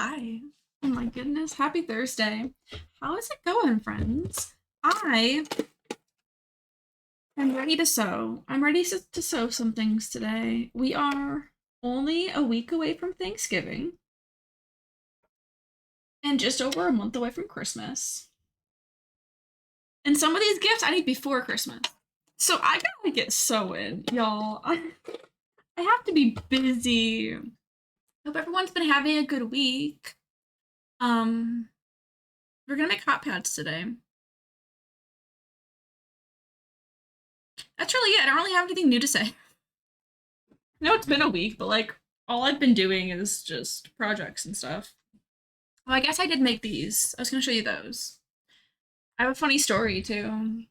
Hi. Oh my goodness. Happy Thursday. How is it going, friends? I am ready to sew. I'm ready to sew some things today. We are only a week away from Thanksgiving and just over a month away from Christmas. And some of these gifts I need before Christmas. So I gotta get sewing, y'all. I have to be busy. Hope everyone's been having a good week. Um, we're gonna make hot pads today. That's really it. I don't really have anything new to say. I know it's been a week, but like all I've been doing is just projects and stuff. Well, I guess I did make these. I was gonna show you those. I have a funny story too.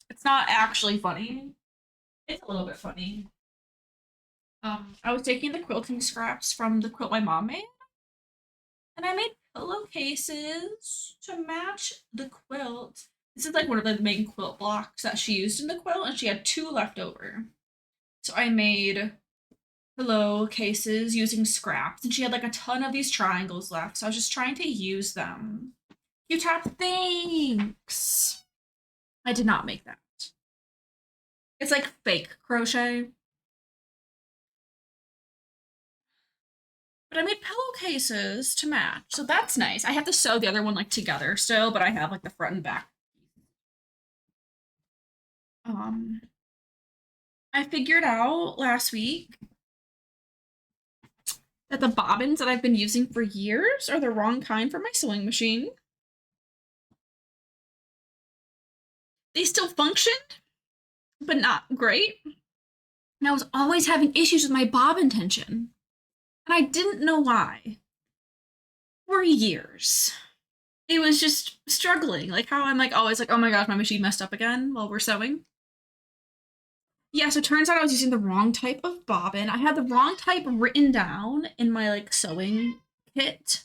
It's not actually funny. It's a little bit funny. I was taking the quilting scraps from the quilt my mom made, and I made pillowcases to match the quilt. This is like one of the main quilt blocks that she used in the quilt, and she had two left over. So I made pillowcases using scraps, and she had like a ton of these triangles left, so I was just trying to use them. Q-top, thanks! I did not make that. It's like fake crochet. But I made pillowcases to match, so that's nice. I have to sew the other one like together still, but I have like the front and back. Um, I figured out last week that the bobbins that I've been using for years are the wrong kind for my sewing machine. They still functioned, but not great. And I was always having issues with my bobbin tension. And I didn't know why. For years. It was just struggling. Like how I'm like always like, oh my gosh, my machine messed up again while we're sewing. Yeah, so it turns out I was using the wrong type of bobbin. I had the wrong type written down in my like sewing kit.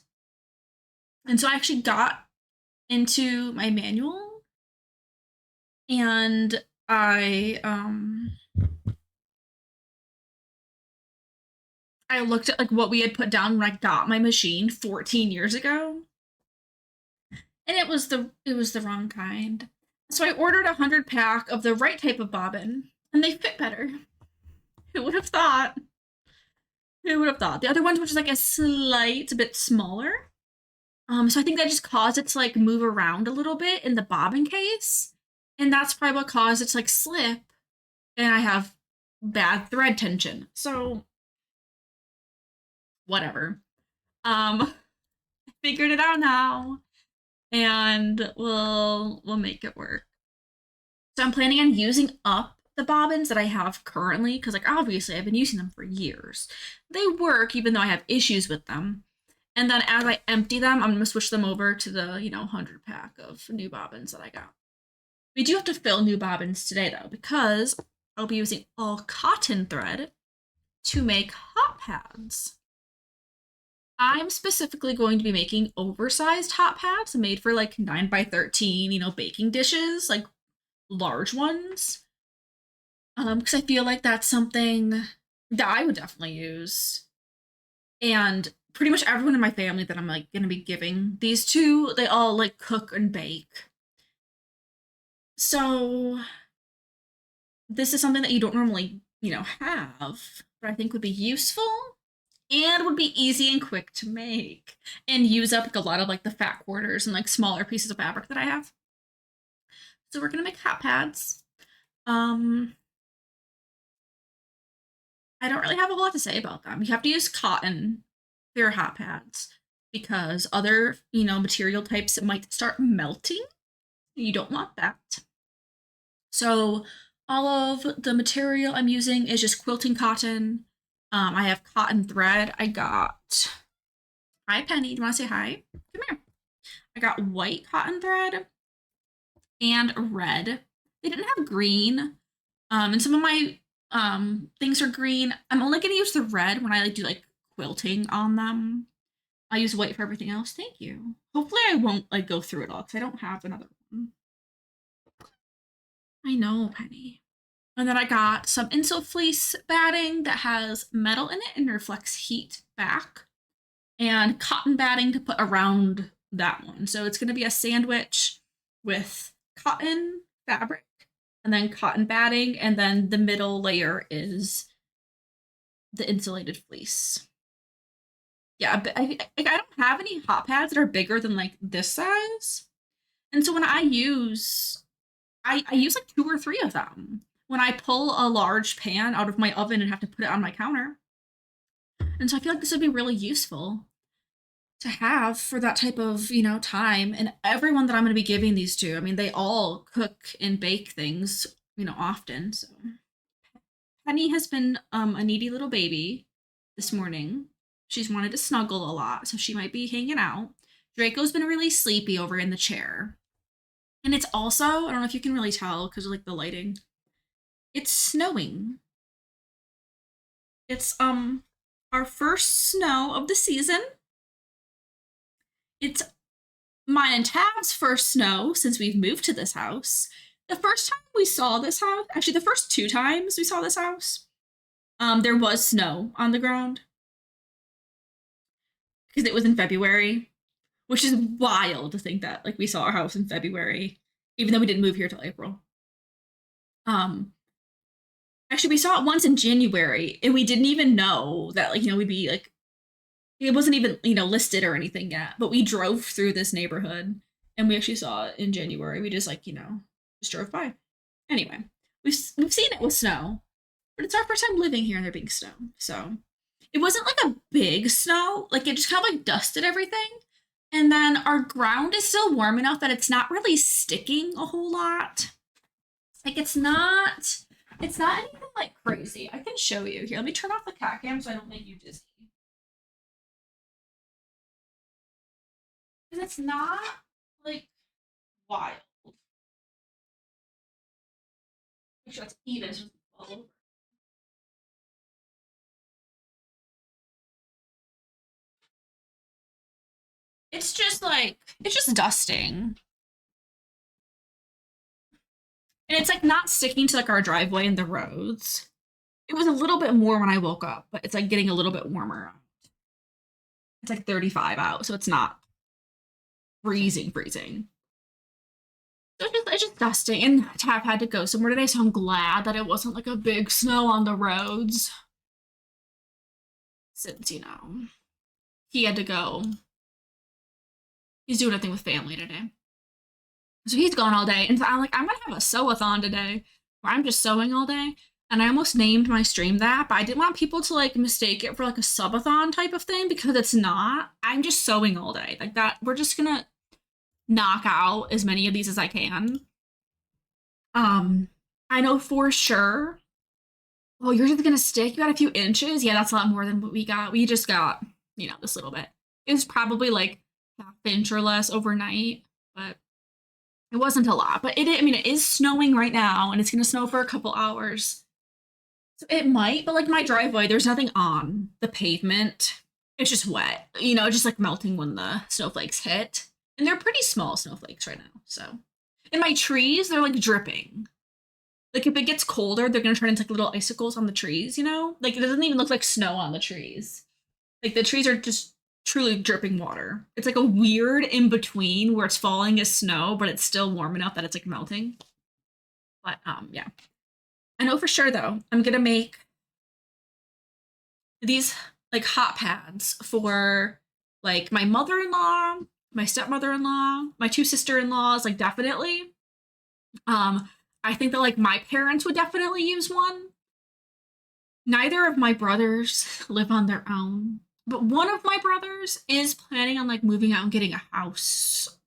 And so I actually got into my manual and I looked at like what we had put down when I got my machine 14 years ago, and it was the wrong kind. So I ordered a 100 pack of the right type of bobbin, and they fit better. Who would have thought? Who would have thought? The other ones were just like a slight bit smaller. So I think that just caused it to like move around a little bit in the bobbin case, and that's probably what caused it to like slip. And I have bad thread tension. So whatever. I figured it out now, and we'll make it work. So I'm planning on using up the bobbins that I have currently because like obviously I've been using them for years. They work even though I have issues with them. And then as I empty them, I'm gonna switch them over to the 100 pack of new bobbins that I got. We do have to fill new bobbins today though because I'll be using all cotton thread to make hot pads. I'm specifically going to be making oversized hot pads made for like 9 by 13, baking dishes, like large ones. Because I feel like that's something that I would definitely use. And pretty much everyone in my family that I'm like gonna be giving these to, they all like cook and bake. So this is something that you don't normally, have, but I think would be useful and would be easy and quick to make and use up like a lot of like the fat quarters and like smaller pieces of fabric that I have. So we're gonna make hot pads. I don't really have a lot to say about them. You have to use cotton for your hot pads because other, material types might start melting. You don't want that. So all of the material I'm using is just quilting cotton. I have cotton thread. I got, hi Penny, do you want to say hi? Come here. I got white cotton thread and red. They didn't have green. And some of my things are green. I'm only gonna use the red when I like do like quilting on them. I use white for everything else. Thank you. Hopefully I won't like go through it all because I don't have another one. I know, Penny. And then I got some Insul fleece batting that has metal in it and reflects heat back. and cotton batting to put around that one. So it's going to be a sandwich with cotton fabric and then cotton batting, and then the middle layer is the insulated fleece. Yeah, but I don't have any hot pads that are bigger than like this size. And so when I use like two or three of them when I pull a large pan out of my oven and have to put it on my counter. And so I feel like this would be really useful to have for that type of, time. And everyone that I'm going to be giving these to, I mean, they all cook and bake things, often. So Penny has been a needy little baby this morning. She's wanted to snuggle a lot, so she might be hanging out. Draco's been really sleepy over in the chair. And it's also, I don't know if you can really tell because of like the lighting. It's snowing. It's our first snow of the season. It's mine and Tab's first snow since we've moved to this house. The first time we saw this house, actually the first two times we saw this house, there was snow on the ground because it was in February, which is wild to think that like we saw our house in February, even though we didn't move here till April. Um, Actually, we saw it once in January, and we didn't even know that like we'd be like it wasn't even listed or anything yet. But we drove through this neighborhood, and we actually saw it in January. We just like just drove by. Anyway, we've seen it with snow, but it's our first time living here and there being snow. So it wasn't like a big snow, like it just kind of like dusted everything. And then our ground is still warm enough that it's not really sticking a whole lot. Like it's not anything like crazy. I can show you here. Let me turn off the cat cam so I don't make you dizzy. Because it's not like wild. Make sure it's even. So it's all over. It's just dusting. And it's like not sticking to like our driveway and the roads. It was a little bit more when I woke up, but it's like getting a little bit warmer. It's like 35 out, so it's not freezing, freezing. So it's just dusting. And Tab had to go somewhere today, so I'm glad that it wasn't like a big snow on the roads. Since, he had to go. He's doing a thing with family today. So he's gone all day. And so I'm like, I'm gonna have a sew-a-thon today where I'm just sewing all day. And I almost named my stream that, but I didn't want people to like mistake it for like a subathon type of thing because it's not. I'm just sewing all day. Like that, we're just gonna knock out as many of these as I can. I know for sure. Oh, yours is gonna stick. You got a few inches. Yeah, that's a lot more than what we got. We just got, this little bit. It was probably like half inch or less overnight, but it wasn't a lot. But I mean, it is snowing right now, and it's gonna snow for a couple hours. So it might, but like my driveway, there's nothing on the pavement. It's just wet, just like melting when the snowflakes hit. And they're pretty small snowflakes right now. So, and my trees, they're like dripping. Like if it gets colder, they're gonna turn into like little icicles on the trees. Like it doesn't even look like snow on the trees. Like the trees are just truly dripping water. It's like a weird in between where it's falling as snow, but it's still warm enough that it's like melting. But yeah. I know for sure though, I'm gonna make these like hot pads for like my mother-in-law, my stepmother-in-law, my two sister-in-laws, like definitely. I think that like my parents would definitely use one. Neither of my brothers live on their own, but one of my brothers is planning on like moving out and getting a house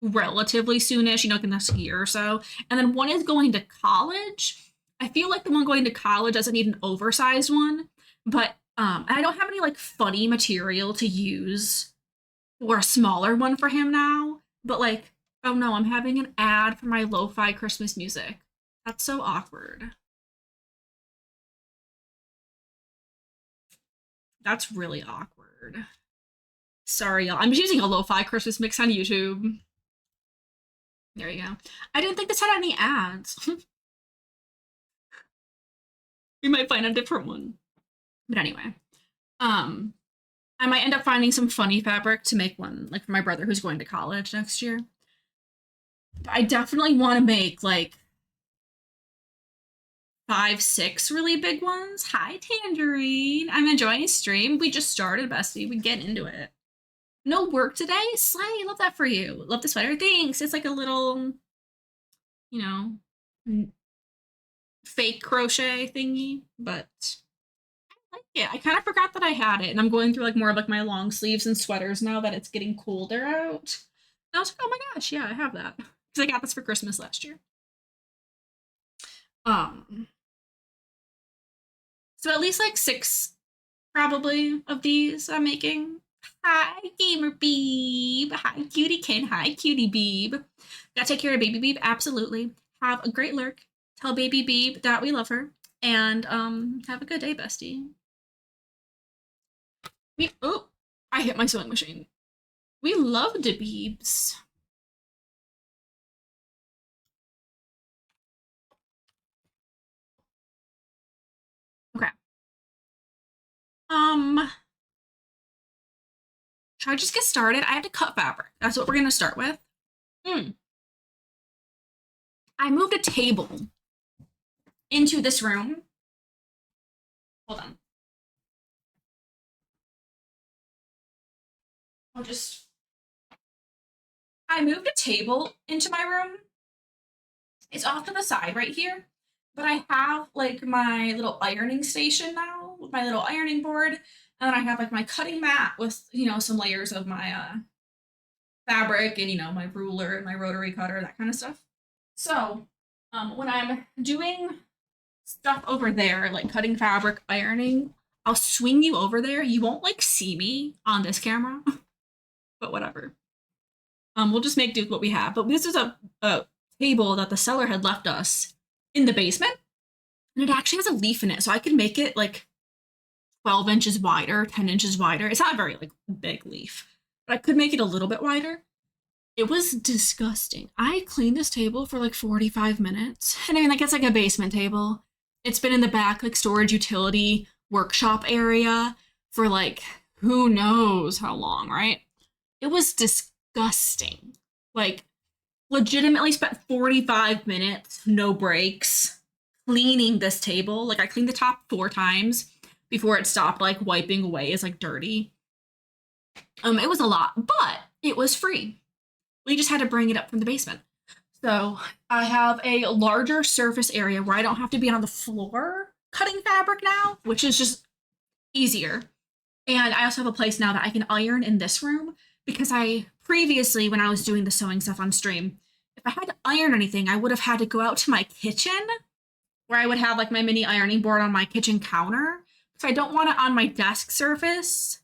relatively soonish, in the next year or so. And then one is going to college. I feel like the one going to college doesn't need an oversized one, but I don't have any like funny material to use for a smaller one for him now. But like, oh no, I'm having an ad for my lo-fi Christmas music. That's so awkward. That's really awkward. Sorry, y'all. I'm just using a lo-fi Christmas mix on YouTube. There you go. I didn't think this had any ads. We might find a different one. But anyway. Um, I might end up finding some funny fabric to make one, like for my brother who's going to college next year. But I definitely want to make like 5, 6 really big ones. Hi, Tangerine. I'm enjoying stream. We just started, bestie. We get into it. No work today? Slay. Love that for you. Love the sweater. Thanks. It's like a little, you know, fake crochet thingy, but I like it. I kind of forgot that I had it, and I'm going through like more of like my long sleeves and sweaters now that it's getting colder out. And I was like, oh my gosh, yeah, I have that. Because I got this for Christmas last year. Um, so at least like 6 probably of these I'm making. Hi, Gamer Beeb. Hi, Cutie Ken. Hi, Cutie Beeb. Gotta take care of Baby Beeb. Absolutely. Have a great lurk. Tell Baby Beeb that we love her. And have a good day, bestie. Oh, I hit my sewing machine. We love the Beebs. Okay. Um, should I just get started? I have to cut fabric. That's what we're gonna start with. I moved a table into this room. Hold on. I'll just. I moved a table into my room. It's off to the side right here, but I have like my little ironing station now with my little ironing board, and then I have like my cutting mat with some layers of my fabric and my ruler and my rotary cutter, that kind of stuff. So when I'm doing stuff over there, like cutting fabric, ironing, I'll swing you over there. You won't like see me on this camera, but whatever. We'll just make do with what we have. But this is a table that the seller had left us in the basement, and it actually has a leaf in it, so I can make it like 12 inches wider, 10 inches wider. It's not a very like big leaf, but I could make it a little bit wider. It was disgusting. I cleaned this table for like 45 minutes. And I mean, like, it's like a basement table. It's been in the back, like, storage utility workshop area for like who knows how long, right? It was disgusting. Like, legitimately spent 45 minutes, no breaks, cleaning this table. Like, I cleaned the top 4 times before it stopped, like, wiping away as like dirty. It was a lot, but it was free. We just had to bring it up from the basement. So I have a larger surface area where I don't have to be on the floor cutting fabric now, which is just easier. And I also have a place now that I can iron in this room because I previously, when I was doing the sewing stuff on stream, if I had to iron anything, I would have had to go out to my kitchen where I would have like my mini ironing board on my kitchen counter. So I don't want it on my desk surface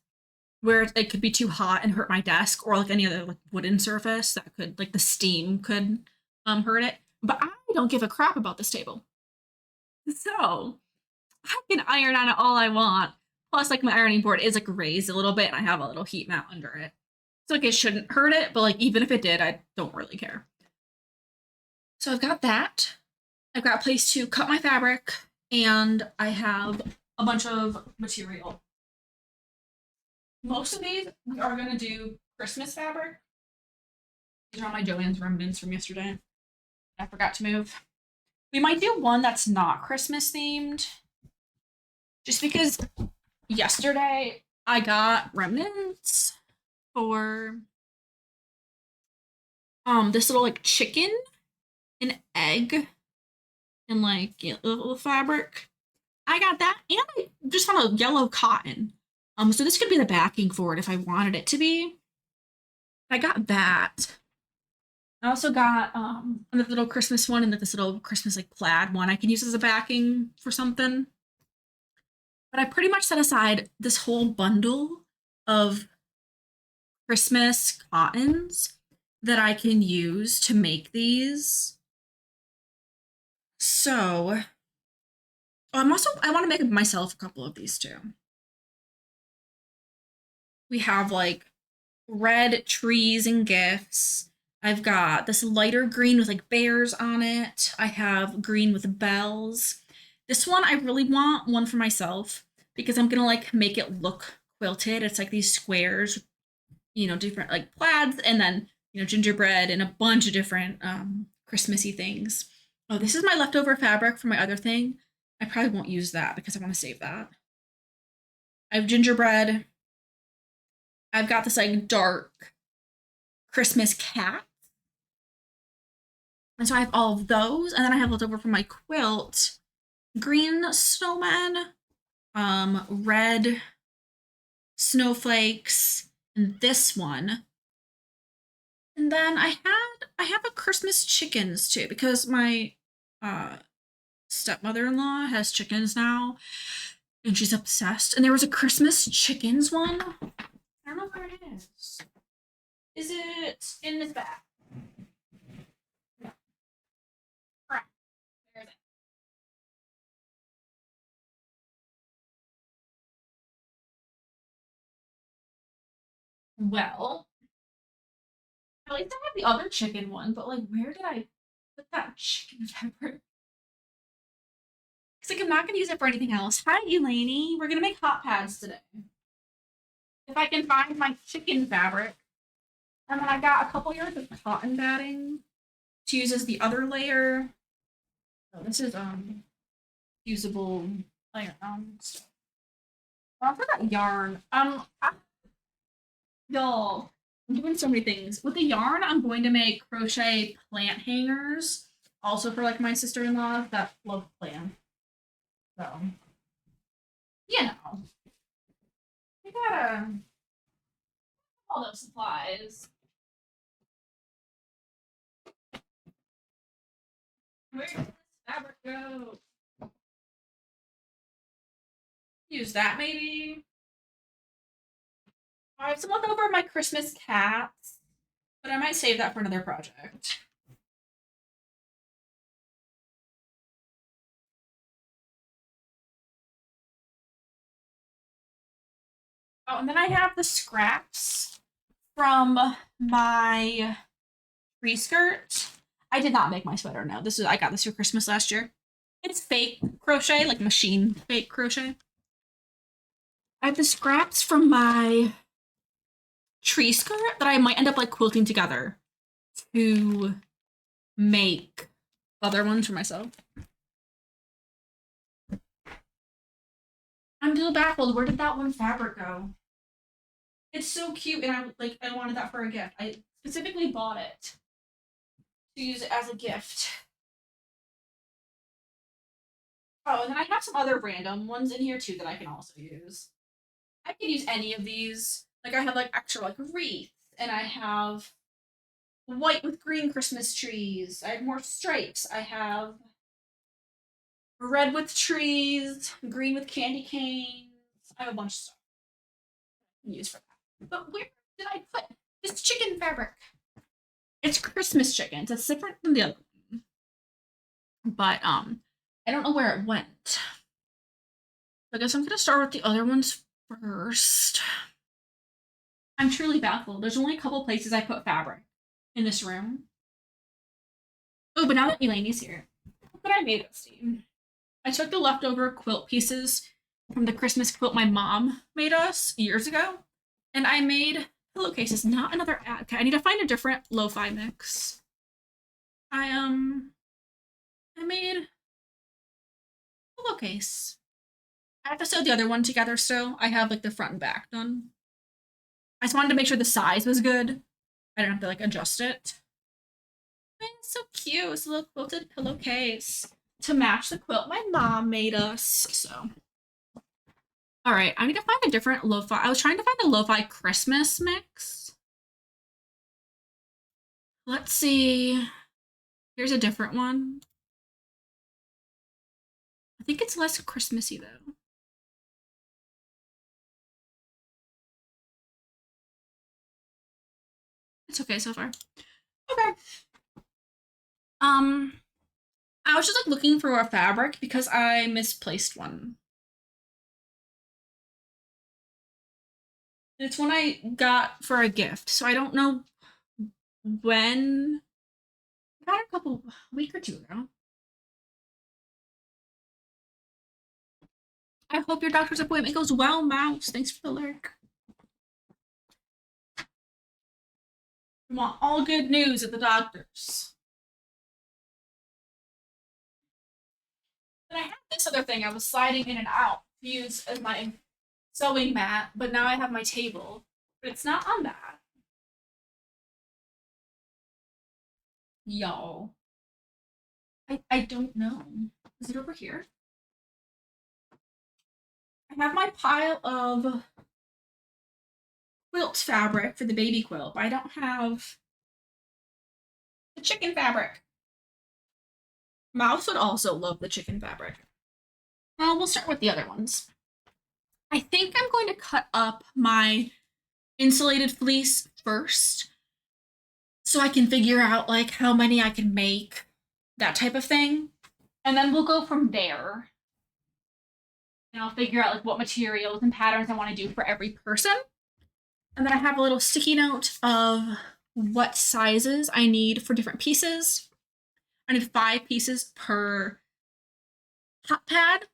where it could be too hot and hurt my desk, or like any other like wooden surface that could like the steam could hurt it. But I don't give a crap about this table. So I can iron on it all I want. Plus, like my ironing board is like raised a little bit and I have a little heat mat under it. So like it shouldn't hurt it, but like even if it did, I don't really care. So I've got that. I've got a place to cut my fabric, and I have a bunch of material. Most of these we are gonna do Christmas fabric. These are all my Joann's remnants from yesterday. I forgot to move. We might do one that's not Christmas themed. Just because yesterday I got remnants for this little like chicken, an egg, and like little fabric. I got that, and I just found a yellow cotton. So this could be the backing for it if I wanted it to be. I got that. I also got another little Christmas one and this little Christmas like plaid one I can use as a backing for something. But I pretty much set aside this whole bundle of Christmas cottons that I can use to make these. So I want to make myself a couple of these too. We have like red trees and gifts. I've got this lighter green with like bears on it. I have green with bells. This one I really want one for myself because I'm gonna like make it look quilted. It's like these squares, different like plaids, and then gingerbread and a bunch of different Christmassy things. Oh, this is my leftover fabric from my other thing. I probably won't use that because I want to save that. I have gingerbread. I've got this like dark Christmas cat. And so I have all of those, and then I have left over from my quilt green snowman, red snowflakes, and this one. And then I have a Christmas chickens too because my uh stepmother-in-law has chickens now and she's obsessed. And there was a Christmas chickens one. I don't know where it is. Is it in this bag? No. Crap. Where is it? Well, at least I have the other chicken one, but like where did I put that chicken pepper? Because like I'm not gonna use it for anything else. Hi Elaney. We're gonna make hot pads today. If I can find my chicken fabric. And then I got a couple yards of cotton batting to use as the other layer. Oh, this is usable layer. For that yarn, y'all, I'm doing so many things with the yarn. I'm going to make crochet plant hangers, also for like my sister-in-law that love plants. So, you know, we gotta all those supplies. Where did this fabric go? Use that maybe. I have some left over my Christmas cats, but I might save that for another project. Oh, and then I have the scraps from my tree skirt. I did not make my sweater. No, I got this for Christmas last year. It's fake crochet, like machine fake crochet. I have the scraps from my tree skirt that I might end up like quilting together to make other ones for myself. I'm still baffled. Where did that one fabric go? It's so cute, and I wanted that for a gift. I specifically bought it to use it as a gift. Oh, and then I have some other random ones in here too that I can also use. I could use any of these. Like I have like extra like wreaths, and I have white with green Christmas trees. I have more stripes. I have red with trees, green with candy canes. I have a bunch of stuff I can use for that. But where did I put this chicken fabric? It's Christmas chickens. It's different than the other one. But I don't know where it went. I guess I'm gonna start with the other ones first. I'm truly baffled. There's only a couple places I put fabric in this room. Oh, but now that Elaine's here, look what I made of Steve. I took the leftover quilt pieces from the Christmas quilt my mom made us years ago, and I made pillowcases. Not another ad. Okay, I need to find a different lo-fi mix. I made a pillowcase. I have to sew the other one together still. I have like the front and back done. I just wanted to make sure the size was good. I didn't have to like adjust it. It's so cute. It's a little quilted pillowcase to match the quilt my mom made us. So, all right, I need to find a different lo-fi. I was trying to find a lo-fi Christmas mix. Let's see. Here's a different one. I think it's less Christmassy though. It's okay so far. Okay. I was just like looking for a fabric because I misplaced one. It's one I got for a gift, so I don't know when. I got it a week or two ago. I hope your doctor's appointment goes well, Mouse. Thanks for the lurk. I want all good news at the doctor's. And I had this other thing I was sliding in and out to use as my sewing mat, but now I have my table. But it's not on that. Y'all. I don't know. Is it over here? I have my pile of quilt fabric for the baby quilt, but I don't have the chicken fabric. Mouse would also love the chicken fabric. Well, we'll start with the other ones. I think I'm going to cut up my insulated fleece first so I can figure out like how many I can make, that type of thing. And then we'll go from there. And I'll figure out like what materials and patterns I want to do for every person. And then I have a little sticky note of what sizes I need for different pieces. I need 5 pieces per hot pad,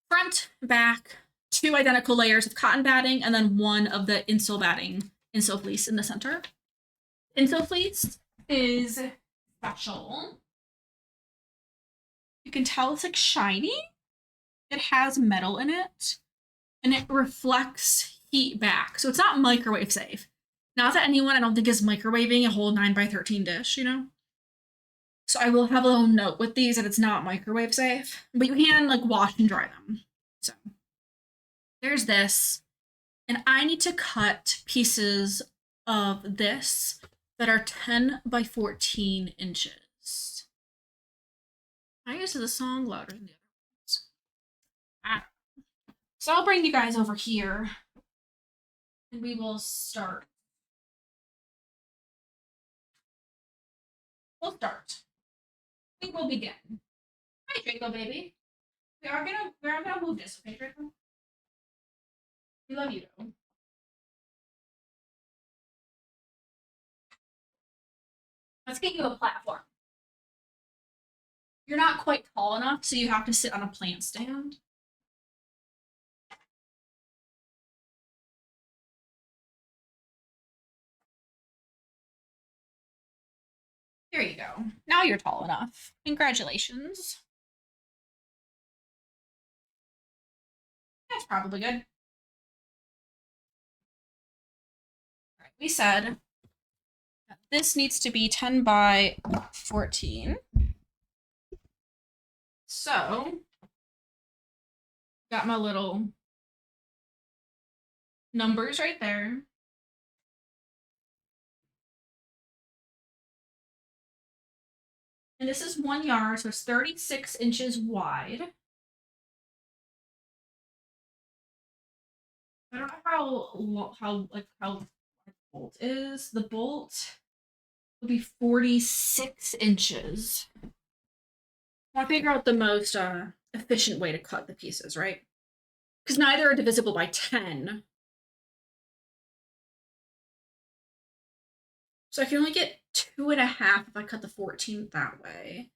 front, back, 2 identical layers of cotton batting, and then 1 of the insole batting, insole fleece in the center. Insole fleece is special. You can tell it's like shiny. It has metal in it, and it reflects heat back. So it's not microwave safe. Not that anyone I don't think is microwaving a whole 9x13 dish, you know? So I will have a little note with these that it's not microwave safe, but you can like wash and dry them. So there's this. And I need to cut pieces of this that are 10x14 inches. I guess the song louder than the other ones. Ah. So I'll bring you guys over here and we will start. We'll start. We will begin. Hi, Draco baby. We're gonna move this, okay, Draco? We love you though. Let's get you a platform. You're not quite tall enough, so you have to sit on a plant stand. There you go. Now you're tall enough. Congratulations. That's probably good. All right, we said that this needs to be 10x14. So, got my little numbers right there. And this is 1 yard, so it's 36 inches wide. I don't know how the bolt is. The bolt will be 46 inches. I want to figure out the most efficient way to cut the pieces, right? Because neither are divisible by 10. So I can only get 2.5 if I cut the 14 that way.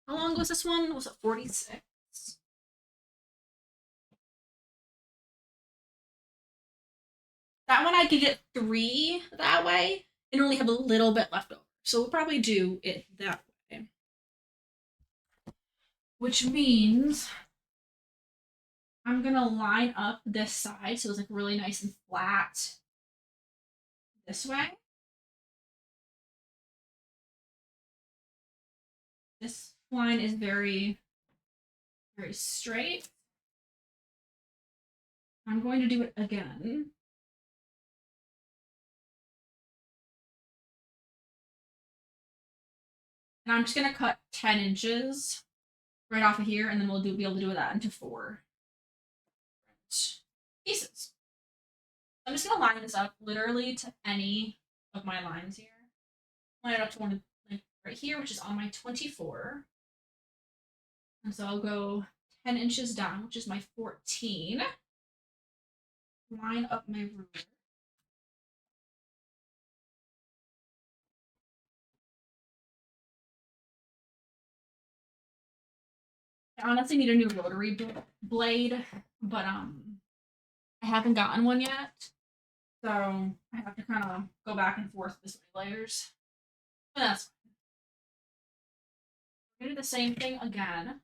How long was this one? Was it 46? That one I could get 3 that way and only have a little bit left over. So we'll probably do it that way. Which means I'm gonna line up this side so it's like really nice and flat this way. This line is very, very straight. I'm going to do it again. And I'm just gonna cut 10 inches right off of here, and then we'll be able to do that into 4 pieces. I'm just gonna line this up literally to any of my lines here. Line it up to one like right here, which is on my 24. And so I'll go 10 inches down, which is my 14. Line up my ruler. I honestly need a new rotary blade, but I haven't gotten one yet. So I have to kind of go back and forth with the layers. But that's fine. We're gonna do the same thing again.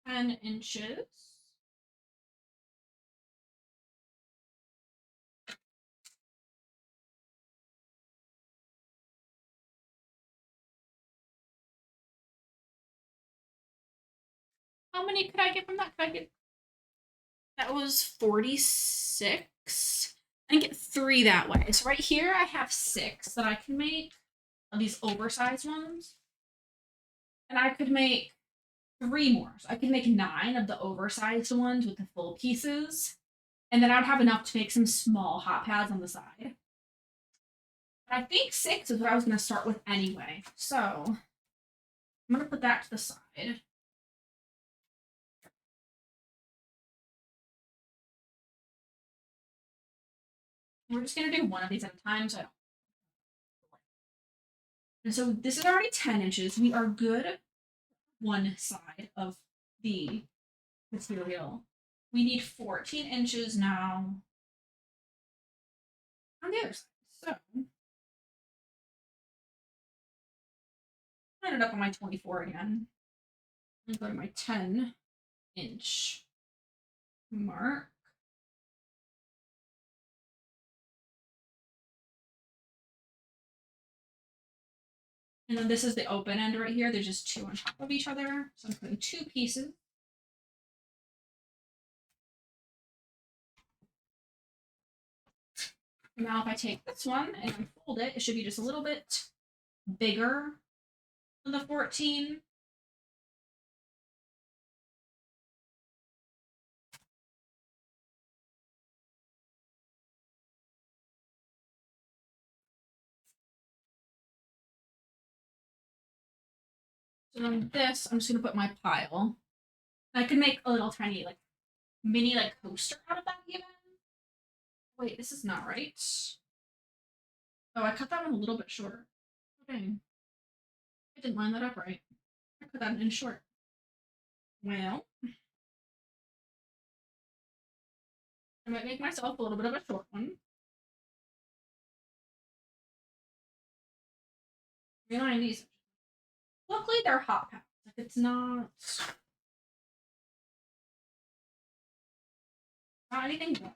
$10". How many could I get from that? Could I get that was 46. I can get 3 that way. So right here I have 6 that I can make of these oversized ones. And I could make 3 more. So I could make 9 of the oversized ones with the full pieces. And then I would have enough to make some small hot pads on the side. I think 6 is what I was going to start with anyway. So I'm going to put that to the side. We're just going to do one of these at a time. So I don't. And so this is already 10 inches. We are good one side of the material. We need 14 inches now on the other side. So I ended up on my 24 again. I'm going to go to my 10-inch mark. And then this is the open end right here. There's just 2 on top of each other. So I'm putting 2 pieces. Now if I take this one and unfold it, it should be just a little bit bigger than the 14. So then this, I'm just gonna put my pile. I could make a little tiny like mini like coaster out of that even. Wait, this is not right. Oh, I cut that one a little bit shorter. Okay. I didn't line that up right. I cut that in short. Well, I might make myself a little bit of a short one. Reline these. Luckily, they're hot pads. Like it's not anything wild.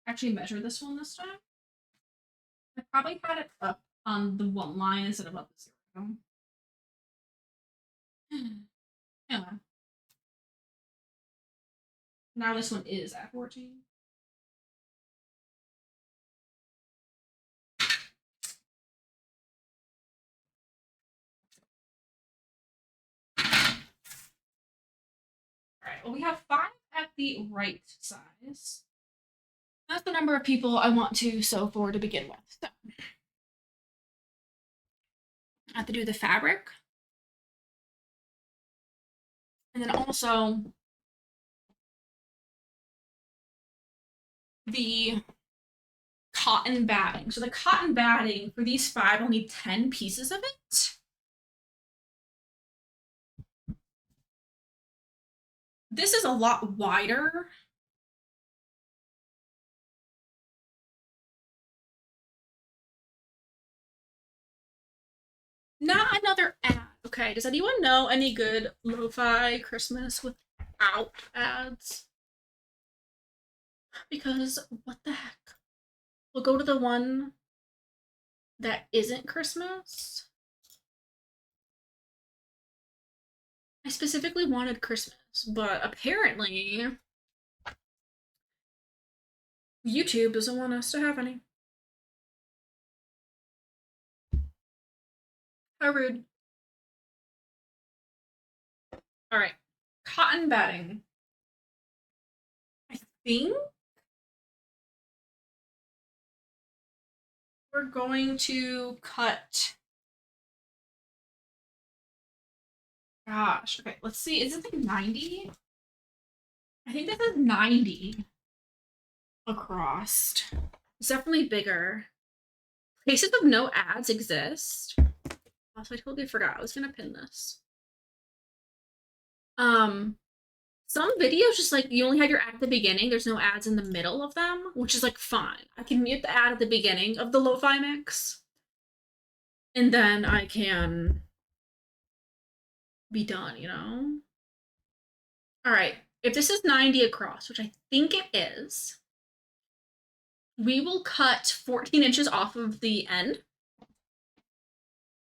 Actually measure this one this time. I probably had it up on the 1 line instead of up the 0. Yeah. Now this one is at 14. Alright, well we have 5 at the right size. That's the number of people I want to sew for to begin with. So I have to do the fabric. And then also the cotton batting. So the cotton batting for these 5, I'll need 10 pieces of it. This is a lot wider. Not another ad. Okay, does anyone know any good lo-fi Christmas without ads? Because what the heck? We'll go to the one that isn't Christmas. I specifically wanted Christmas, but apparently YouTube doesn't want us to have any. How rude. All right, cotton batting. I think we're going to cut. Gosh, okay, let's see. Is it like 90? I think this is 90 across. It's definitely bigger. Places with no ads exist. Also, I totally forgot. I was gonna pin this. Um, some videos just like you only have your ad at the beginning. There's no ads in the middle of them, which is like fine. I can mute the ad at the beginning of the lo-fi mix, and then I can be done, you know? All right. If this is 90 across, which I think it is, we will cut 14 inches off of the end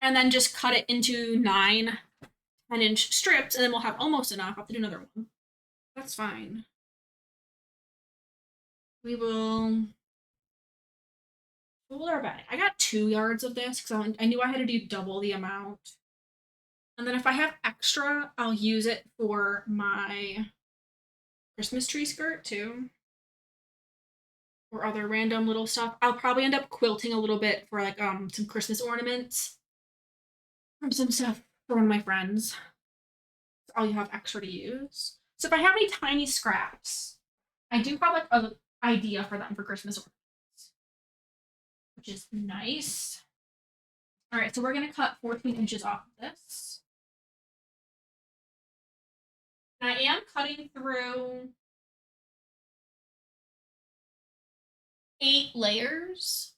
and then just cut it into 9 10-inch strips, and then we'll have almost enough. I'll have to do another one. That's fine. We will fold our bag. I got 2 yards of this because I knew I had to do double the amount. And then if I have extra, I'll use it for my Christmas tree skirt too. Or other random little stuff. I'll probably end up quilting a little bit for like some Christmas ornaments from some stuff for one of my friends. I'll have extra to use. So if I have any tiny scraps, I do have like an idea for them for Christmas ornaments, which is nice. All right, so we're gonna cut 14 inches off of this. And I am cutting through 8 layers.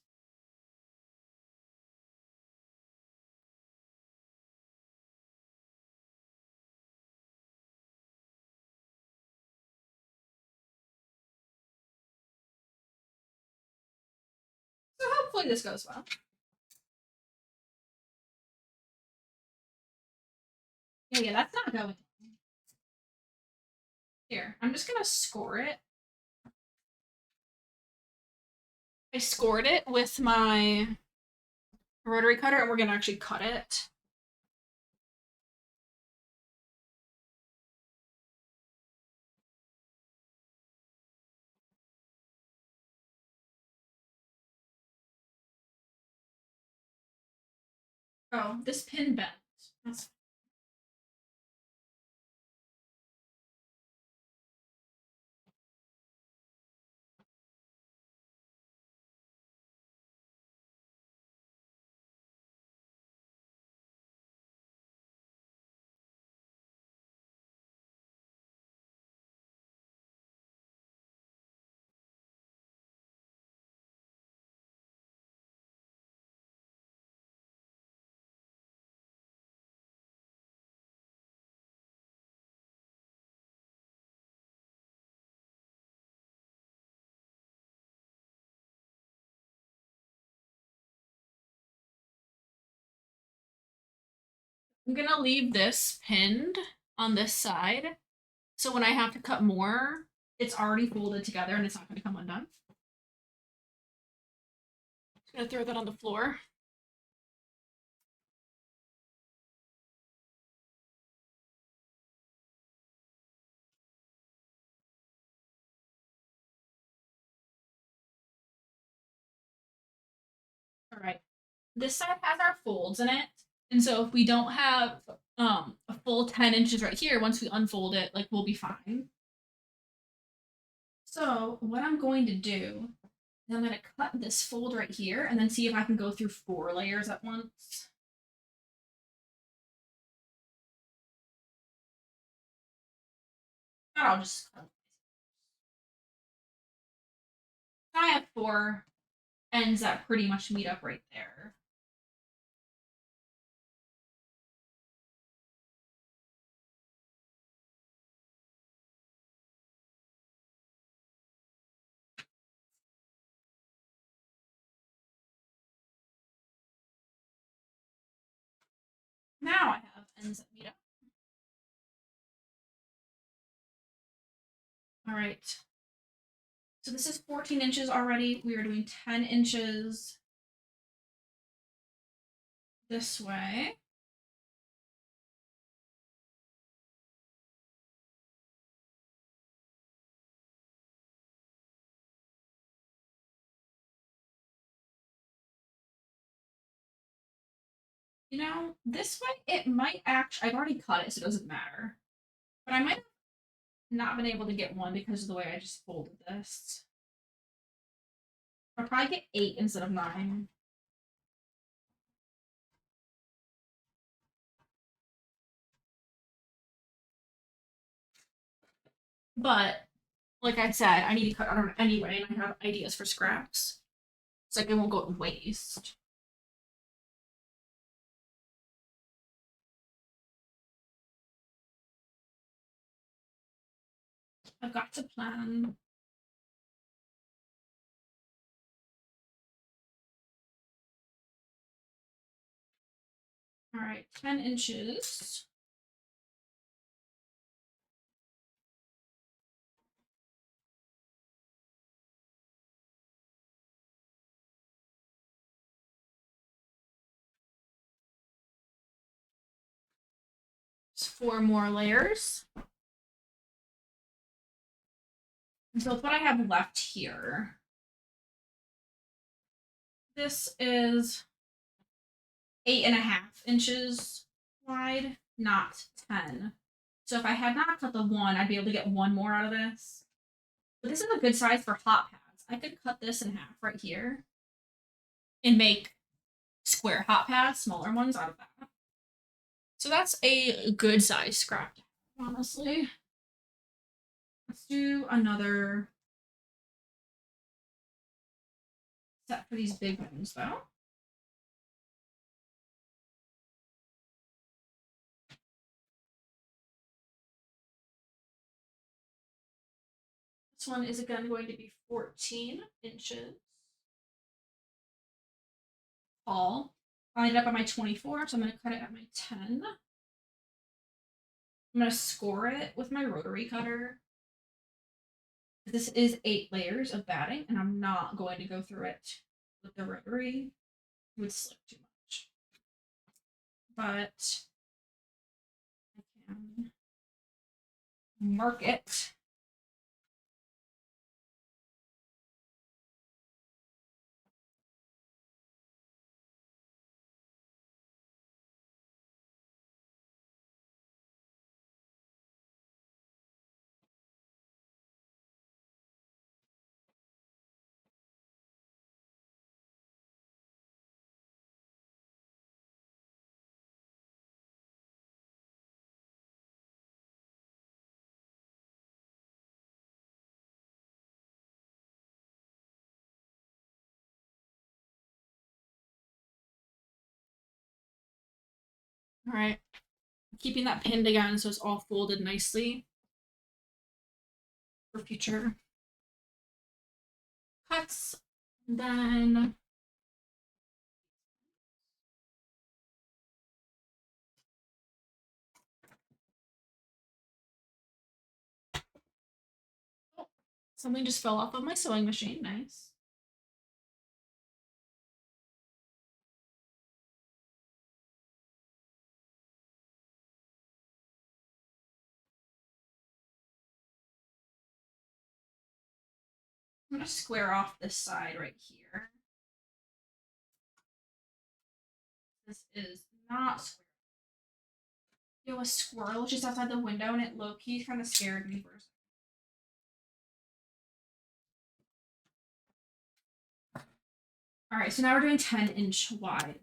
So hopefully this goes well. Yeah, that's not going. Here, I'm just gonna score it. I scored it with my rotary cutter, and we're gonna actually cut it. Oh, this pin bent. That's I'm gonna leave this pinned on this side. So when I have to cut more, it's already folded together and it's not gonna come undone. Just gonna throw that on the floor. All right. This side has our folds in it. And so if we don't have a full 10 inches right here, once we unfold it, like we'll be fine. So what I'm going to do is I'm going to cut this fold right here and then see if I can go through 4 layers at once. I'll just cut. I have 4 ends that pretty much meet up right there. Now I have ends that meet up. All right. So this is 14 inches already. We are doing 10 inches this way. You know, this way it might actually, I've already cut it, so it doesn't matter. But I might have not been able to get one because of the way I just folded this. I'll probably get 8 instead of 9. But like I said, I need to cut on anyway, and I have ideas for scraps. It's like it won't go to waste. I've got to plan. All right, 10 inches. It's 4 more layers. And so with what I have left here, this is 8.5 inches wide, not 10. So if I had not cut the one, I'd be able to get one more out of this. But this is a good size for hot pads. I could cut this in half right here and make square hot pads, smaller ones out of that. So that's a good size scrap, honestly. Let's do another set for these big ones, though. This one is again going to be 14 inches tall. I ended up at my 24, so I'm going to cut it at my 10. I'm going to score it with my rotary cutter. This is 8 layers of batting, and I'm not going to go through it with the rotary. It would slip too much. But I can mark it. All right. Keeping that pinned again so it's all folded nicely for future cuts. Then something just fell off of my sewing machine. Nice. I'm going to square off this side right here. This is not square. Yo, a squirrel just outside the window and it low key kind of scared me for a second. All right, so now we're doing 10-inch wide.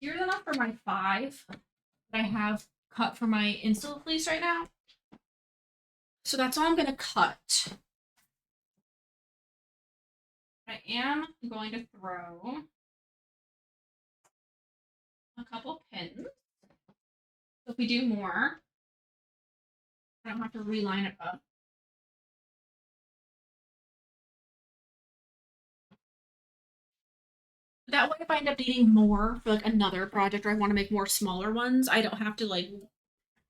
Here's enough for my 5 that I have cut for my Insta fleece right now. So that's all I'm gonna cut. I am going to throw a couple pins. So if we do more, I don't have to reline it up. That way, if I end up needing more for like another project or I want to make more smaller ones, I don't have to like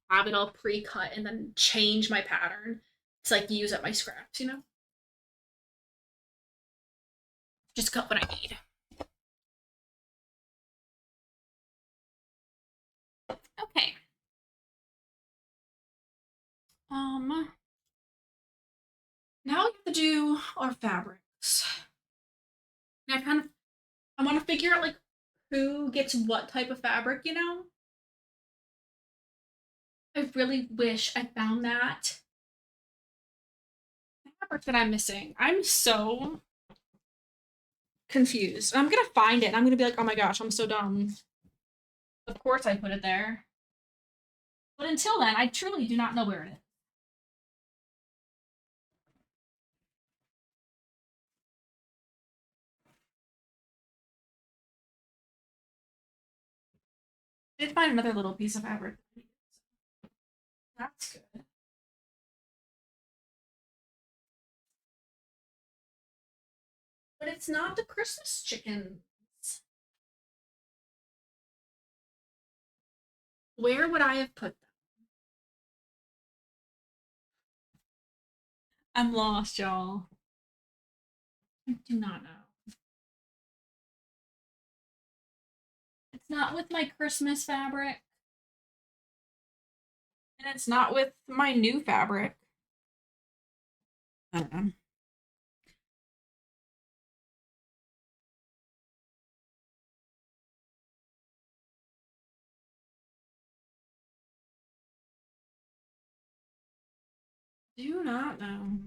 have it all pre-cut and then change my pattern to like use up my scraps, you know? Just cut what I need. Okay. Now we have to do our fabrics. And I want to figure out like who gets what type of fabric, you know? I really wish I found that fabric that I'm missing. I'm so confused. I'm gonna find it and I'm gonna be like, oh my gosh, I'm so dumb. Of course I put it there. But until then, I truly do not know where it is. I did find another little piece of fabric. That's good. But it's not the Christmas chickens. Where would I have put them? I'm lost, y'all. I do not know. It's not with my Christmas fabric. And it's not with my new fabric. I don't know. Do not know.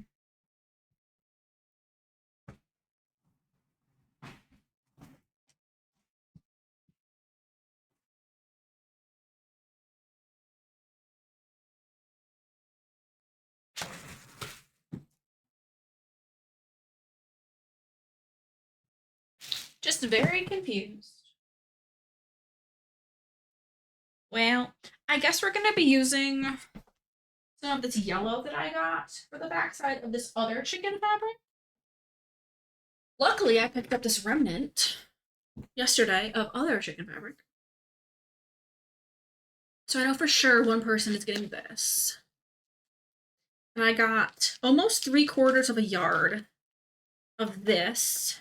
Just very confused. Well, I guess we're gonna be using some of this yellow that I got for the backside of this other chicken fabric. Luckily, I picked up this remnant yesterday of other chicken fabric. So I know for sure one person is getting this. And I got almost 3/4 of a yard of this.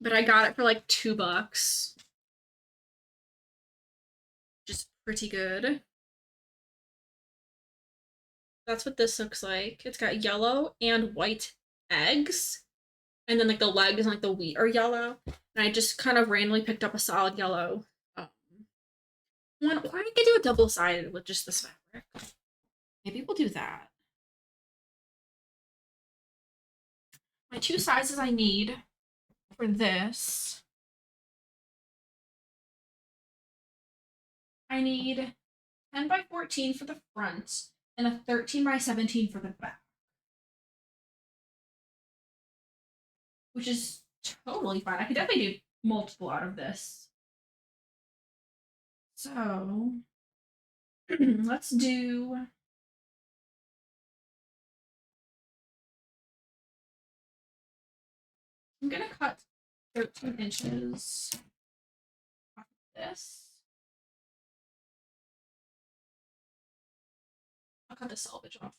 But I got it for like $2. Just pretty good. That's what this looks like. It's got yellow and white eggs. And then like the legs and like the wheat are yellow. And I just kind of randomly picked up a solid yellow one. Why did I do a double-sided with just this fabric? Maybe we'll do that. My two sizes I need for this. I need 10 by 14 for the front and a 13 by 17 for the back. Which is totally fine. I could definitely do multiple out of this. So let's do I'm gonna cut 13 inches off of this. I'll cut the selvage off.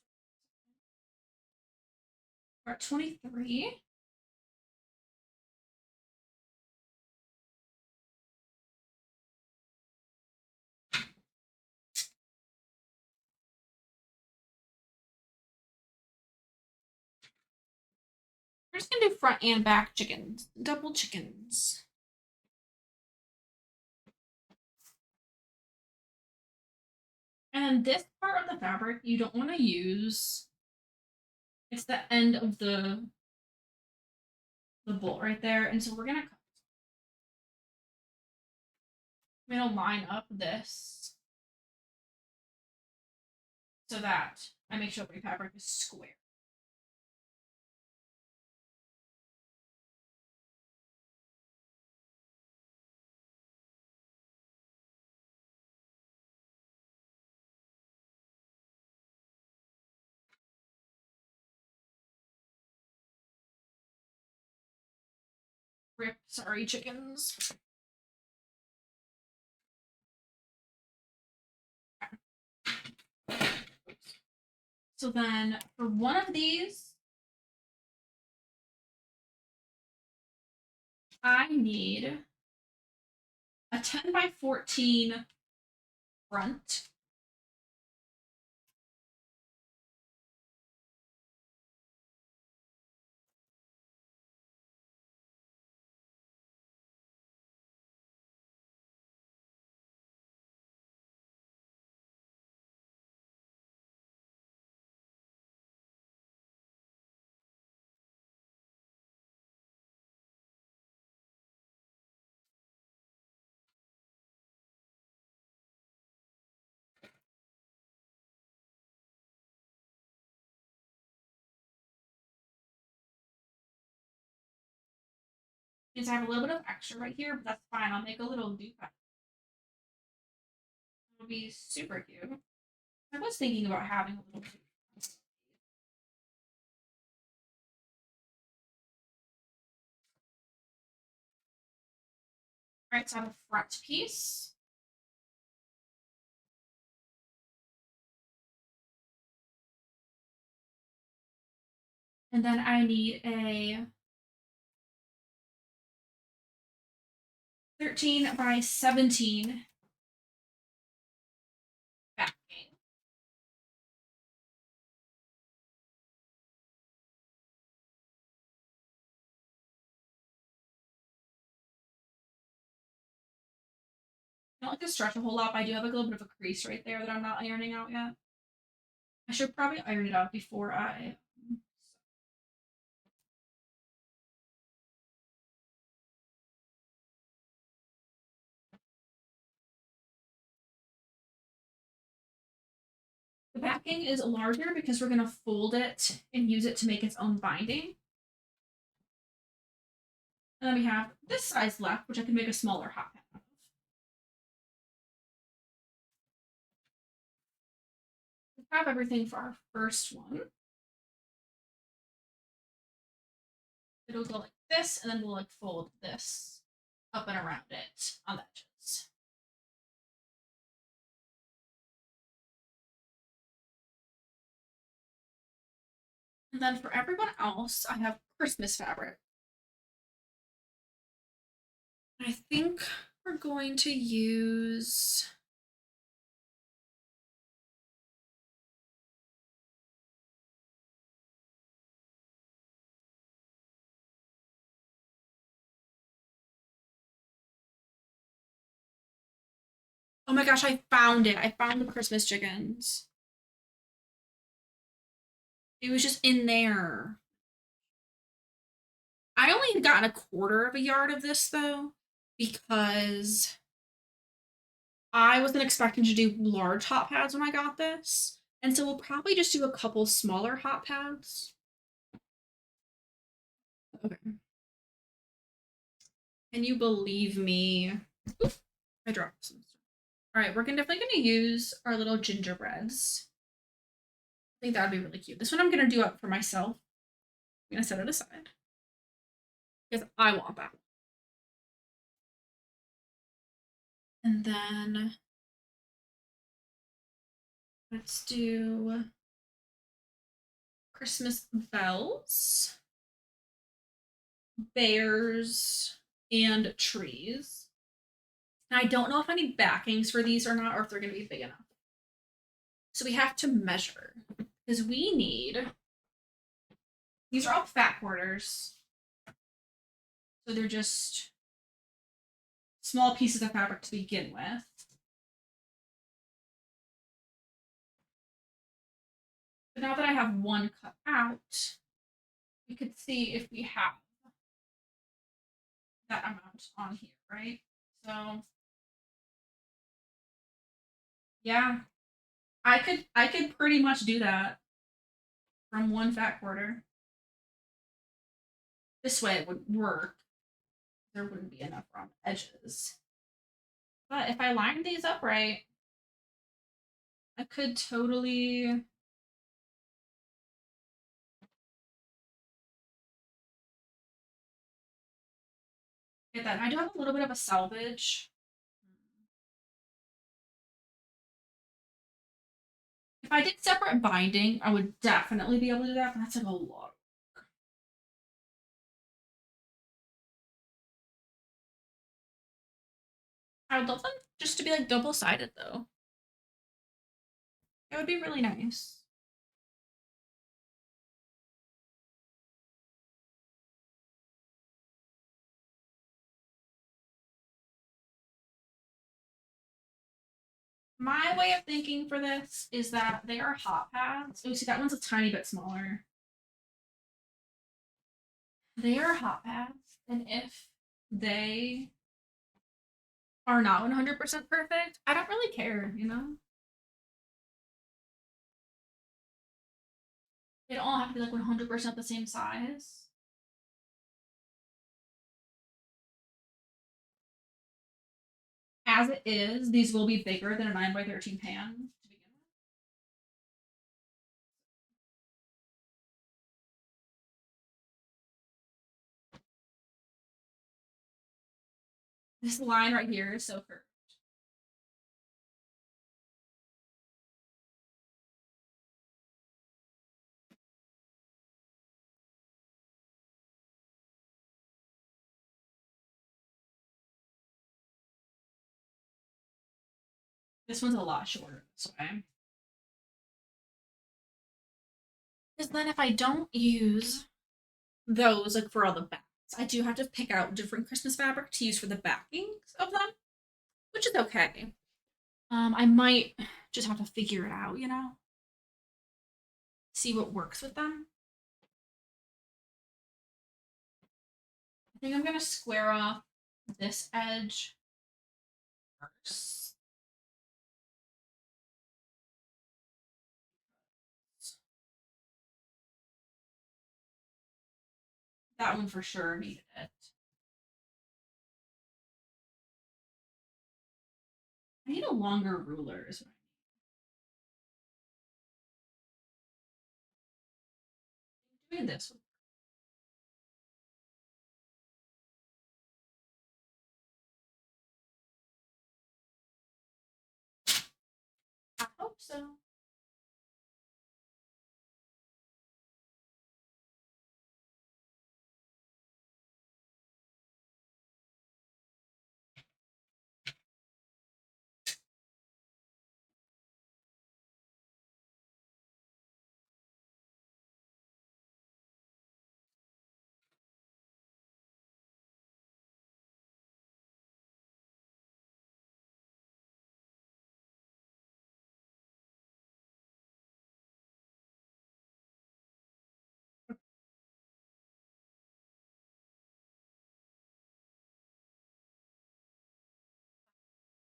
We're at 23. We're just gonna do front and back chickens, double chickens. And this part of the fabric you don't want to use. It's the end of the bolt right there, and so we're gonna line up this so that I make sure my fabric is square. Rip, sorry, chickens. So then for one of these, I need a 10 by 14 front. Because I have a little bit of extra right here, but that's fine. I'll make a little loop out. It'll be super cute. I was thinking about having a little loop. All right, so I have a front piece. And then I need a 13 by 17 backing. I don't like to stretch a whole lot, but I do have like a little bit of a crease right there that I'm not ironing out yet. I should probably iron it out before I. The backing is larger because we're going to fold it and use it to make its own binding. And then we have this size left, which I can make a smaller hot pad out of. We have everything for our first one. It'll go like this, and then we'll like fold this up and around it on the edges. And then for everyone else, I have Christmas fabric. I think we're going to use oh my gosh, I found it. I found the Christmas chickens. It was just in there. I only had gotten a quarter of a yard of this though, because I wasn't expecting to do large hot pads when I got this. And so we'll probably just do a couple smaller hot pads. Okay. Can you believe me? Oof, I dropped some stuff. All right, we're definitely gonna use our little gingerbreads. I think that would be really cute. This one I'm gonna do up for myself. I'm gonna set it aside because I want that. And then let's do Christmas bells, bears, and trees. And I don't know if I need backings for these or not, or if they're going to be big enough. So we have to measure because we need, these are all fat quarters. So they're just small pieces of fabric to begin with. But now that I have one cut out, we could see if we have that amount on here, right? So yeah, I could pretty much do that from one fat quarter. This way it would work. There wouldn't be enough around the edges. But if I line these up right, I could totally get that. I do have a little bit of a salvage. If I did separate binding, I would definitely be able to do that, but that's like a lot. I would love them just to be like double-sided though. That would be really nice. My way of thinking for this is that they are hot pads. Oh, see, that one's a tiny bit smaller. They are hot pads, and if they are not 100% perfect, I don't really care, you know? They don't all have to be like 100% the same size. As it is, these will be bigger than a 9 by 13 pan to begin with. This line right here is so curved. This one's a lot shorter this way. Because then if I don't use those like for all the backs, I do have to pick out different Christmas fabric to use for the backings of them, which is okay. I might just have to figure it out, you know? See what works with them. I think I'm gonna square off this edge first. That one for sure needed it. I need a longer ruler is what I need. Doing this. I hope so.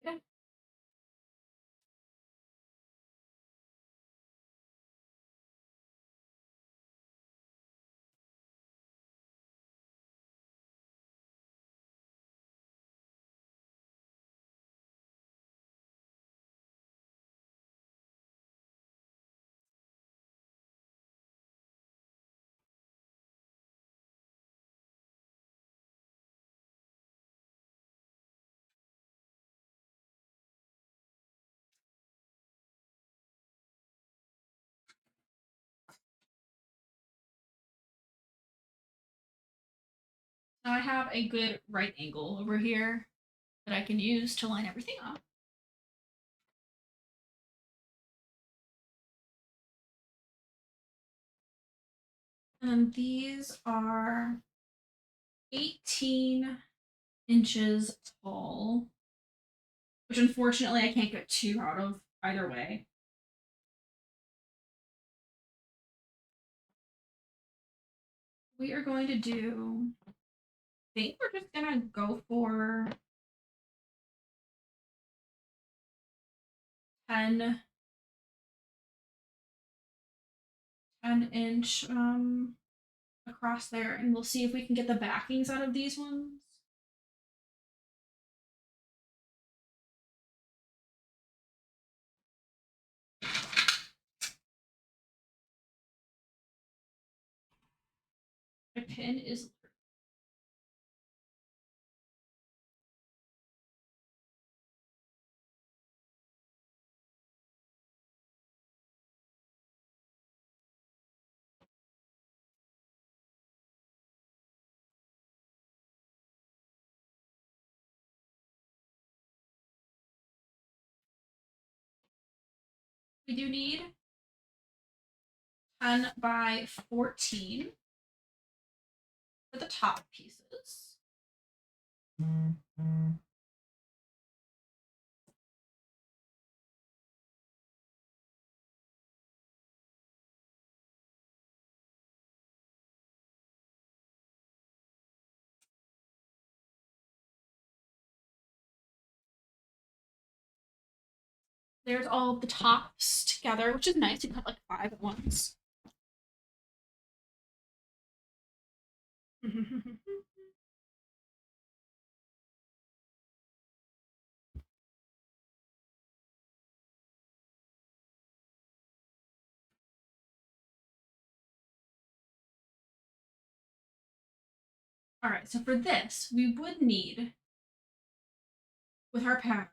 Yeah. Now I have a good right angle over here that I can use to line everything up. And these are 18 inches tall, which unfortunately I can't get two out of either way. We are going to do, I think we're just gonna go for 10, 10-inch across there, and we'll see if we can get the backings out of these ones. My pin is We do need 10 by 14 for the top pieces. There's all of the tops together, which is nice. You can have like 5 at once. All right, so for this, we would need, with our pattern,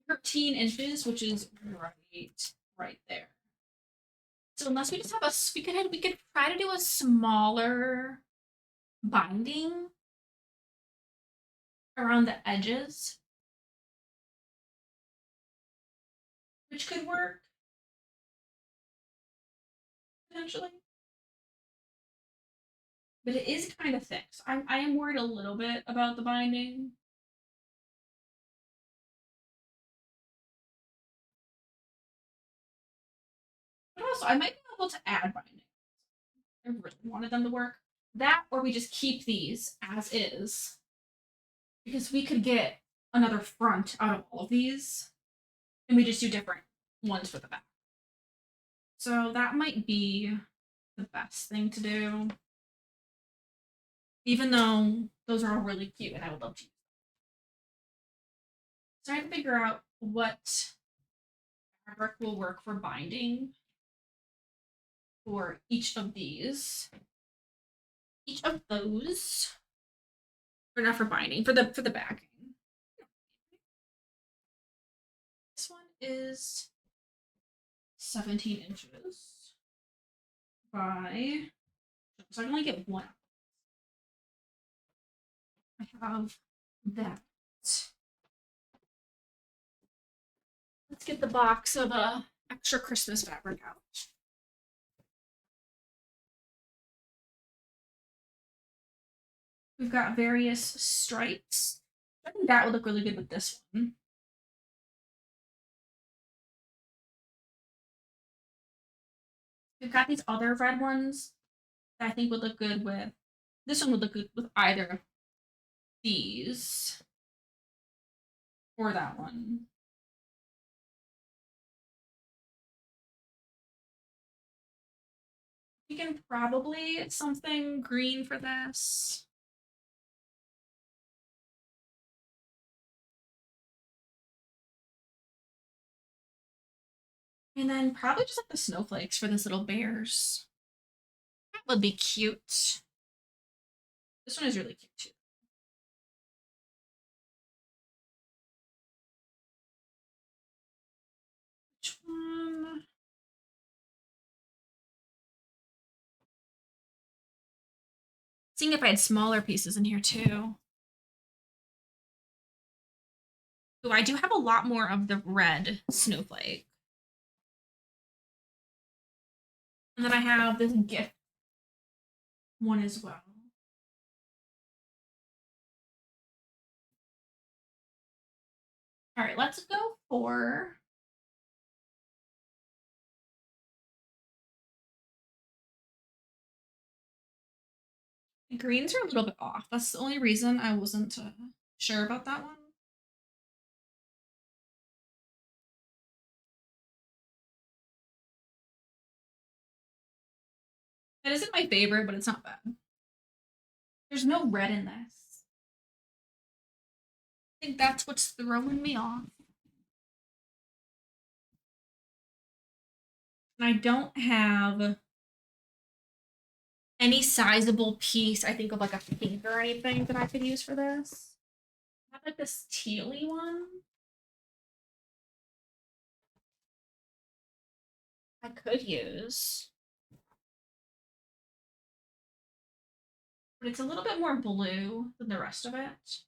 13 inches, which is right there. So unless we just have we could try to do a smaller binding around the edges, which could work potentially. But it is kind of thick. So I am worried a little bit about the binding. But also, I might be able to add binding. I really wanted them to work. That, or we just keep these as is. Because we could get another front out of all of these. And we just do different ones for the back. So that might be the best thing to do. Even though those are all really cute and I would love to use them. So I have to figure out what fabric will work for binding for each of these. Each of those. Or not for binding, for the backing. This one is 17 inches by, so I can only get one. I have that. Let's get the box of extra Christmas fabric out. We've got various stripes. I think that would look really good with this one. We've got these other red ones that I think would look good with. This one would look good with either of these or that one. We can probably something green for this. And then probably just like the snowflakes for this little bears. That would be cute. This one is really cute too. Which one? Seeing if I had smaller pieces in here too. So I do have a lot more of the red snowflake. And then I have this gift one as well. All right, let's go for the greens are a little bit off. That's the only reason I wasn't sure about that one. That isn't my favorite, but it's not bad. There's no red in this. I think that's what's throwing me off. And I don't have any sizable piece, I think, of like a pink or anything that I could use for this. I have like this tealy one. I could use. But it's a little bit more blue than the rest of it.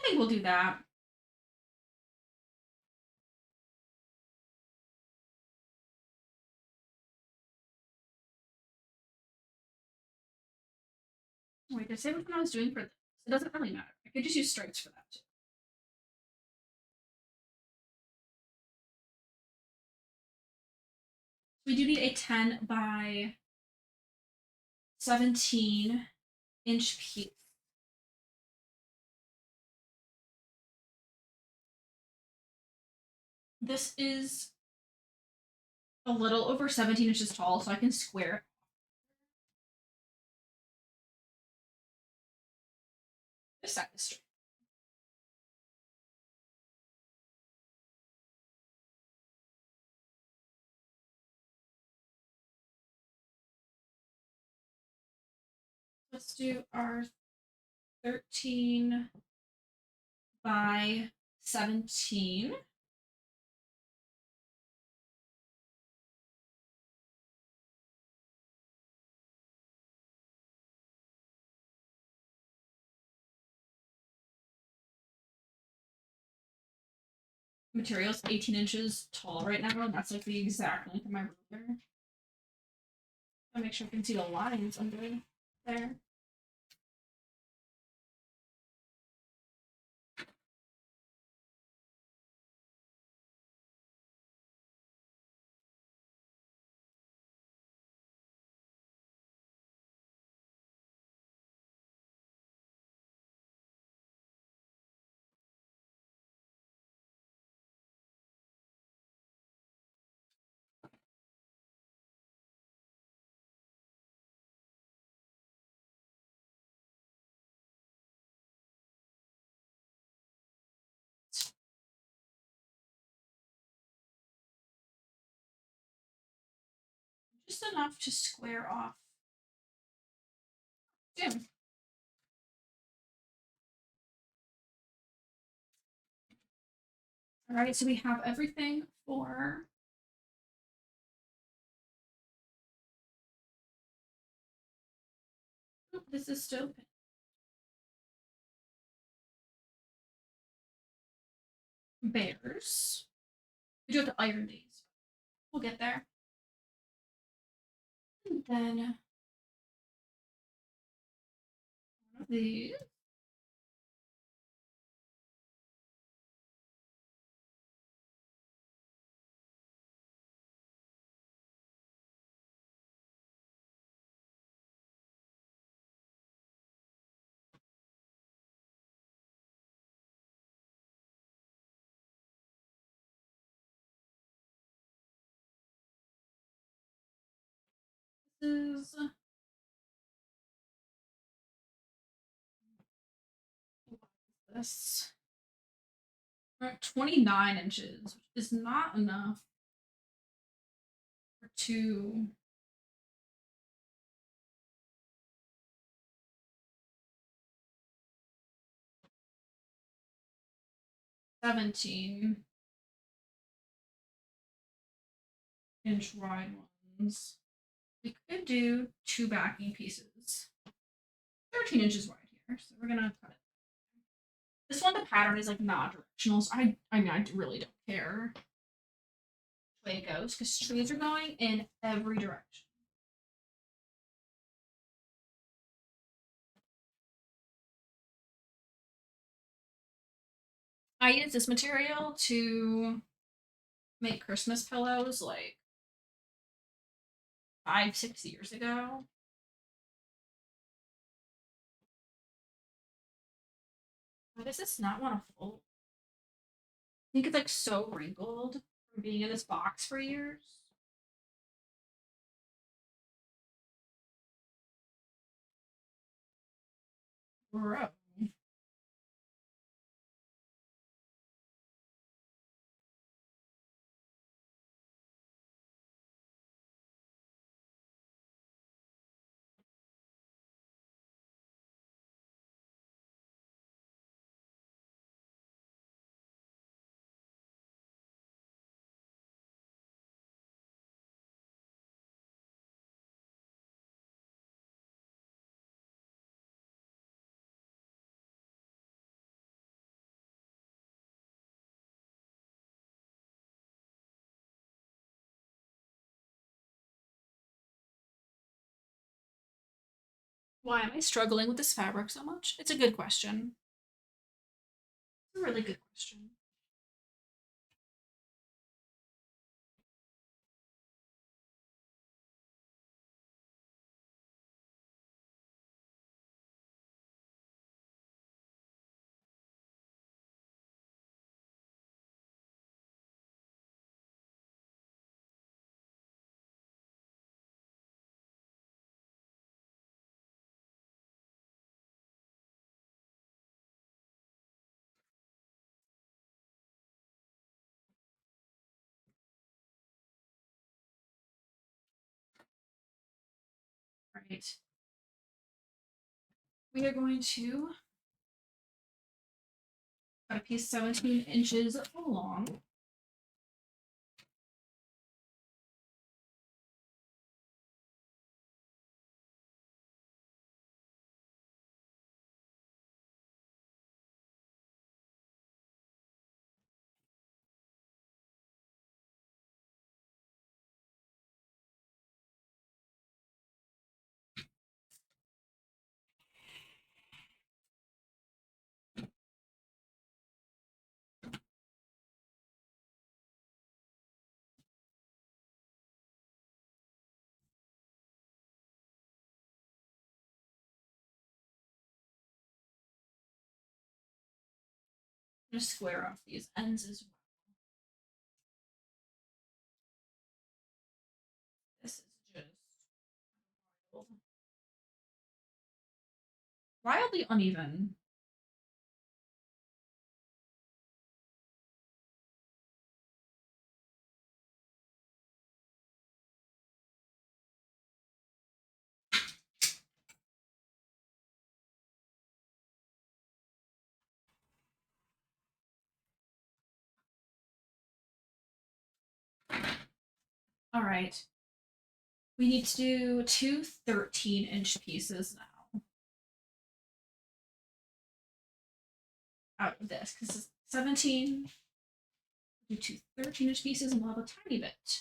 think we'll do that. Wait, did I say which one I was doing for this? It doesn't really matter. I could just use stripes for that too. We do need a 10 by 17-inch piece. This is a little over 17 inches tall, so I can square it. This side is straight. Let's do our 13 by 17. Material's 18 inches tall right now, and that's like the exact length of my ruler. I'll make sure I can see the lines under there. Just enough to square off. Yeah. All right, so we have everything for this is still bears. We do have to iron these. We'll get there. And then one of these. This is this. We're at 29 inches, which is not enough for two. $17 inch wide ones. We could do two backing pieces. 13 inches wide here, so we're gonna cut it. This one, the pattern is like not directional, so I mean, I really don't care which way it goes because trees are going in every direction. I use this material to make Christmas pillows like 5, 6 years ago. Why does this not want to fold? I think it's like so wrinkled from being in this box for years. Bro. Why am I struggling with this fabric so much? It's a good question. It's a really good question. Right. We are going to cut a piece 17 inches long. I'm going to square off these ends as well. This is just wildly uneven. All right. We need to do two 13-inch pieces now out of this because it's 17. Do two 13-inch pieces and we'll have a tiny bit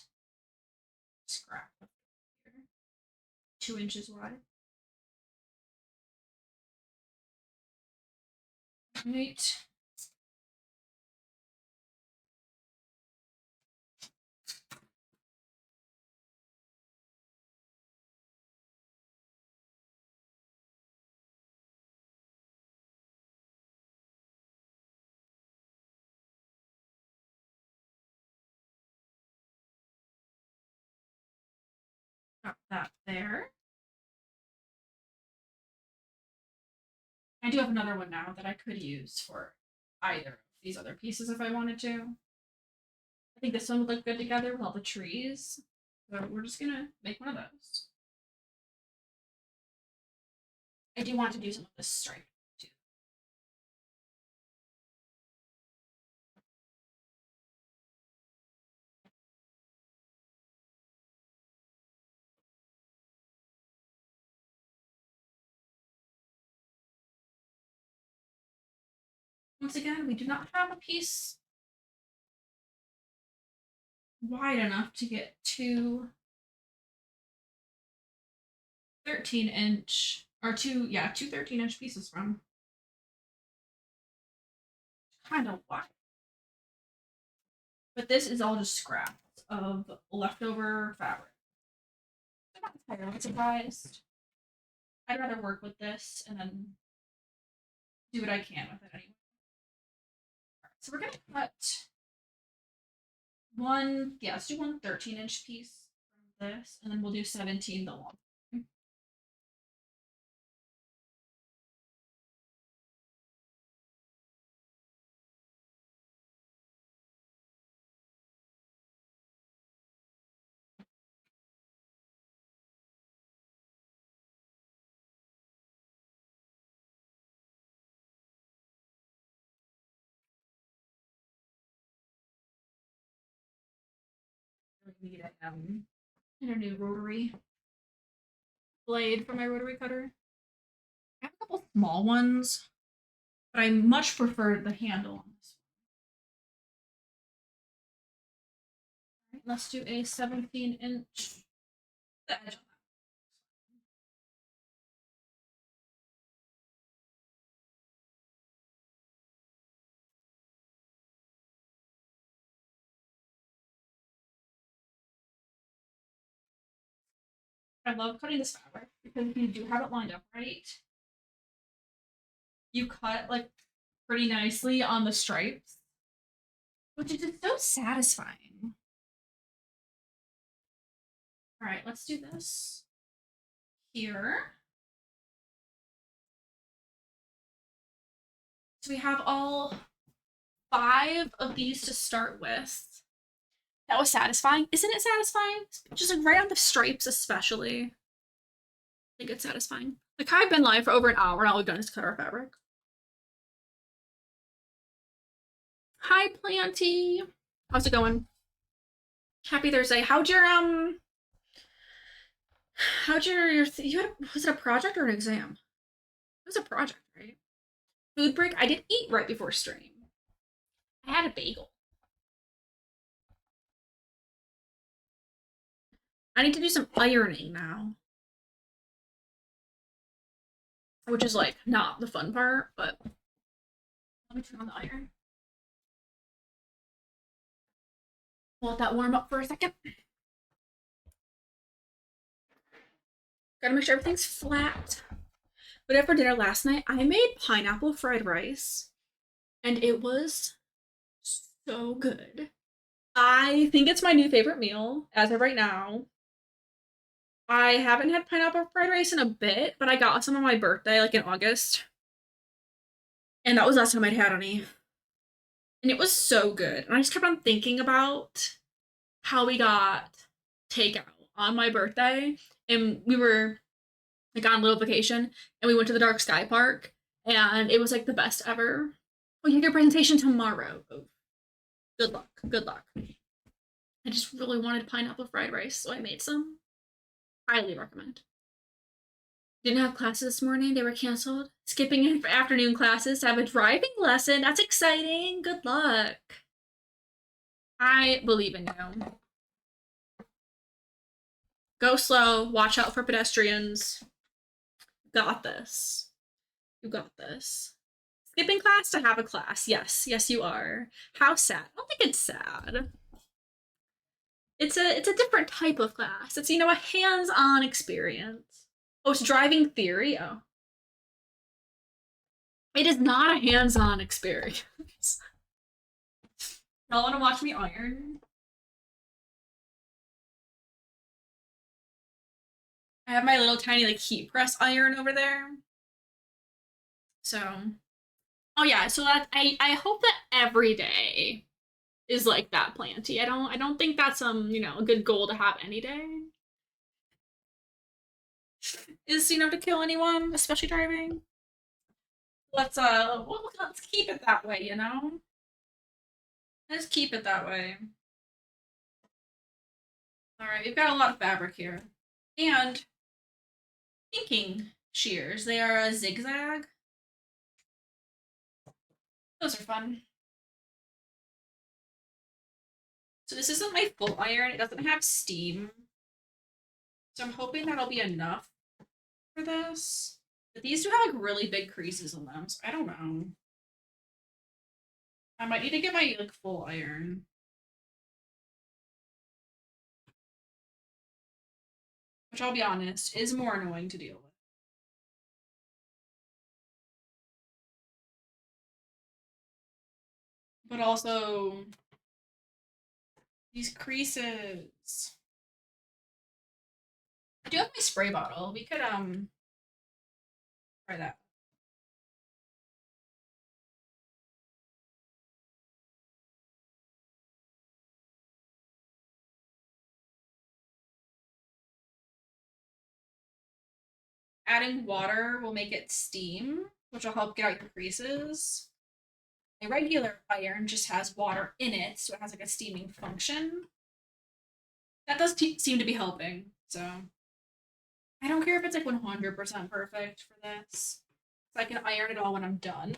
scrap here. 2 inches wide. Right. Got that there. I do have another one now that I could use for either of these other pieces if I wanted to. I think this one would look good together with all the trees. So we're just gonna make one of those. I do want to do some of this stripe too. Once again, we do not have a piece wide enough to get two 13-inch or two 13-inch pieces from. Kind of wide. But this is all just scraps of leftover fabric. I'm not entirely surprised. I'd rather work with this and then do what I can with it anyway. So we're gonna cut let's do one 13-inch piece from this, and then we'll do 17 the long. We need a new rotary blade for my rotary cutter. I have a couple small ones, but I much prefer the handle on this one. All right, let's do a 17-inch. The edge on that. I love cutting this fabric because if you do have it lined up right, you cut like pretty nicely on the stripes, which is just so satisfying. All right, let's do this here. So we have all 5 of these to start with. That was satisfying. Isn't it satisfying? Just like right on the stripes, especially. I think it's satisfying. Like I've been live for over an hour and all we've done is cut our fabric. Hi, Planty. How's it going? Happy Thursday. How'd your you had was it a project or an exam? It was a project, right? Food break. I did eat right before stream. I had a bagel. I need to do some ironing now. Which is like not the fun part, but let me turn on the iron. Let that warm up for a second. Gotta make sure everything's flat. But after dinner last night, I made pineapple fried rice, and it was so good. I think it's my new favorite meal as of right now. I haven't had pineapple fried rice in a bit, but I got some on my birthday, like in August. And that was the last time I'd had any. And it was so good. And I just kept on thinking about how we got takeout on my birthday. And we were like on a little vacation and we went to the Dark Sky Park and it was like the best ever. Oh, you have your presentation tomorrow. Oh, good luck. Good luck. I just really wanted pineapple fried rice, so I made some. Highly recommend. Didn't have classes this morning. They were canceled. Skipping in for afternoon classes to have a driving lesson. That's exciting. Good luck. I believe in you. Go slow. Watch out for pedestrians. Got this. You got this. Skipping class to have a class. Yes. Yes, you are. How sad. I don't think it's sad. It's a different type of class. It's, you know, a hands-on experience. Oh, it's driving theory? Oh. It is not a hands-on experience. Y'all want to watch me iron? I have my little tiny like heat press iron over there. So, oh yeah, so that I hope that every day is like that, Planty. I don't think that's you know, a good goal to have any day. Is, you know, to kill anyone, especially driving. Let's keep it that way, you know? Let's keep it that way. Alright, we've got a lot of fabric here. And inking shears. They are a zigzag. Those are fun. So this isn't my full iron. It doesn't have steam. So I'm hoping that'll be enough for this. But these do have like really big creases in them, so I don't know. I might need to get my like full iron. Which I'll be honest, is more annoying to deal with. But also these creases. I do have my spray bottle. We could try that. Adding water will make it steam, which will help get out the creases. A regular iron just has water in it, so it has like a steaming function. That does seem to be helping, so I don't care if it's like 100% perfect for this. So I can iron it all when I'm done.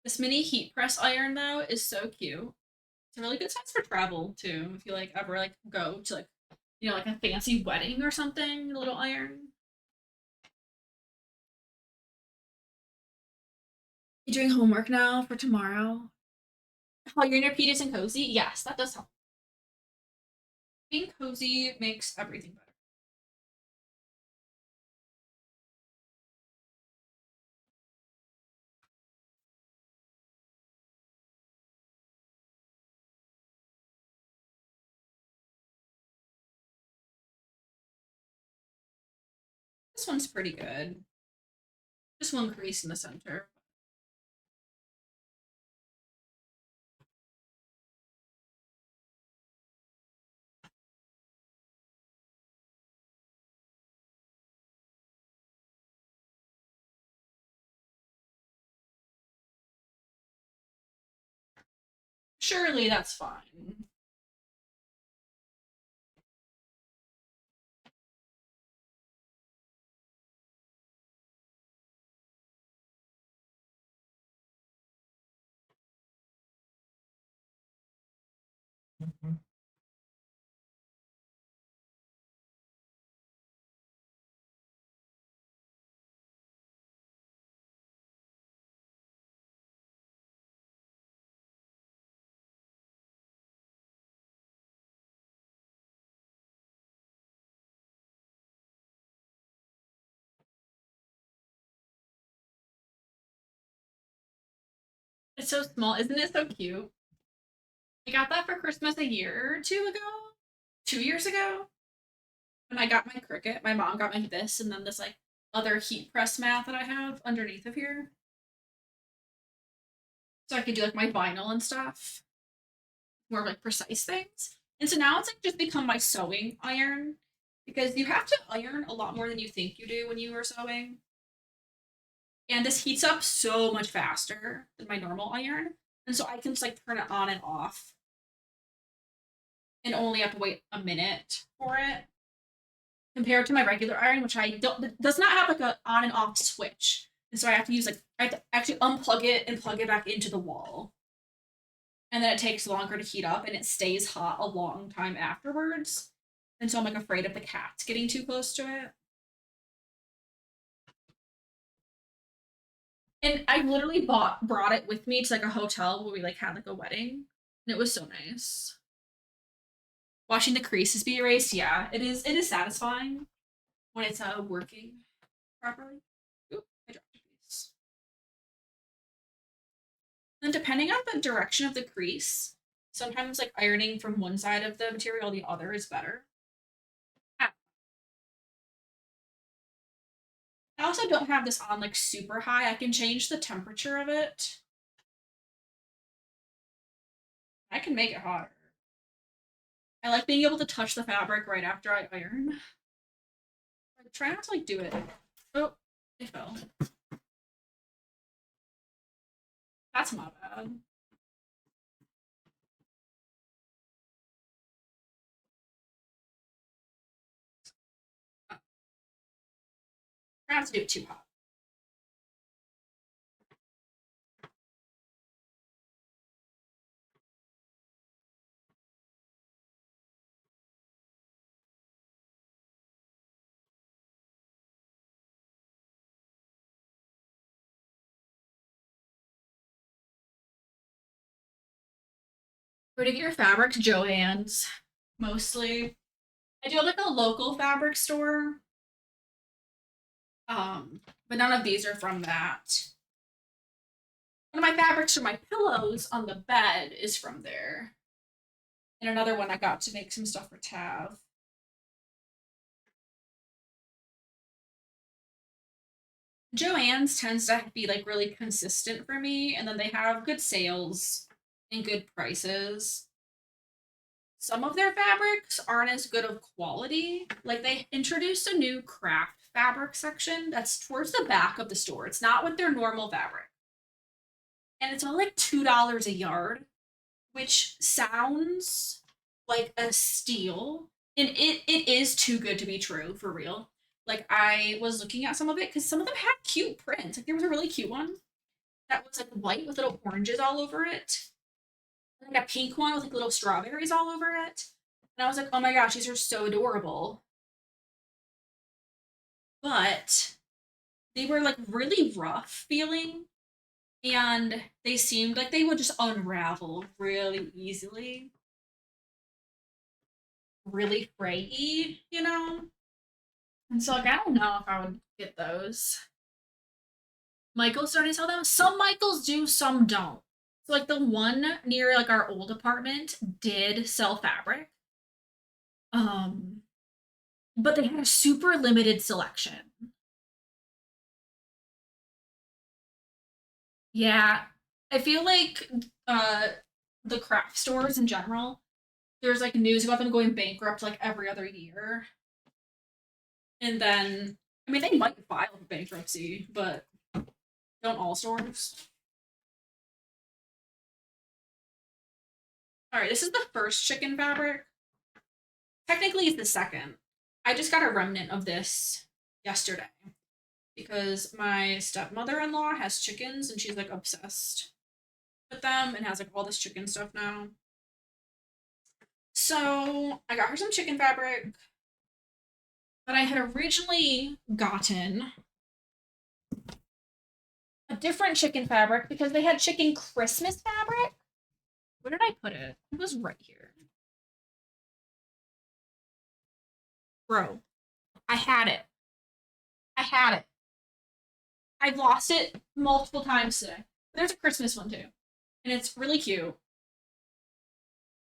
This mini heat press iron though is so cute. It's a really good size for travel too. If you like ever like go to like You know, like a fancy wedding or something, a little iron. You doing homework now for tomorrow? Oh, you're in your PJs and cozy? Yes, that does help. Being cozy makes everything better. This one's pretty good. Just one crease in the center. Surely that's fine. It's so small. Isn't it so cute? I got that for Christmas a year or two ago. 2 years ago. When I got my Cricut, my mom got me this and then this like other heat press mat that I have underneath of here. So I could do like my vinyl and stuff. More like precise things. And so now it's like just become my sewing iron because you have to iron a lot more than you think you do when you are sewing. And this heats up so much faster than my normal iron. And so I can just like turn it on and off and only have to wait a minute for it compared to my regular iron, which I don't does not have like a on and off switch. And so I have to use like I have to actually unplug it and plug it back into the wall. And then it takes longer to heat up and it stays hot a long time afterwards. And so I'm like afraid of the cats getting too close to it. And I literally brought it with me to like a hotel where we like had like a wedding. And it was so nice. Watching the creases be erased, yeah, it is satisfying when it's working properly. Oop, I dropped a piece. And depending on the direction of the crease, sometimes like ironing from one side of the material the other is better. I also don't have this on like super high. I can change the temperature of it. I can make it hotter. I like being able to touch the fabric right after I iron. I try not to like do it. Oh, it fell. That's not bad. Try not to do it too hot. Where to get your fabrics? Joann's, mostly. I do have like a local fabric store. But none of these are from that. One of my fabrics for my pillows on the bed is from there. And another one I got to make some stuff for Tav. Joann's tends to be like really consistent for me, and then they have good sales and good prices. Some of their fabrics aren't as good of quality. Like they introduced a new craft fabric section that's towards the back of the store. It's not with their normal fabric. And it's only like $2 a yard, which sounds like a steal. And it is too good to be true for real. Like I was looking at some of it because some of them had cute prints. Like there was a really cute one that was like white with little oranges all over it. Like a pink one with like little strawberries all over it. And I was like, oh my gosh, these are so adorable. But they were like really rough feeling and they seemed like they would just unravel really easily. Really frayy, you know? And so like I don't know if I would get those. Michael's starting to sell them. Some Michaels do, some don't. So like the one near like our old apartment did sell fabric. Um, but they had a super limited selection. Yeah. I feel like uh the craft stores in general, there's like news about them going bankrupt like every other year. And then I mean they might file for bankruptcy, but don't all stores? Alright, this is the first chicken fabric. Technically it's the second. I just got a remnant of this yesterday because my stepmother-in-law has chickens and she's like obsessed with them and has like all this chicken stuff now. So I got her some chicken fabric, but I had originally gotten a different chicken fabric because they had chicken Christmas fabric. Where did I put it? It was right here. Bro, I had it. I had it. I've lost it multiple times today. There's a Christmas one too. And it's really cute.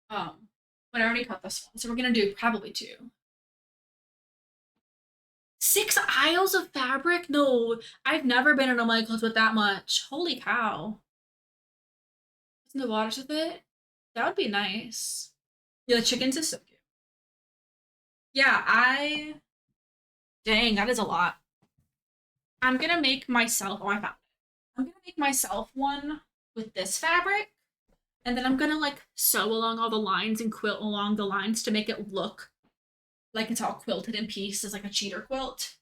But I already cut this one, so we're gonna do probably two. 6 aisles of fabric? No, I've never been in a Michaels with that much. Holy cow. Isn't the waters with it? That would be nice. Yeah, the chickens is so cute. Yeah, I. Dang, that is a lot. I'm gonna make myself. Oh, I found it. I'm gonna make myself one with this fabric, and then I'm gonna like sew along all the lines and quilt along the lines to make it look like it's all quilted in pieces, like a cheater quilt.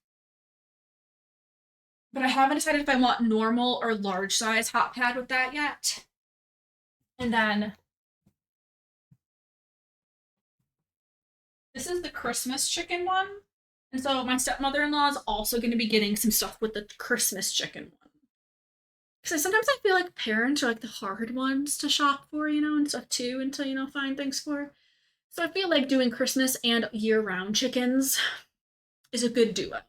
But I haven't decided if I want normal or large size hot pad with that yet. And then this is the Christmas chicken one. And so my stepmother-in-law is also going to be getting some stuff with the Christmas chicken one. Because sometimes I feel like parents are like the hard ones to shop for, and stuff too, and to, find things for. So I feel like doing Christmas and year-round chickens is a good duo.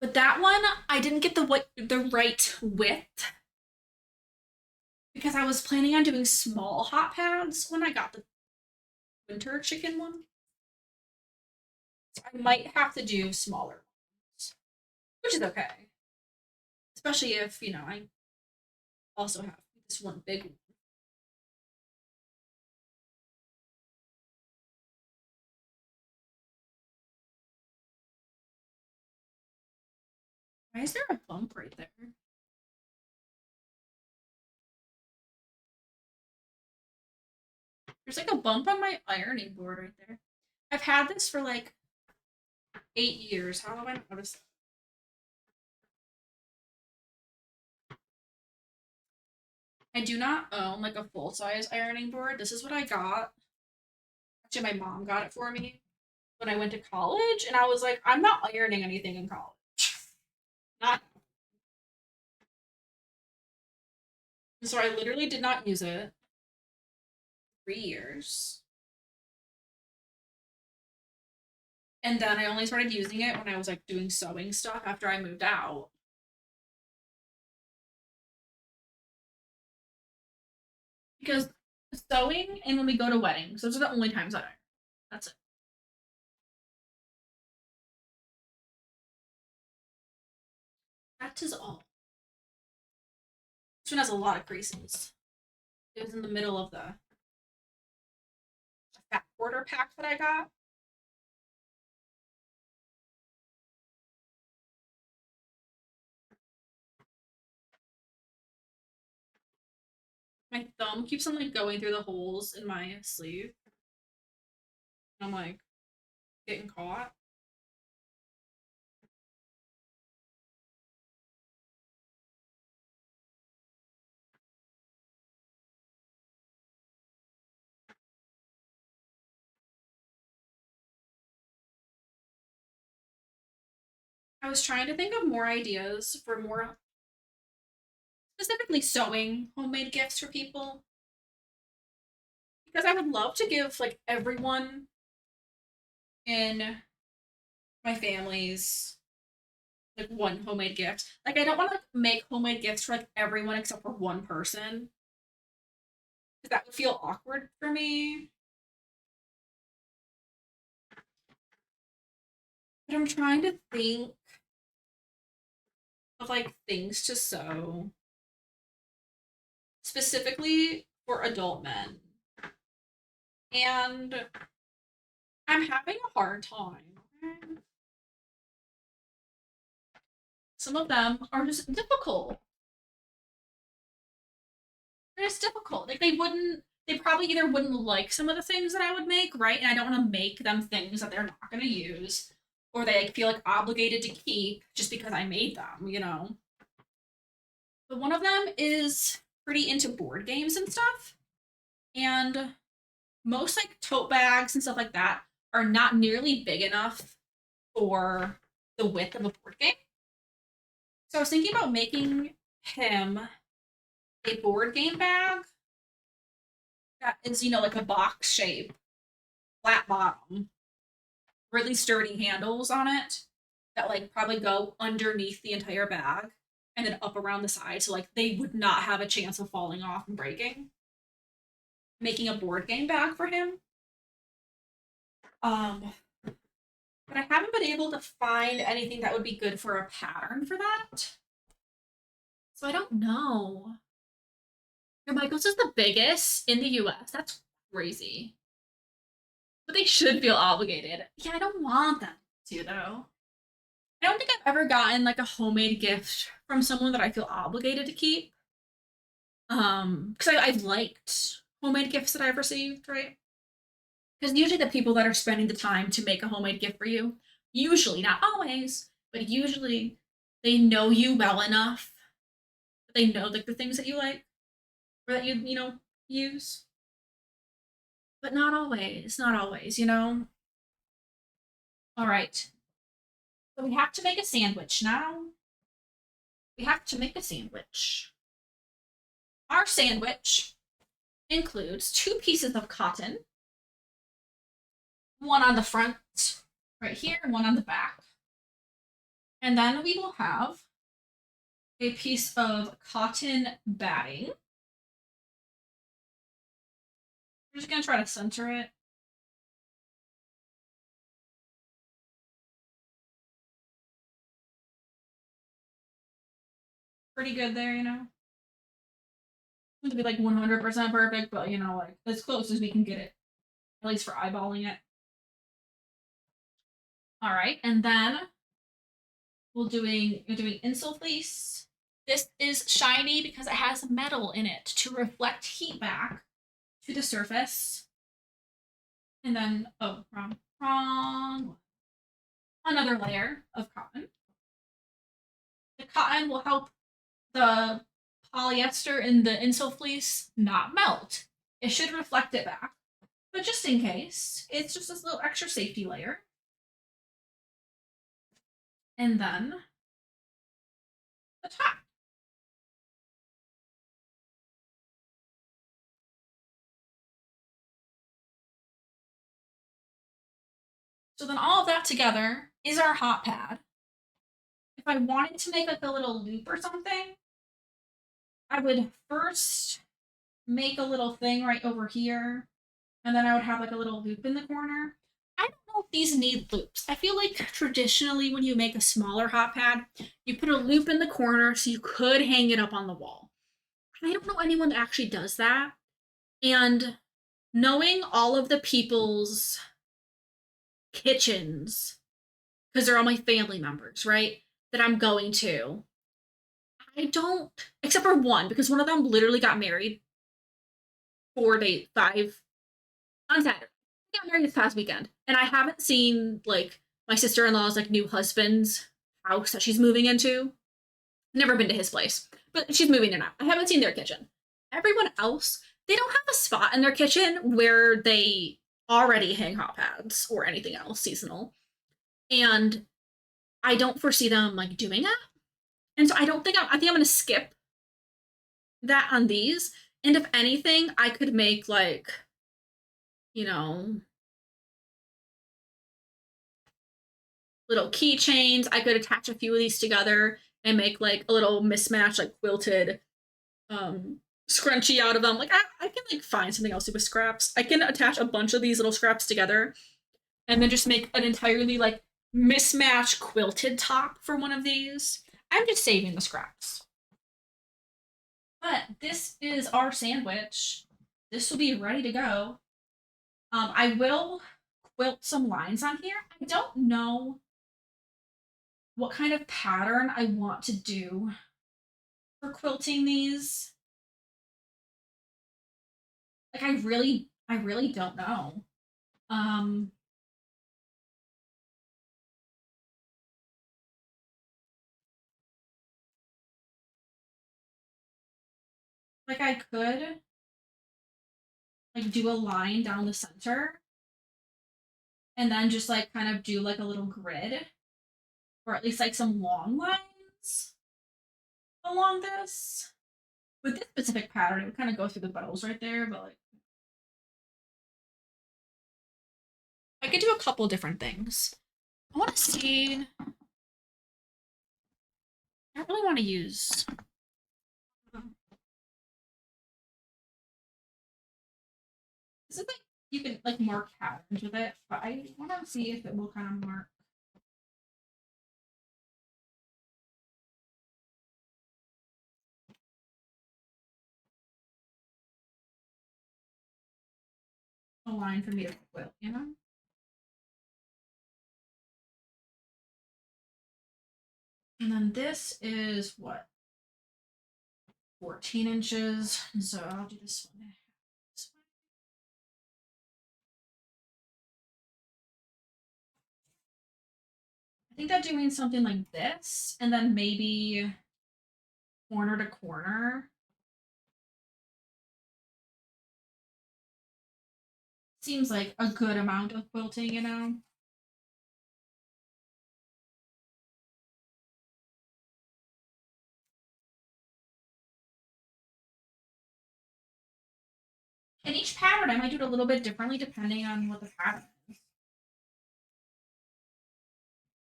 But that one, I didn't get the right width because I was planning on doing small hot pads when I got the winter chicken one. So I might have to do smaller ones, which is okay. Especially if, I also have this one big one. Why is there a bump right there? There's like a bump on my ironing board right there. I've had this for like 8 years. How have I not noticed that? I do not own like a full size ironing board. This is what I got. Actually, my mom got it for me when I went to college, and I was like, I'm not ironing anything in college. Not. And so I literally did not use it 3 years. And then I only started using it when I was like doing sewing stuff after I moved out. Because sewing and when we go to weddings, those are the only times I iron. That's it. That is all. This one has a lot of creases. It was in the middle of the fat quarter pack that I got. My thumb keeps on like going through the holes in my sleeve. I'm like getting caught. I was trying to think of more ideas for more specifically sewing homemade gifts for people because I would love to give like everyone in my family's like one homemade gift. Like I don't want to like, make homemade gifts for like everyone except for one person because that would feel awkward for me. But I'm trying to think of like things to sew specifically for adult men. And I'm having a hard time. Some of them are just difficult. They're just difficult. Like they probably either wouldn't like some of the things that I would make, right? And I don't want to make them things that they're not going to use, or they like, feel like obligated to keep just because I made them, you know? But one of them is pretty into board games and stuff. And most like tote bags and stuff like that are not nearly big enough for the width of a board game. So I was thinking about making him a board game bag that is, like a box shape, flat bottom, really sturdy handles on it that like probably go underneath the entire bag and then up around the side so like they would not have a chance of falling off and breaking. Making a board game bag for him. But I haven't been able to find anything that would be good for a pattern for that. So I don't know. Michael's is the biggest in the US. That's crazy. But they should feel obligated. Yeah, I don't want them to though. I don't think I've ever gotten like a homemade gift from someone that I feel obligated to keep. Because I've liked homemade gifts that I've received, right? Because usually the people that are spending the time to make a homemade gift for you, usually, not always, but usually they know you well enough. They know like the things that you like or that you use. But not always. All right. So we have to make a sandwich now. We have to make a sandwich. Our sandwich includes 2 pieces of cotton, one on the front right here, and one on the back. And then we will have a piece of cotton batting. We're just gonna try to center it. Pretty good there. To be like 100% perfect, but like as close as we can get it, at least for eyeballing it. All right, and then we're doing insole fleece. This is shiny because it has metal in it to reflect heat back to the surface. And then, oh, wrong. Another layer of cotton. The cotton will help the polyester in the insole fleece not melt. It should reflect it back. But just in case, it's just this little extra safety layer. And then the top. So then all of that together is our hot pad. If I wanted to make like a little loop or something, I would first make a little thing right over here, and then I would have like a little loop in the corner. I don't know if these need loops. I feel like traditionally when you make a smaller hot pad, you put a loop in the corner so you could hang it up on the wall. I don't know anyone that actually does that. And knowing all of the people's kitchens, because they're all my family members, right? That I'm going to. I don't, except for one, because one of them literally got married 4 days, 5 on Saturday. They got married this past weekend, and I haven't seen like my sister in law's like new husband's house that she's moving into. Never been to his place, but she's moving there now. I haven't seen their kitchen. Everyone else, they don't have a spot in their kitchen where they already hang hot pads or anything else seasonal. And I don't foresee them like doing it. And so I don't think I think I'm gonna skip that on these. And if anything, I could make like, you know, little keychains. I could attach a few of these together and make like a little mismatch, like quilted scrunchie out of them. Like I can like find something else to do with scraps. I can attach a bunch of these little scraps together and then just make an entirely like mismatched quilted top for one of these. I'm just saving the scraps. But this is our sandwich. This will be ready to go. I will quilt some lines on here. I don't know what kind of pattern I want to do for quilting these. Like I really don't know. Um like I could like do a line down the center and then just like kind of do like a little grid or at least like some long lines along this. With this specific pattern, it would kind of go through the bows right there, but like I could do a couple different things. I want to see. I don't really want to use. This is like you can like mark patterns with it, but I want to see if it will kind of mark. A line for me to quilt, you know? And then this is what? 14 inches. So I'll do this one. This one. I think that doing something like this, and then maybe corner to corner seems like a good amount of quilting, you know? And each pattern, I might do it a little bit differently depending on what the pattern is.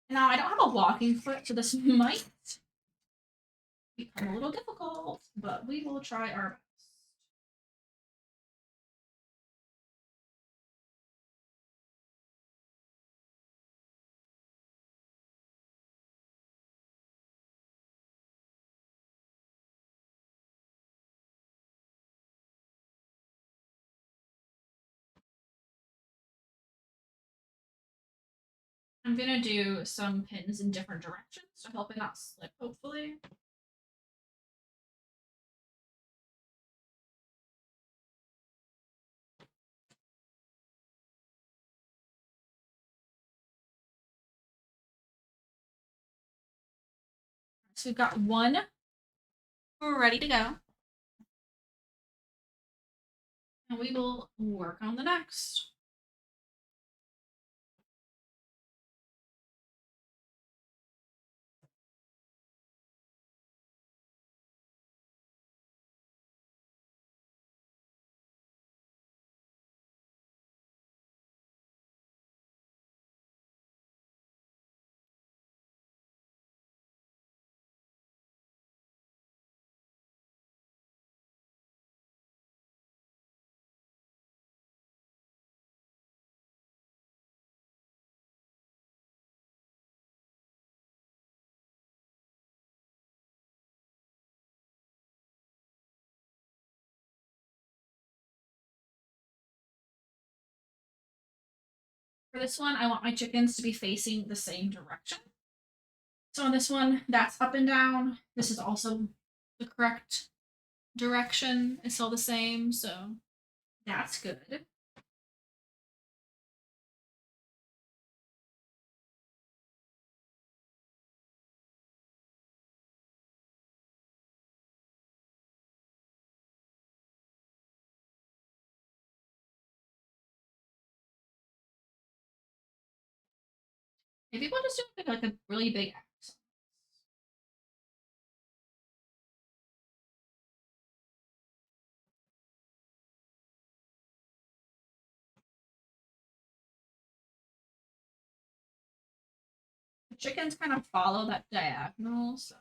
Now, I don't have a walking foot, so this might become a little difficult, but we will try our best. I'm gonna do some pins in different directions to help it not slip, hopefully. So we've got one. We're ready to go. And we will work on the next. For this one, I want my chickens to be facing the same direction. So on this one, that's up and down. This is also the correct direction. It's all the same, so that's good. Maybe we'll just do like a really big X. The chickens kind of follow that diagonal, so.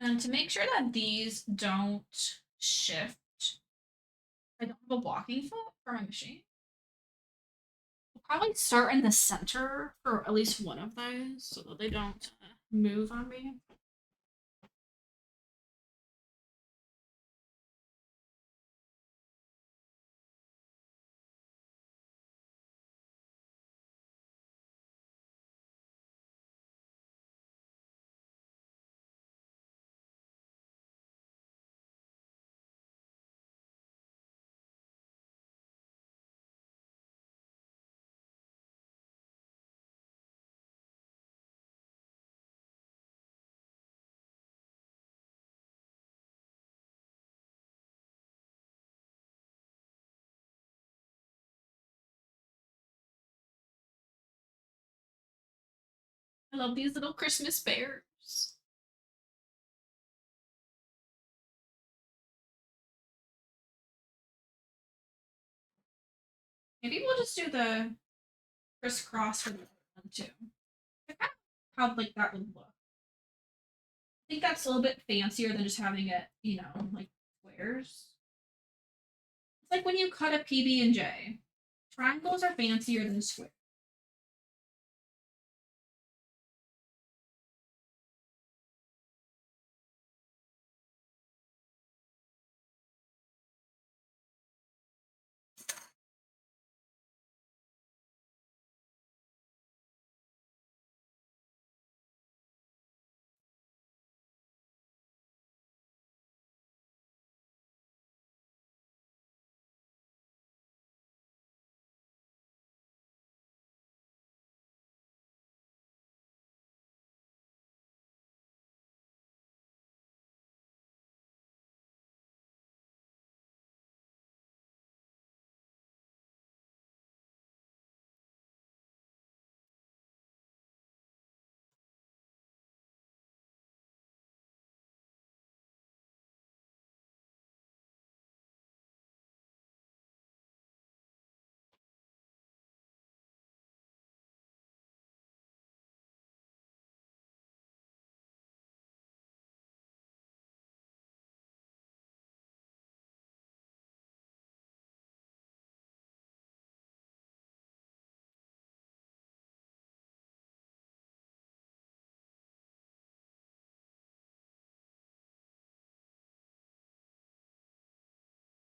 And to make sure that these don't shift, I don't have a walking foot for my machine. We'll probably start in the center for at least one of those so that they don't move on me. I love these little Christmas bears. Maybe we'll just do the crisscross for the other one too. I kind of how like that would look. I think that's a little bit fancier than just having it, like squares. It's like when you cut a PB and J. Triangles are fancier than squares.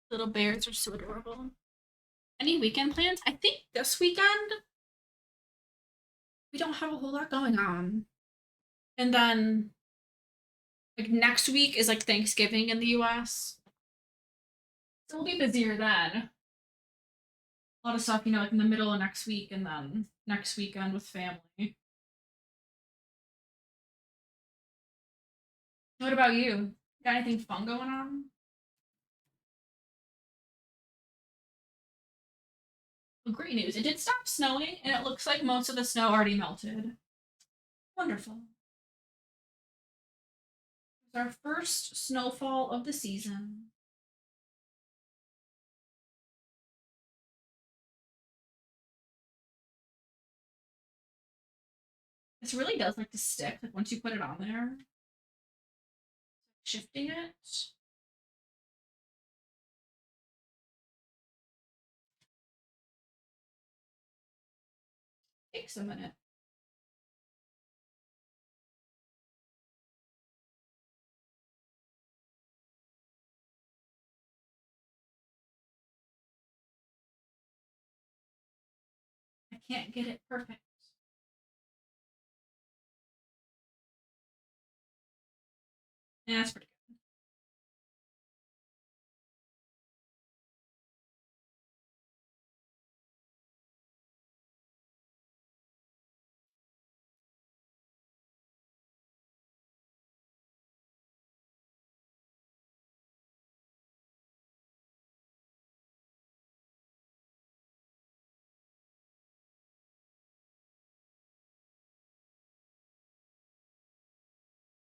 Little bears are so adorable. Any weekend plans? I think this weekend we don't have a whole lot going on. And then like next week is like Thanksgiving in the US. So we'll be busier then. A lot of stuff, like in the middle of next week and then next weekend with family. What about you? Got anything fun going on? Well, great news. It did stop snowing and it looks like most of the snow already melted. Wonderful. It's our first snowfall of the season. This really does like to stick, like once you put it on there. Shifting it. Takes a minute. I can't get it perfect. Yeah, that's pretty good.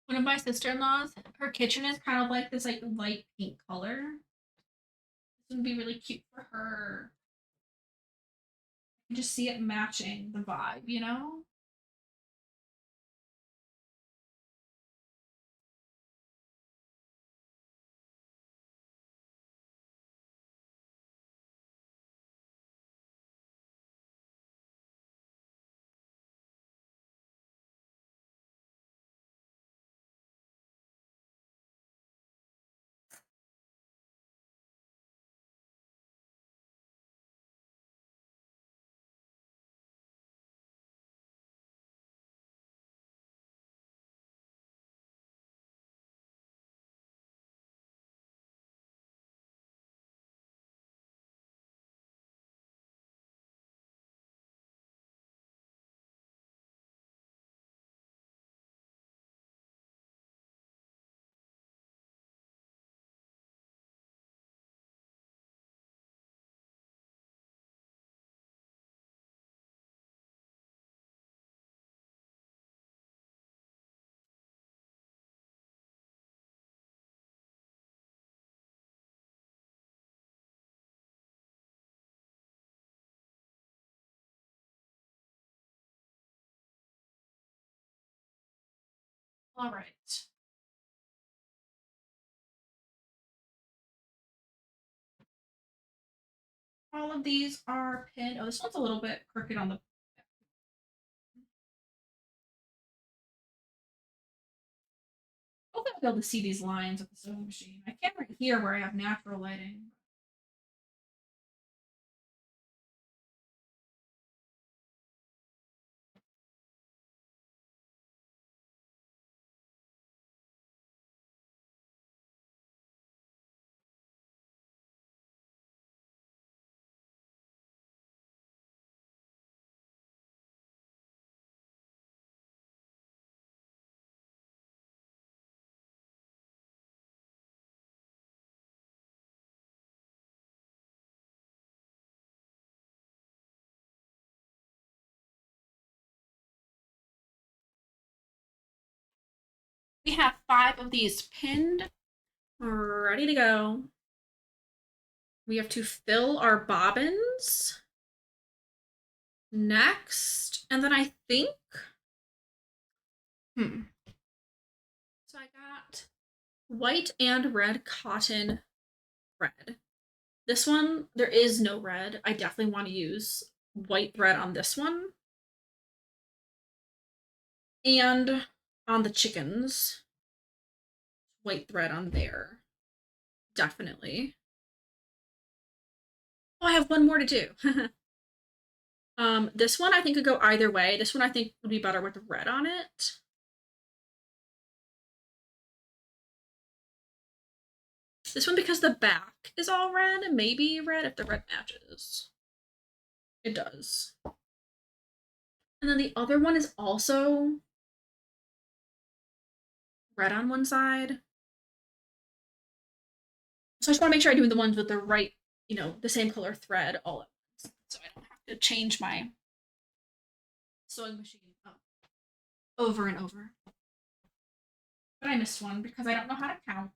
One of my sister-in-laws, her kitchen is kind of like this like light pink color. This would be really cute for her. You just see it matching the vibe, you know? All right. All of these are pinned. Oh, this one's a little bit crooked on the. Hopefully, I'll be able to see these lines with the sewing machine. I can right here where I have natural lighting. We have 5 of these pinned, ready to go. We have to fill our bobbins next, and then I think. So I got white and red cotton thread. This one, there is no red. I definitely want to use white thread on this one. And on the chickens, white thread on there. Definitely. Oh, I have one more to do. This one I think could go either way. This one I think would be better with the red on it. This one, because the back is all red, maybe red if the red matches. It does. And then the other one is also red on one side. So I just want to make sure I do the ones with the right, the same color thread all at once. So I don't have to change my sewing machine up over and over. But I missed one because I don't know how to count.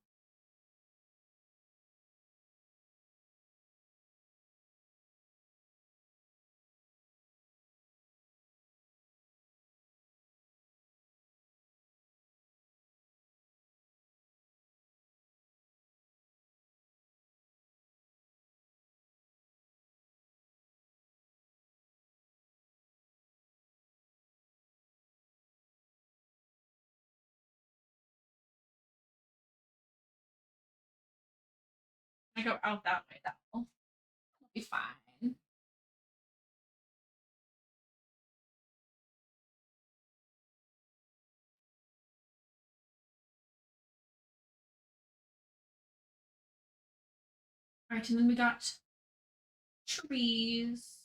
I go out that way, that'll be fine. All right, and then we got trees.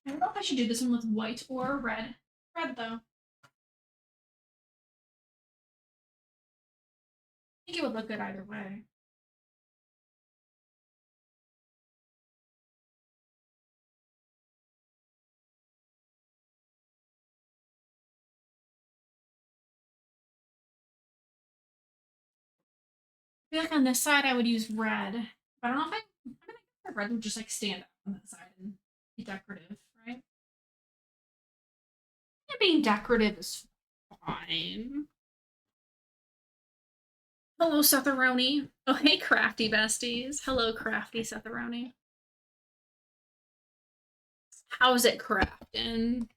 I don't know if I should do this one with white or red. Red though. I think it would look good either way. I feel like on this side I would use red. But I don't know if I'm gonna guess red would just like stand up on that side and be decorative, right? Yeah, being decorative is fine. Hello, Setharoni. Oh, hey, crafty besties. Hello, crafty Setharoni. How's it crafting?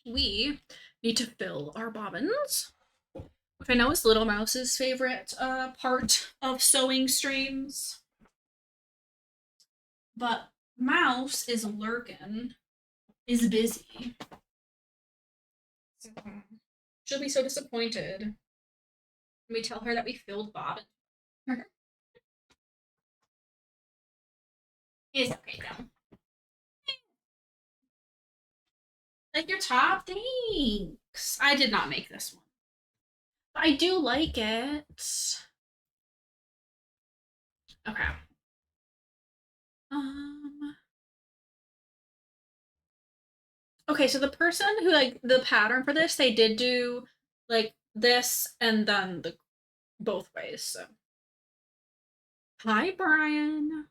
We need to fill our bobbins, which I know is Little Mouse's favorite part of sewing streams. But Mouse is lurking, is busy. So, she'll be so disappointed when we tell her that we filled bobbins. It's okay though. Like your top? Thanks. I did not make this one. But I do like it. Okay. Um. Okay, so the person who like the pattern for this, they did do like this and then the both ways. So. Hi, Brian.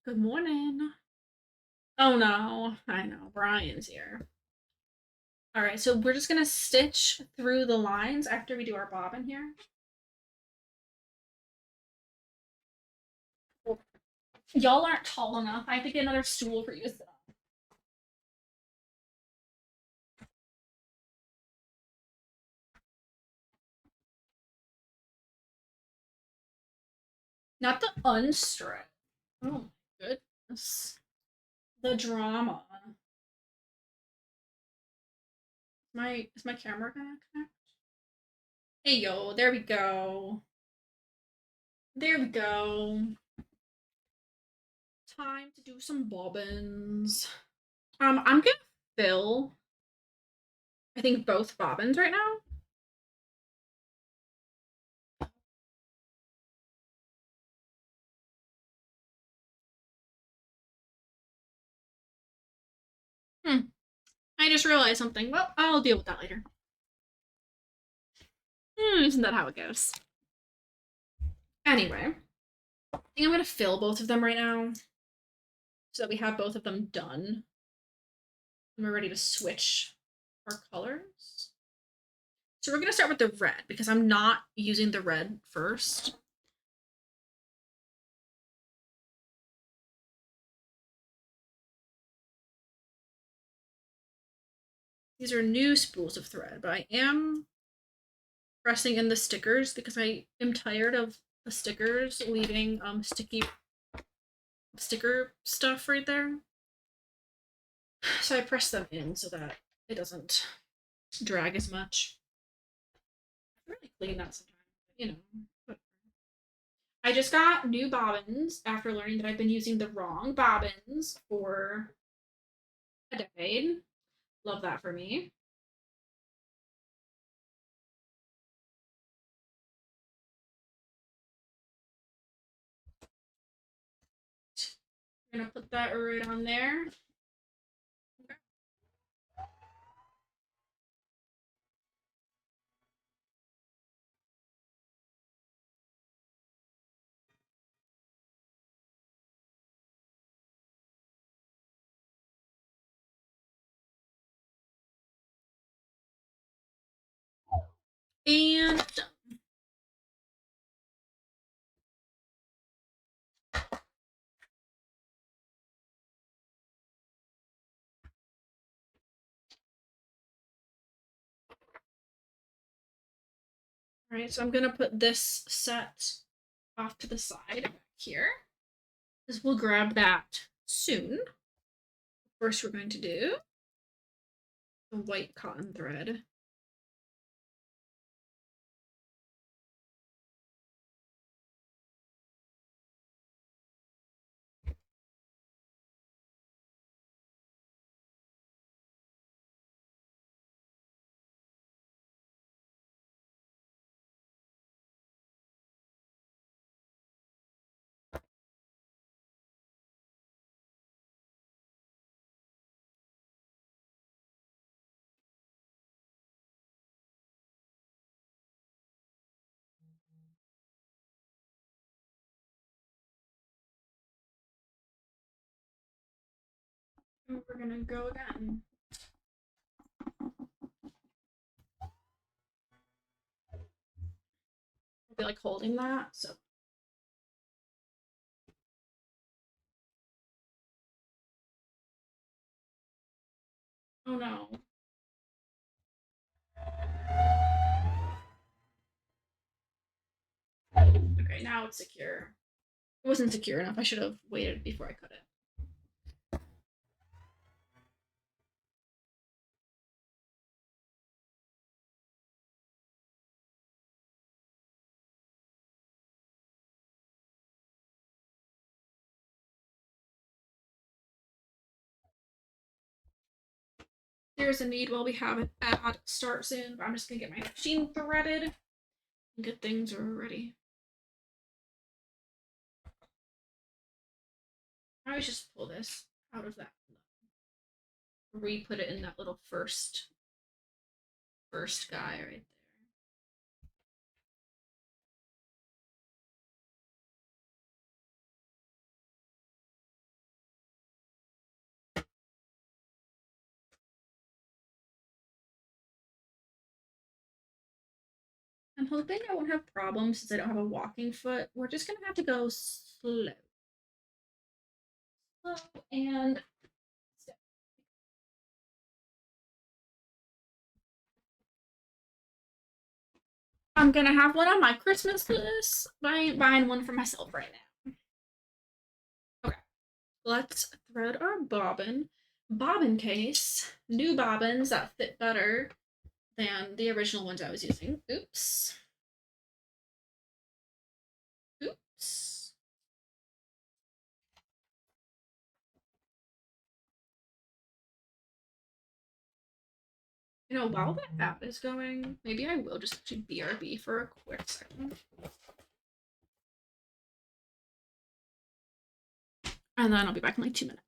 Good morning. Oh no, I know Brian's here. All right, so we're just gonna stitch through the lines after we do our bobbin here. Y'all aren't tall enough. I have to get another stool for you to sit on. Not the unstrip. Oh my goodness. The drama. Is my camera gonna connect? Hey yo, there we go. There we go. Time to do some bobbins. I'm gonna fill I think both bobbins right now. I just realized something. Well, I'll deal with that later. Isn't that how it goes? Anyway, I think I'm gonna fill both of them right now so that we have both of them done. And we're ready to switch our colors. So we're gonna start with the red because I'm not using the red first. These are new spools of thread, but I am pressing in the stickers because I am tired of the stickers leaving sticky sticker stuff right there. So I press them in so that it doesn't drag as much. I really clean that sometimes, but, you know. Whatever. I just got new bobbins after learning that I've been using the wrong bobbins for a decade. Love that for me. I'm gonna put that right on there. And all right, so I'm gonna put this set off to the side back here. Because we'll grab that soon. First, we're going to do the white cotton thread. And we're gonna go again. I feel like holding that, so. Oh no. Okay, now it's secure. It wasn't secure enough. I should have waited before I cut it. There's a need while we have an ad start soon, but I'm just gonna get my machine threaded and get things ready. I always just pull this out of that. Re-put it in that little first guy right there. I'm hoping I won't have problems since I don't have a walking foot. We're just gonna have to go slow. Slow and step. I'm gonna have one on my Christmas list. Buying one for myself right now. Okay, let's thread our bobbin. Bobbin case. New bobbins that fit better than the original ones I was using. Oops. Oops. You know, while that app is going, maybe I will just do BRB for a quick second. And then I'll be back in like 2 minutes.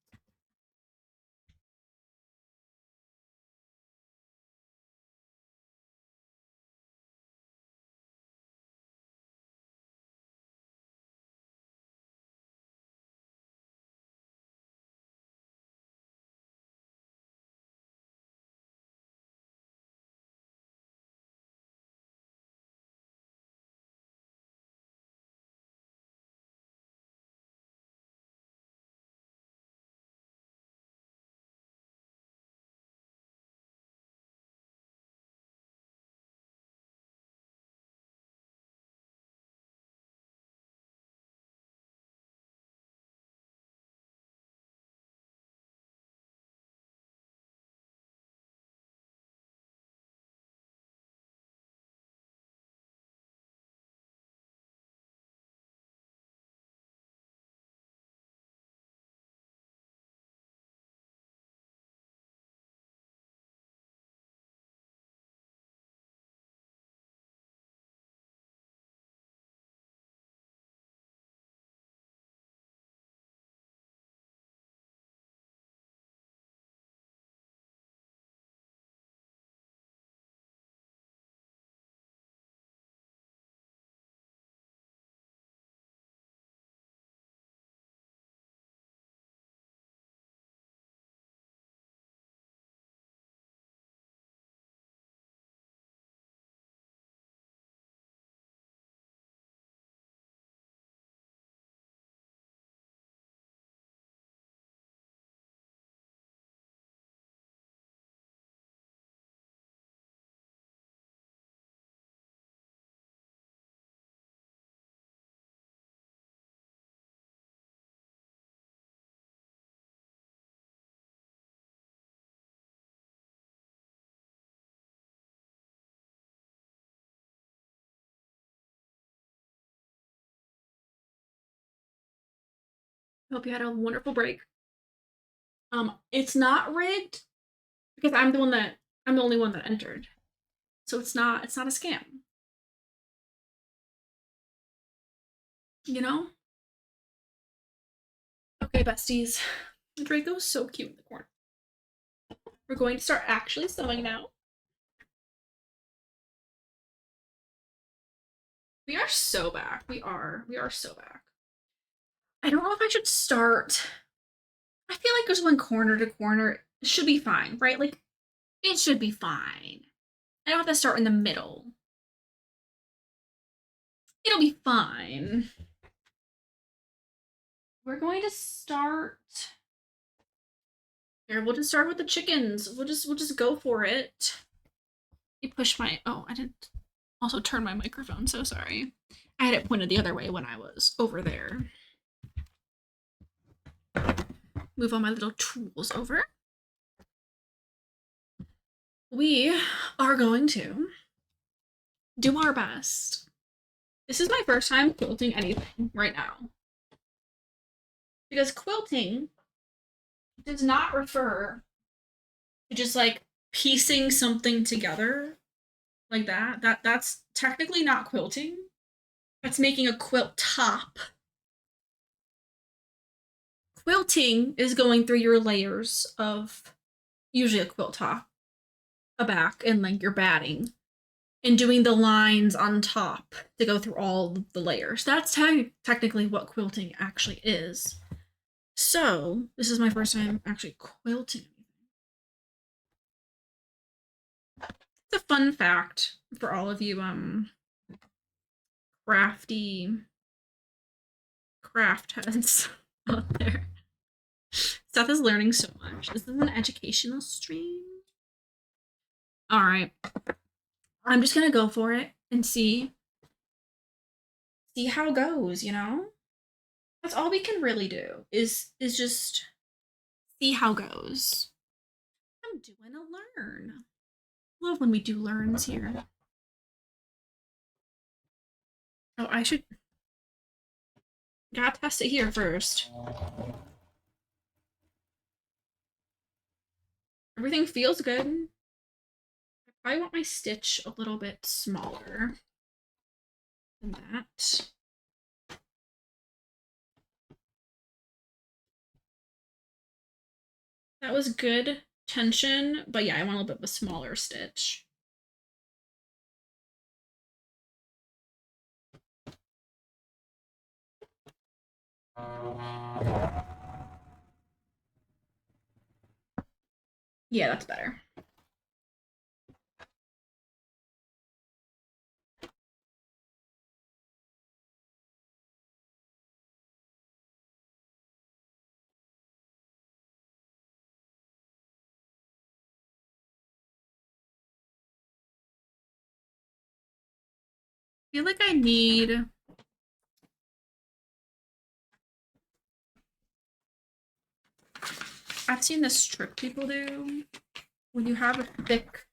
I hope you had a wonderful break. It's not rigged because I'm the only one that entered. So it's not a scam. You know? Okay, besties. Draco's so cute in the corner. We're going to start actually sewing now. We are so back. We are so back. I don't know if I should start. I feel like just going corner to corner should be fine, right? Like, it should be fine. I don't have to start in the middle. It'll be fine. We're going to start. Here, we'll just start with the chickens. We'll just go for it. You push my. Oh, I didn't also turn my microphone. So sorry. I had it pointed the other way when I was over there. Move all my little tools over. We are going to do our best. This is my first time quilting anything right now. Because quilting does not refer to just like piecing something together like that. That's technically not quilting. That's making a quilt top. Quilting is going through your layers of usually a quilt top, a back, and like your batting, and doing the lines on top to go through all the layers. That's technically what quilting actually is. So, this is my first time actually quilting. It's a fun fact for all of you crafty craft heads out there. Seth is learning so much. This is an educational stream. All right. I'm just gonna go for it and see how it goes, you know? That's all we can really do is just see how it goes. I'm doing a learn. Love when we do learns here. Oh, I should gotta test it here first. Everything feels good. I probably want my stitch a little bit smaller than that. That was good tension, but yeah, I want a little bit of a smaller stitch. Yeah, that's better. I feel like I need I've seen this trick people do when you have a thick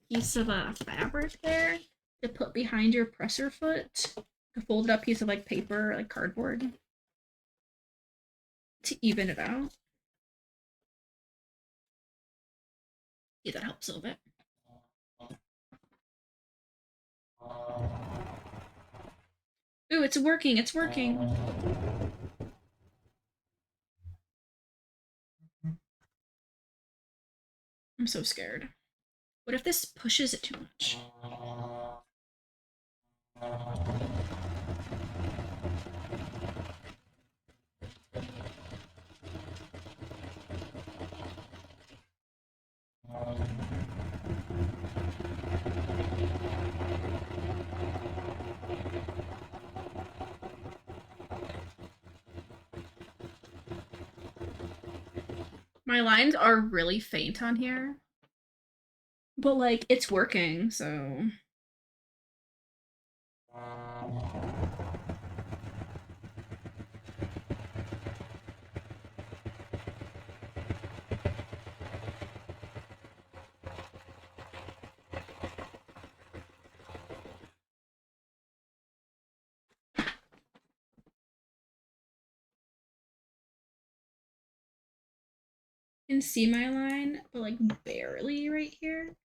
piece of a fabric there to put behind your presser foot, a folded up piece of like paper, like cardboard, to even it out. Yeah, that helps a little bit. Ooh, it's working, it's working. I'm so scared. What if this pushes it too much? My lines are really faint on here, but like it's working, so You can see my line, but like barely right here.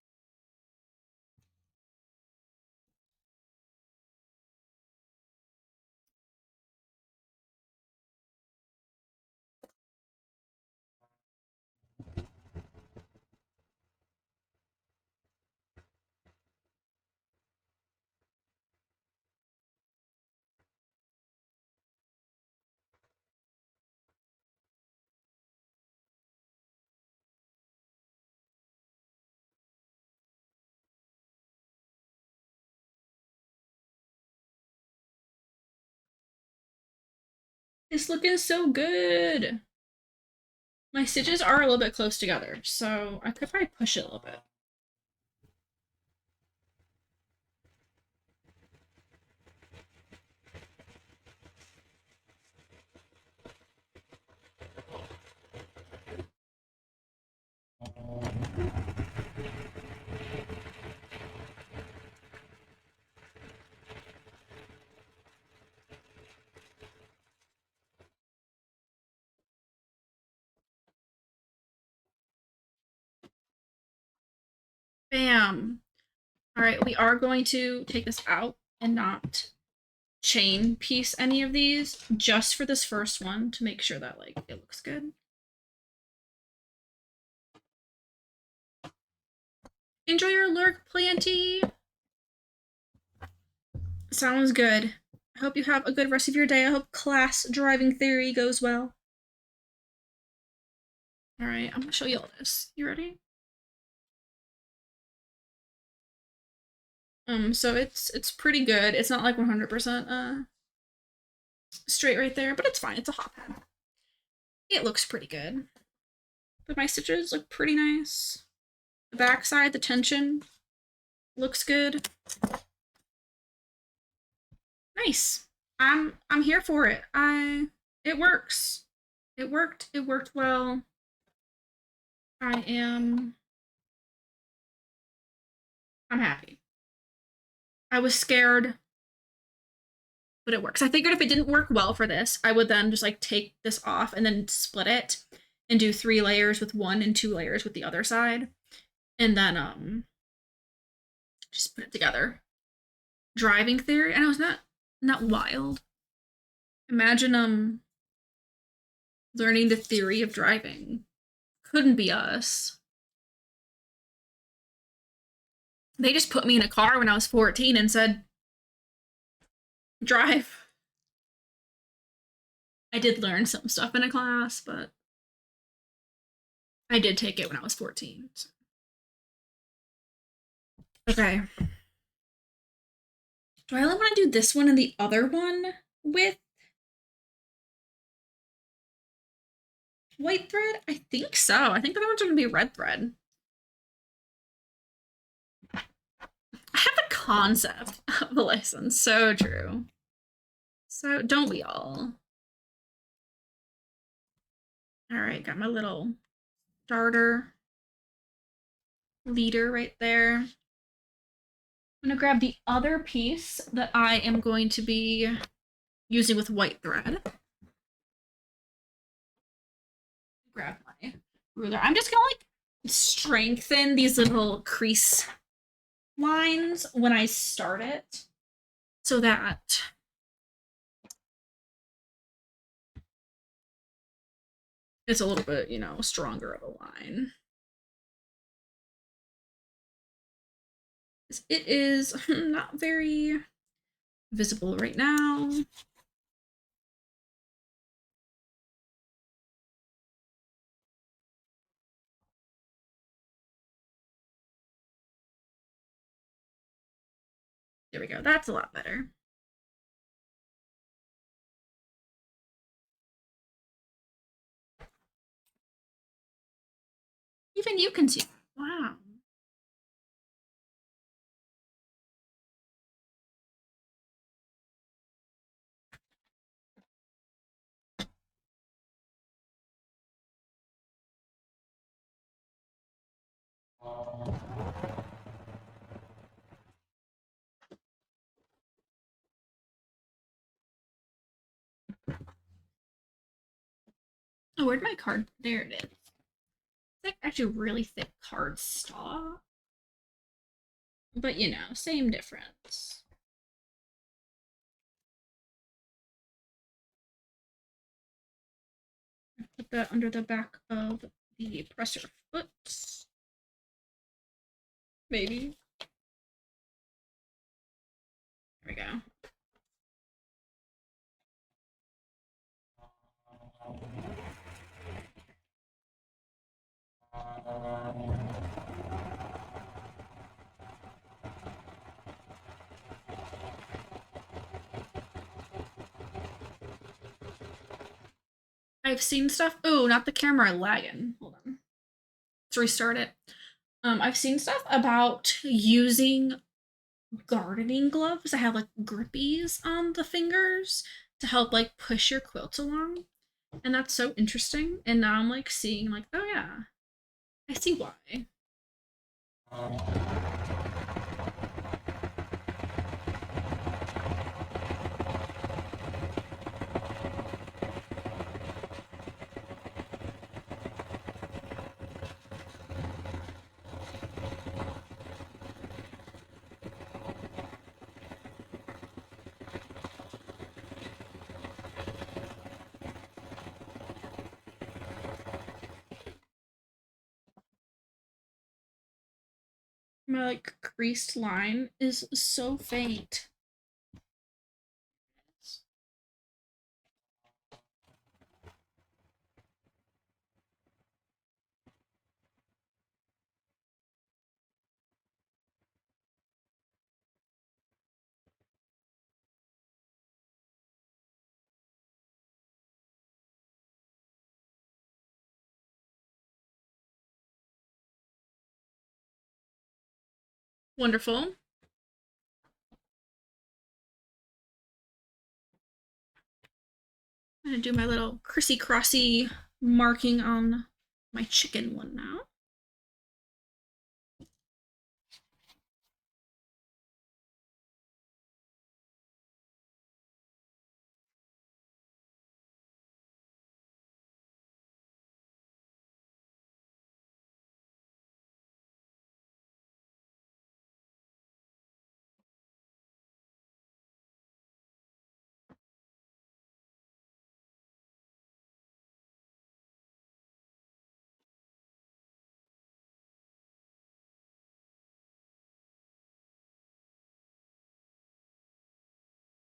It's looking so good. My stitches are a little bit close together, so I could probably push it a little bit. Bam. All right, we are going to take this out and not chain piece any of these just for this first one to make sure that like it looks good. Enjoy your lurk, Planty. Sounds good. I hope you have a good rest of your day. I hope class driving theory goes well. All right, I'm gonna show you all this. You ready? So it's pretty good. It's not like 100% straight right there, but it's fine. It's a hot pad. It looks pretty good. But my stitches look pretty nice. The backside, the tension looks good. Nice. I'm here for it. It works. It worked. It worked well. I'm happy. I was scared, but it works. I figured if it didn't work well for this, I would then just like take this off and then split it and do 3 layers with one and 2 layers with the other side. And then just put it together. Driving theory. I know it's not wild. Imagine learning the theory of driving. Couldn't be us. They just put me in a car when I was 14 and said, drive. I did learn some stuff in a class, but I did take it when I was 14. So. Okay. Do I really want to do this one and the other one with white thread? I think so. I think the other one's going to be red thread. I have a concept of a license. So true. So don't we all? All right, got my little starter leader right there. I'm gonna grab the other piece that I am going to be using with white thread. Grab my ruler. I'm just gonna like strengthen these little crease lines when I start it so that it's a little bit, you know, stronger of a line. It is not very visible right now. There we go. That's a lot better. Even you can see. Wow. Oh, where'd my card? There it is. It's like actually really thick cardstock. But you know, same difference. Put that under the back of the presser foot. Maybe. There we go. I've seen stuff. Oh, not the camera lagging. Hold on. Let's restart it. I've seen stuff about using gardening gloves that have like grippies on the fingers to help like push your quilt along. And that's so interesting. And now I'm like seeing like, oh yeah, I see why. My like creased line is so faint. Wonderful. I'm gonna do my little crissy crossy marking on my chicken one now.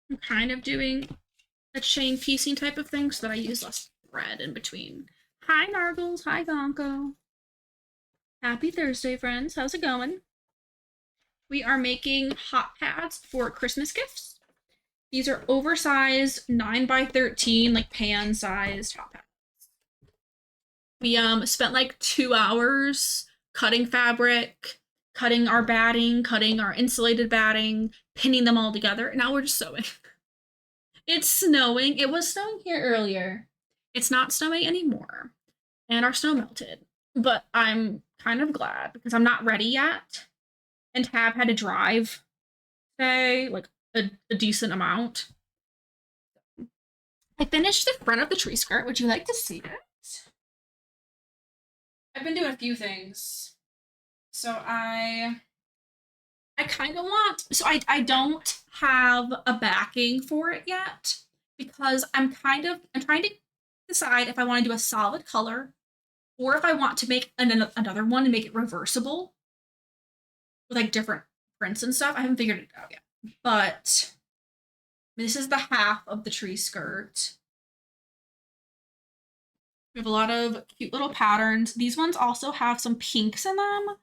I'm kind of doing a chain piecing type of thing so that I use less thread in between. Hi Nargles, hi Gonko. Happy Thursday, friends. How's it going? We are making hot pads for Christmas gifts. These are oversized 9x13, like pan sized hot pads. We spent like 2 hours cutting fabric, cutting our batting, cutting our insulated batting, pinning them all together, and now we're just sewing. It's snowing. It was snowing here earlier. It's not snowing anymore. And our snow melted. But I'm kind of glad because I'm not ready yet. And Tab had to drive today, like a decent amount. I finished the front of the tree skirt. Would you like to see it? I've been doing a few things. So I kind of want, so I don't have a backing for it yet because I'm trying to decide if I want to do a solid color or if I want to make another one and make it reversible with like different prints and stuff. I haven't figured it out yet, but this is the half of the tree skirt. We have a lot of cute little patterns. These ones also have some pinks in them.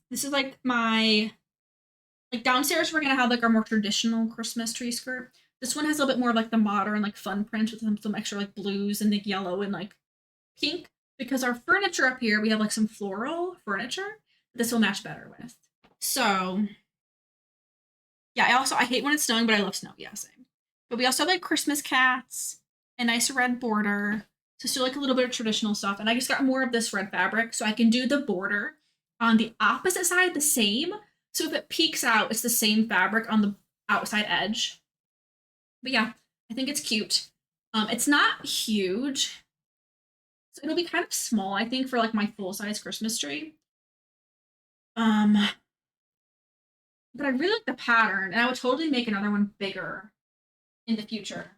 This is like my, like downstairs we're gonna have like our more traditional Christmas tree skirt. This one has a little bit more of like the modern like fun print with some extra like blues and like yellow and like pink because our furniture up here we have like some floral furniture this will match better with. So yeah, I hate when it's snowing, but I love snow. Yeah, same. But we also have like Christmas cats, a nice red border. So still like a little bit of traditional stuff. And I just got more of this red fabric so I can do the border on the opposite side the same. So if it peeks out, it's the same fabric on the outside edge. But yeah, I think it's cute. It's not huge. So it'll be kind of small, I think, for like my full-size Christmas tree. Um, but I really like the pattern, and I would totally make another one bigger in the future.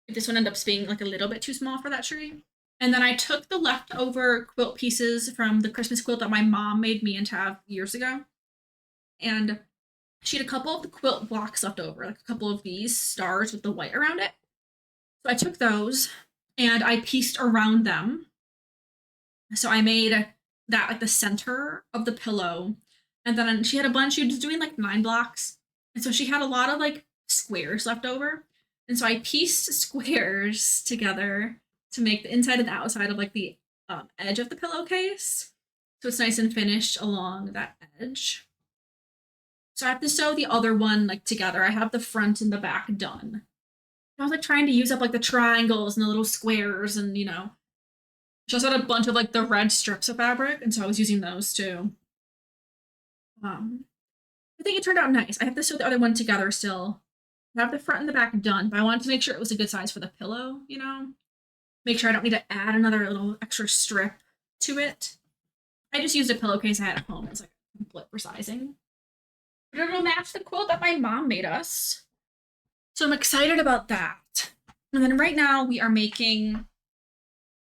If this one ended up being like a little bit too small for that tree. And then I took the leftover quilt pieces from the Christmas quilt that my mom made me into have years ago. And she had a couple of the quilt blocks left over, like a couple of these stars with the white around it. So I took those and I pieced around them. So I made that like the center of the pillow. And then she had a bunch, she was doing like 9 blocks. And so she had a lot of like squares left over. And so I pieced squares together to make the inside and the outside of like the edge of the pillowcase. So it's nice and finished along that edge. So I have to sew the other one like together. I have the front and the back done. I was like trying to use up like the triangles and the little squares and she also had a bunch of like the red strips of fabric, and so I was using those too. I think it turned out nice. I have to sew the other one together still. I have the front and the back done, but I wanted to make sure it was a good size for the pillow, Make sure I don't need to add another little extra strip to it. I just used a pillowcase I had at home as like a template for sizing. But it'll match the quilt that my mom made us. So I'm excited about that. And then right now we are making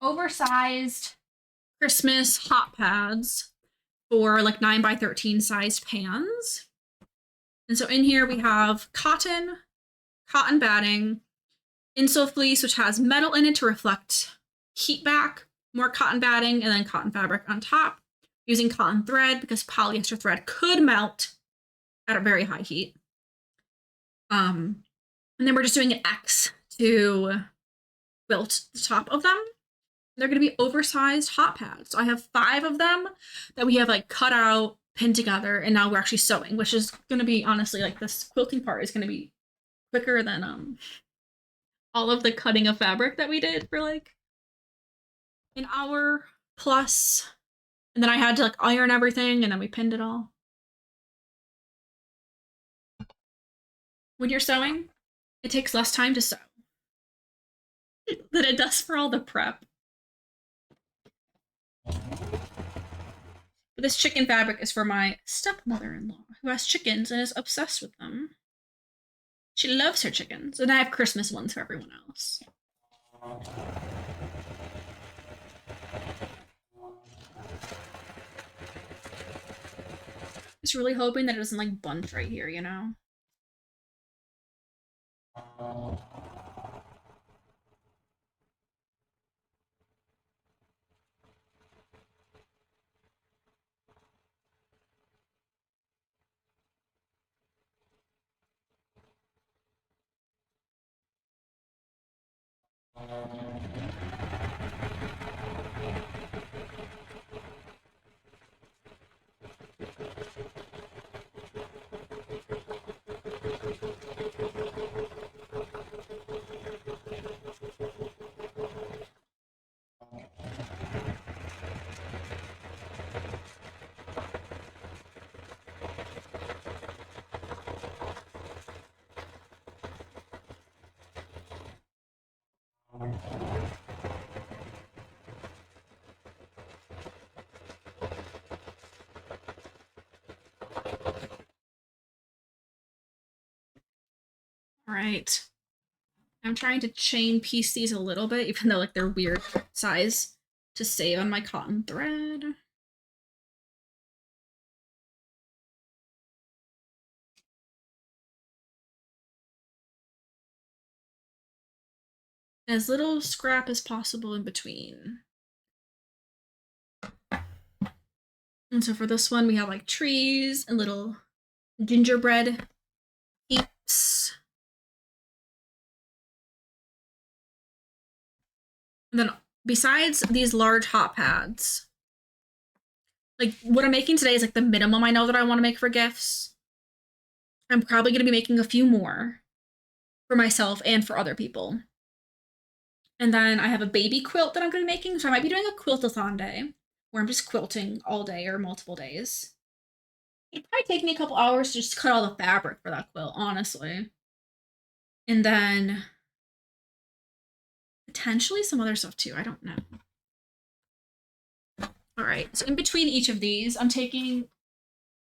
oversized Christmas hot pads for like 9x13 sized pans. And so in here we have cotton batting, Insul fleece, which has metal in it to reflect heat back, more cotton batting, and then cotton fabric on top, using cotton thread because polyester thread could melt at a very high heat. And then we're just doing an X to quilt the top of them. They're going to be oversized hot pads. So I have 5 of them that we have like cut out, pinned together, and now we're actually sewing, which is going to be honestly like this quilting part is going to be quicker than all of the cutting of fabric that we did for like an hour plus. And then I had to like iron everything and then we pinned it all. When you're sewing, it takes less time to sew than it does for all the prep. But this chicken fabric is for my stepmother-in-law, who has chickens and is obsessed with them. She loves her chickens, and I have Christmas ones for everyone else. Just really hoping that it doesn't like bunch right here, All right. I'm trying to chain piece these a little bit, even though like they're weird size, to save on my cotton thread. As little scrap as possible in between. And so for this one, we have like trees and little gingerbread heaps. And then besides these large hot pads, like what I'm making today is like the minimum I know that I want to make for gifts. I'm probably going to be making a few more for myself and for other people. And then I have a baby quilt that I'm going to be making. So I might be doing a quiltathon day where I'm just quilting all day or multiple days. It'd probably take me a couple hours to just cut all the fabric for that quilt, honestly. And then potentially some other stuff too. I don't know. All right. So in between each of these, I'm taking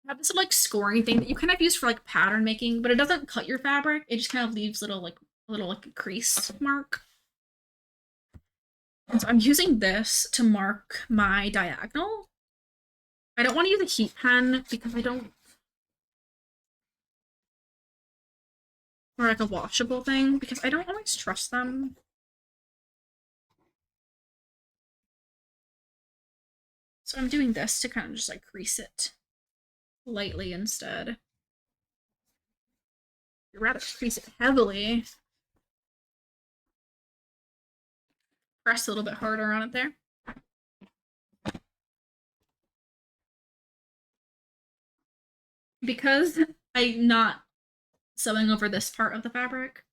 I have this like scoring thing that you kind of use for like pattern making, but it doesn't cut your fabric. It just kind of leaves little like a crease mark. And so I'm using this to mark my diagonal. I don't want to use a heat pen because I don't, or like a washable thing because I don't always trust them. So I'm doing this to kind of just like crease it lightly instead. You'd rather crease it heavily. Press a little bit harder on it there. Because I'm not sewing over this part of the fabric,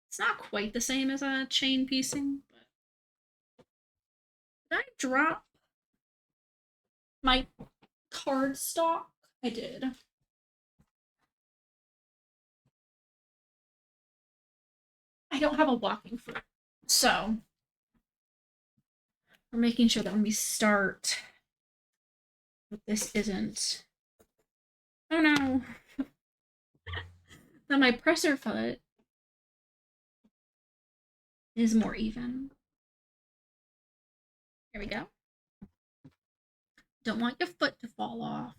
it's not quite the same as a chain piecing, but did I drop my cardstock? I did. I don't have a walking foot, so we're making sure that when we start, that this isn't. Oh no! That my presser foot is more even. Here we go. Don't want your foot to fall off.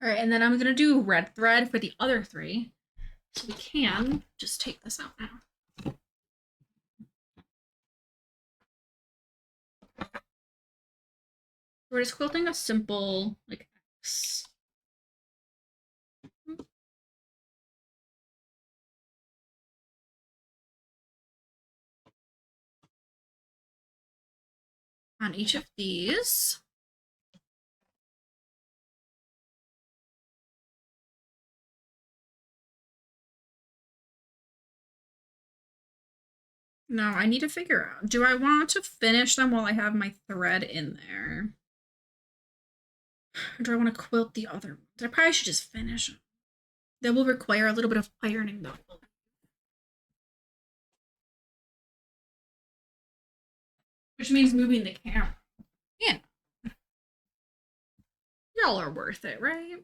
All right, and then I'm gonna do red thread for the other three. So we can just take this out now. We're just quilting a simple like X. On each of these. Now I need to figure out, do I want to finish them while I have my thread in there? Or do I want to quilt the other ones? I probably should just finish them. They will require a little bit of ironing though. Which means moving the camera. Yeah. Y'all are worth it, right?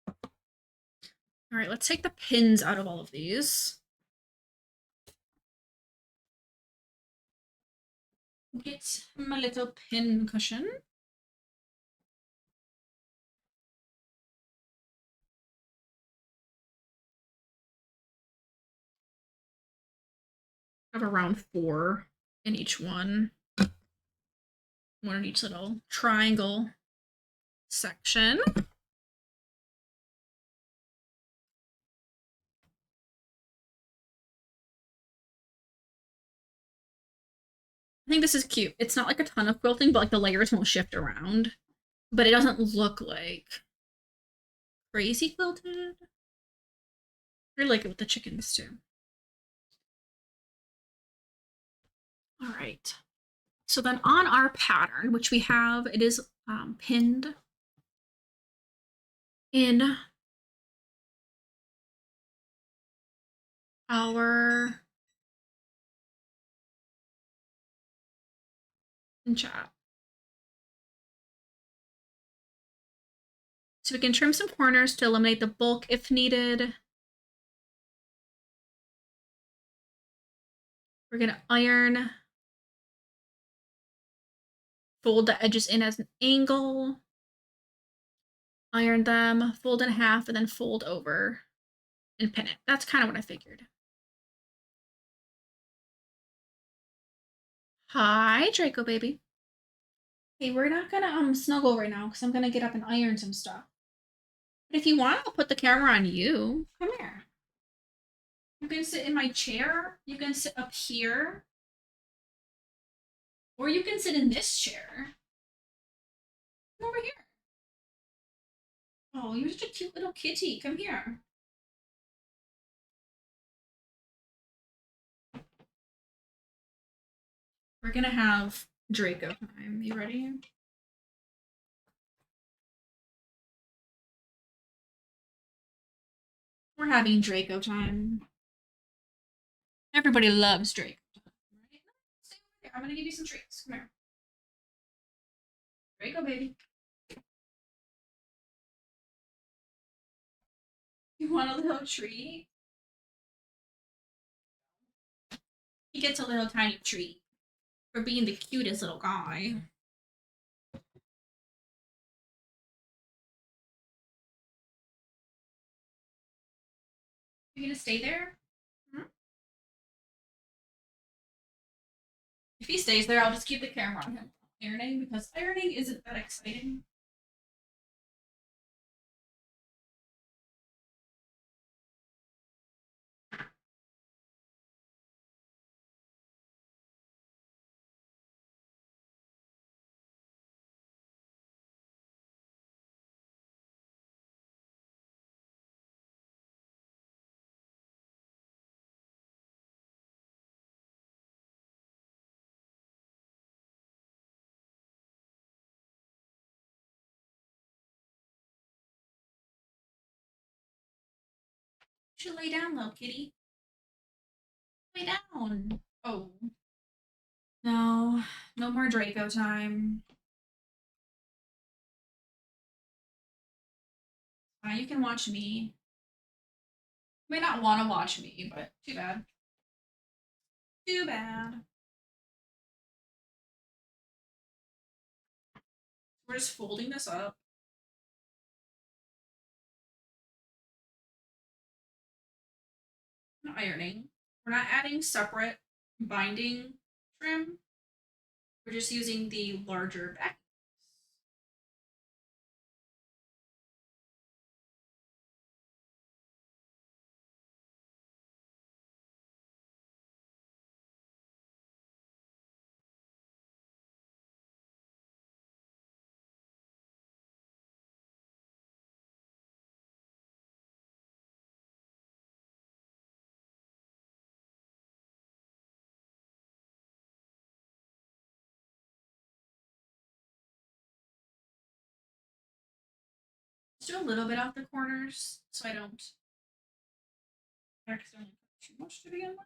All right, let's take the pins out of all of these. Get my little pin cushion. I have around 4 in each one. One in each little triangle section. I think this is cute. It's not like a ton of quilting, but like the layers won't shift around. But it doesn't look like Crazy quilted. I like it with the chickens too. All right. So then on our pattern, which we have, it is pinned in our chat. So we can trim some corners to eliminate the bulk if needed. We're going to iron, fold the edges in as an angle, iron them, fold in half, and then fold over and pin it. That's kind of what I figured. Hi, Draco baby. Hey, we're not gonna snuggle right now because I'm gonna get up and iron some stuff. But if you want, I'll put the camera on you. Come here. You can sit in my chair. You can sit up here. Or you can sit in this chair. Come over here. Oh, you're such a cute little kitty. Come here. We're gonna have Draco time. You ready? We're having Draco time. Everybody loves Draco. Right? Stay over here. I'm gonna give you some treats. Come here. Draco baby. You want a little treat? He gets a little tiny treat for being the cutest little guy. You gonna stay there? Hmm? If he stays there, I'll just keep the camera on him ironing because ironing isn't that exciting. You should lay down, little kitty. Lay down. Oh. No, no more Draco time. You can watch me. You may not want to watch me, but too bad. Too bad. We're just folding this up. And ironing. We're not adding separate binding trim. We're just using the larger back. Just do a little bit off the corners so I don't accidentally put too much to begin with.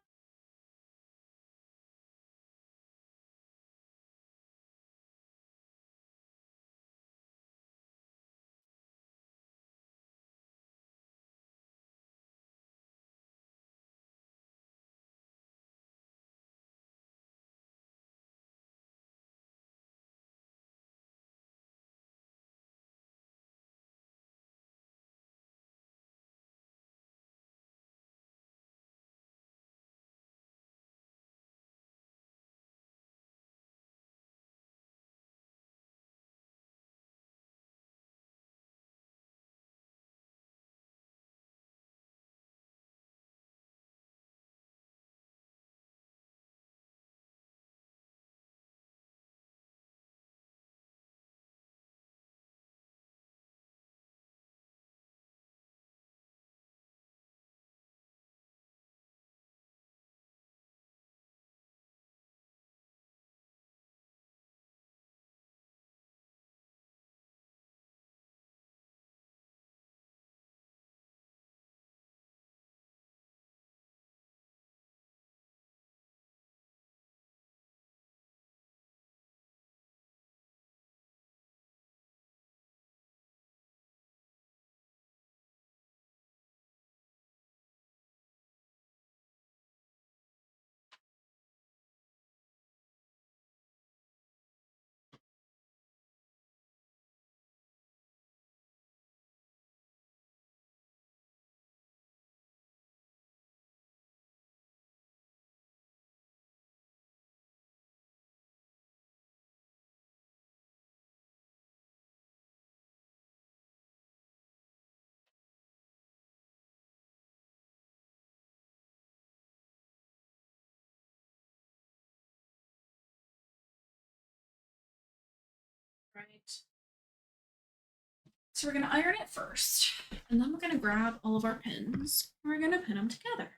So we're gonna iron it first, and then we're gonna grab all of our pins, and we're gonna pin them together.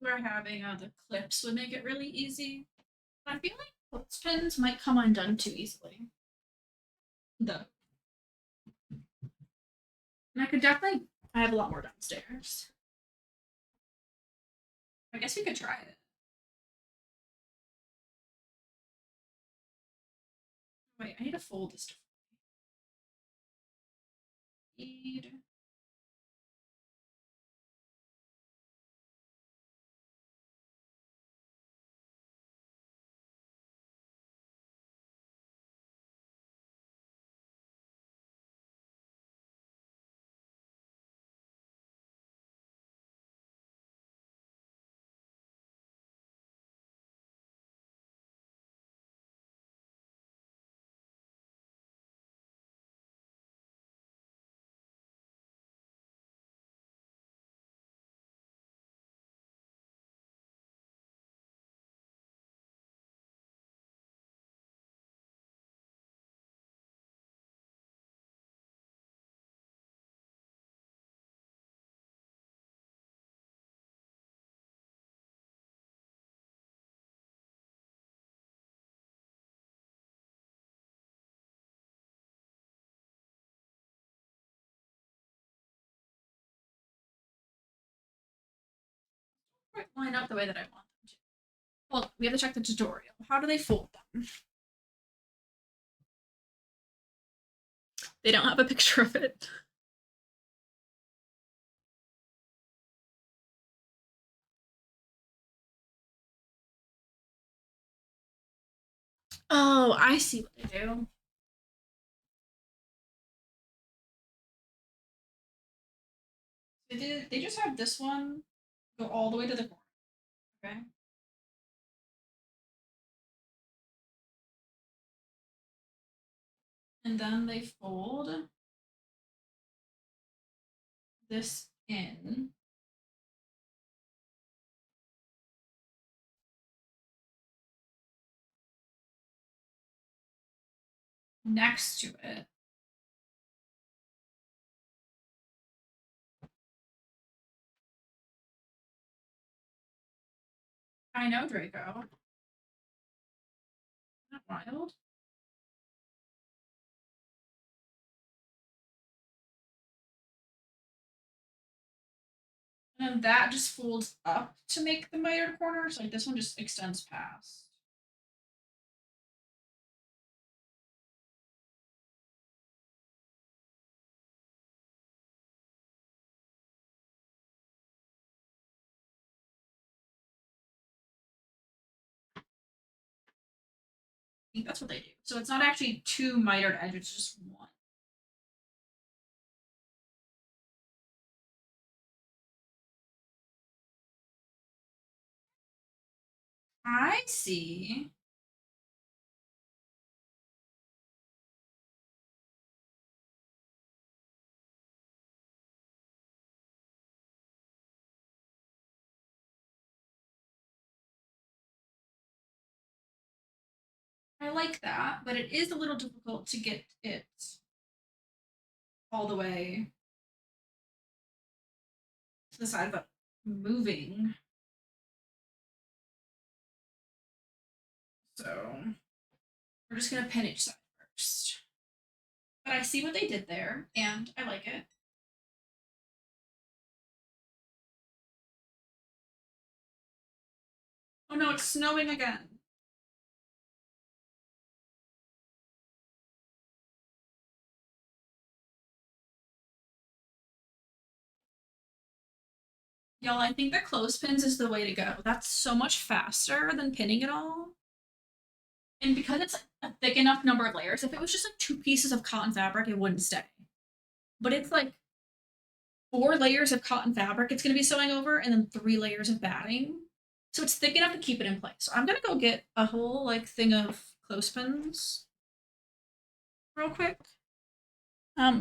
We're having the clips would make it really easy. I feel like clothespins might come undone too easily. Though. And I could definitely, I have a lot more downstairs. I guess we could try it. Wait, I need to fold this. Line up the way that I want them to. Well, we have to check the tutorial. How do they fold them? They don't have a picture of it. Oh, I see what they do. They just have this one go all the way to the corner. Okay. And then they fold this in. Next to it. I know, Draco. Isn't that wild? And then that just folds up to make the mitered corners. Like this one just extends past. I think that's what they do. So it's not actually two mitered edges, it's just one. I see. I like that, but it is a little difficult to get it all the way to the side but moving. So we're just gonna pin each side first. But I see what they did there, and I like it. Oh no, it's snowing again. Y'all, I think the clothespins is the way to go. That's so much faster than pinning it all. And because it's a thick enough number of layers, if it was just like 2 pieces of cotton fabric, it wouldn't stay. But it's like 4 layers of cotton fabric it's going to be sewing over, and then 3 layers of batting. So it's thick enough to keep it in place. So I'm going to go get a whole like thing of clothespins real quick.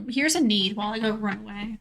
Here's a need while I go run away.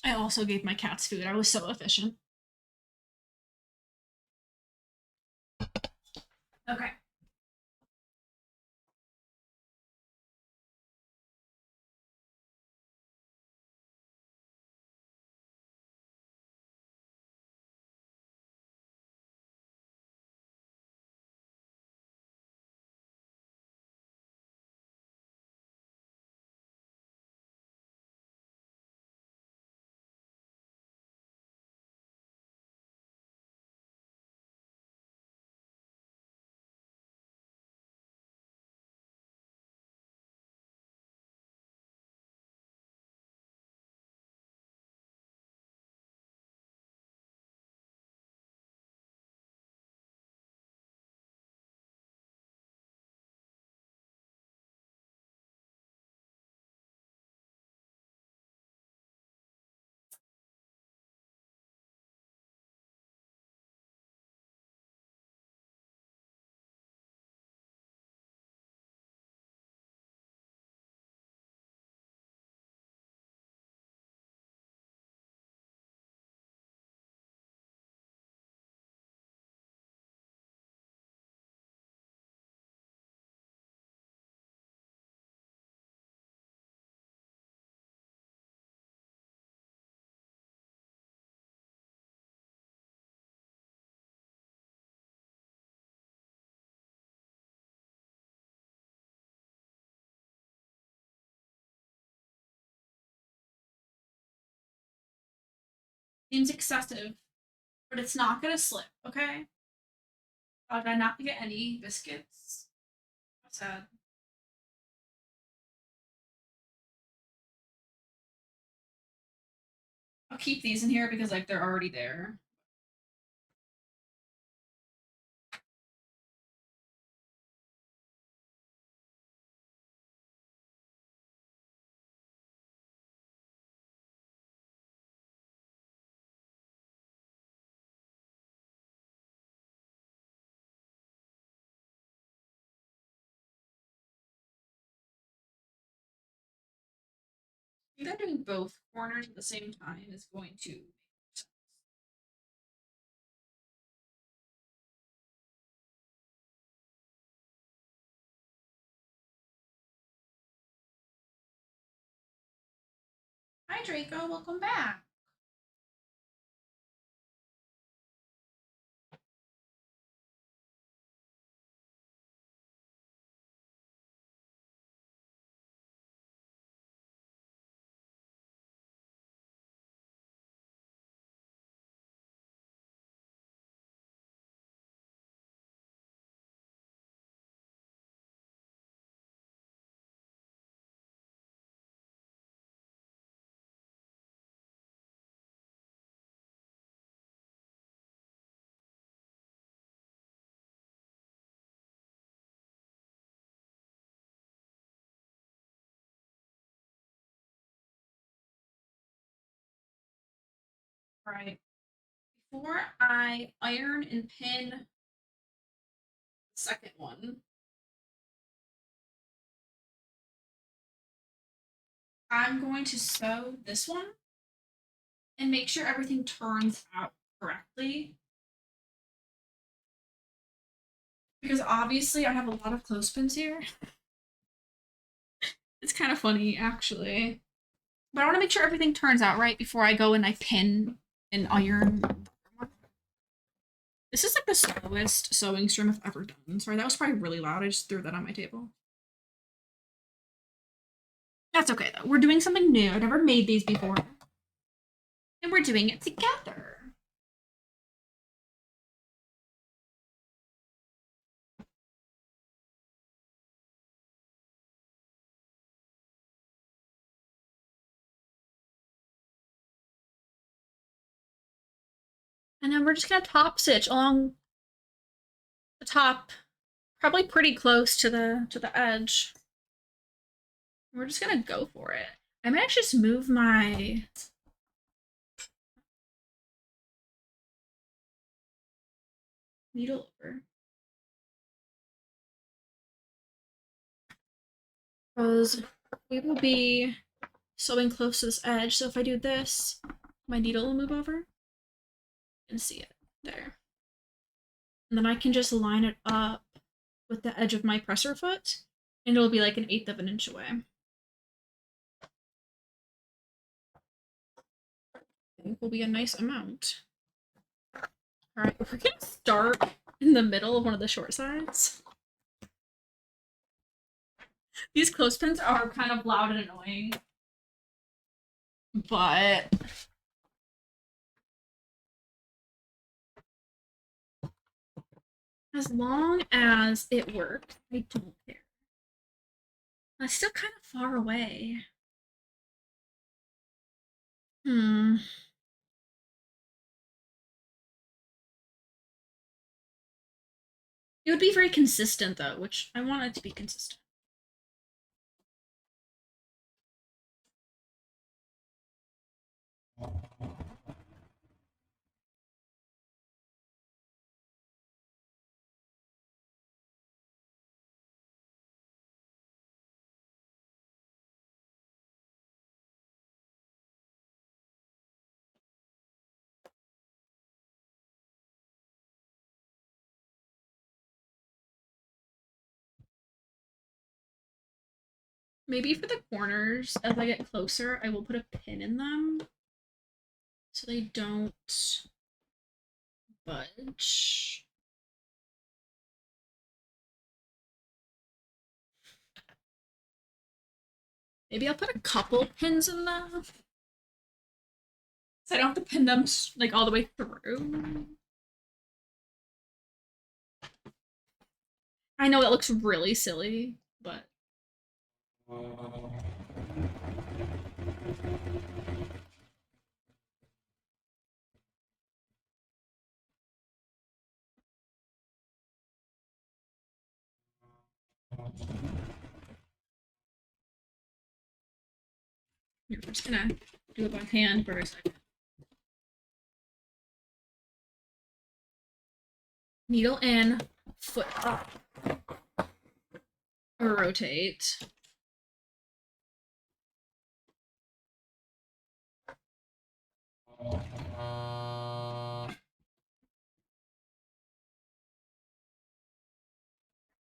I also gave my cats food. I was so efficient. Okay. Seems excessive, but it's not gonna slip, okay? Did I not get any biscuits? That's sad. I'll keep these in here because like they're already there. I think that doing both corners at the same time is going to make sense. Hi Draco, welcome back. All right. Before I iron and pin the second one, I'm going to sew this one and make sure everything turns out correctly. Because obviously I have a lot of clothespins here. It's kind of funny, actually. But I want to make sure everything turns out right before I go and I pin and iron. This is like the slowest sewing stream I've ever done. Sorry, that was probably really loud. I just threw that on my table. That's okay, though. We're doing something new. I've never made these before. And we're doing it together. And then we're just gonna top stitch along the top, probably pretty close to the edge. We're just gonna go for it. I might actually just move my needle over. Because we will be sewing close to this edge, so if I do this, my needle will move over and see it there. And then I can just line it up with the edge of my presser foot, and it'll be like 1/8 of an inch away. I think will be a nice amount. All right, we're gonna start in the middle of one of the short sides. These clothespins are kind of loud and annoying, but as long as it works, I don't care. It's still kind of far away. Hmm. It would be very consistent, though, which I want it to be consistent. Maybe for the corners, as I get closer, I will put a pin in them so they don't budge. Maybe I'll put a couple pins in them so I don't have to pin them like all the way through. I know that looks really silly, but here, we're just gonna do it by hand for a second. Needle in, foot up, or rotate.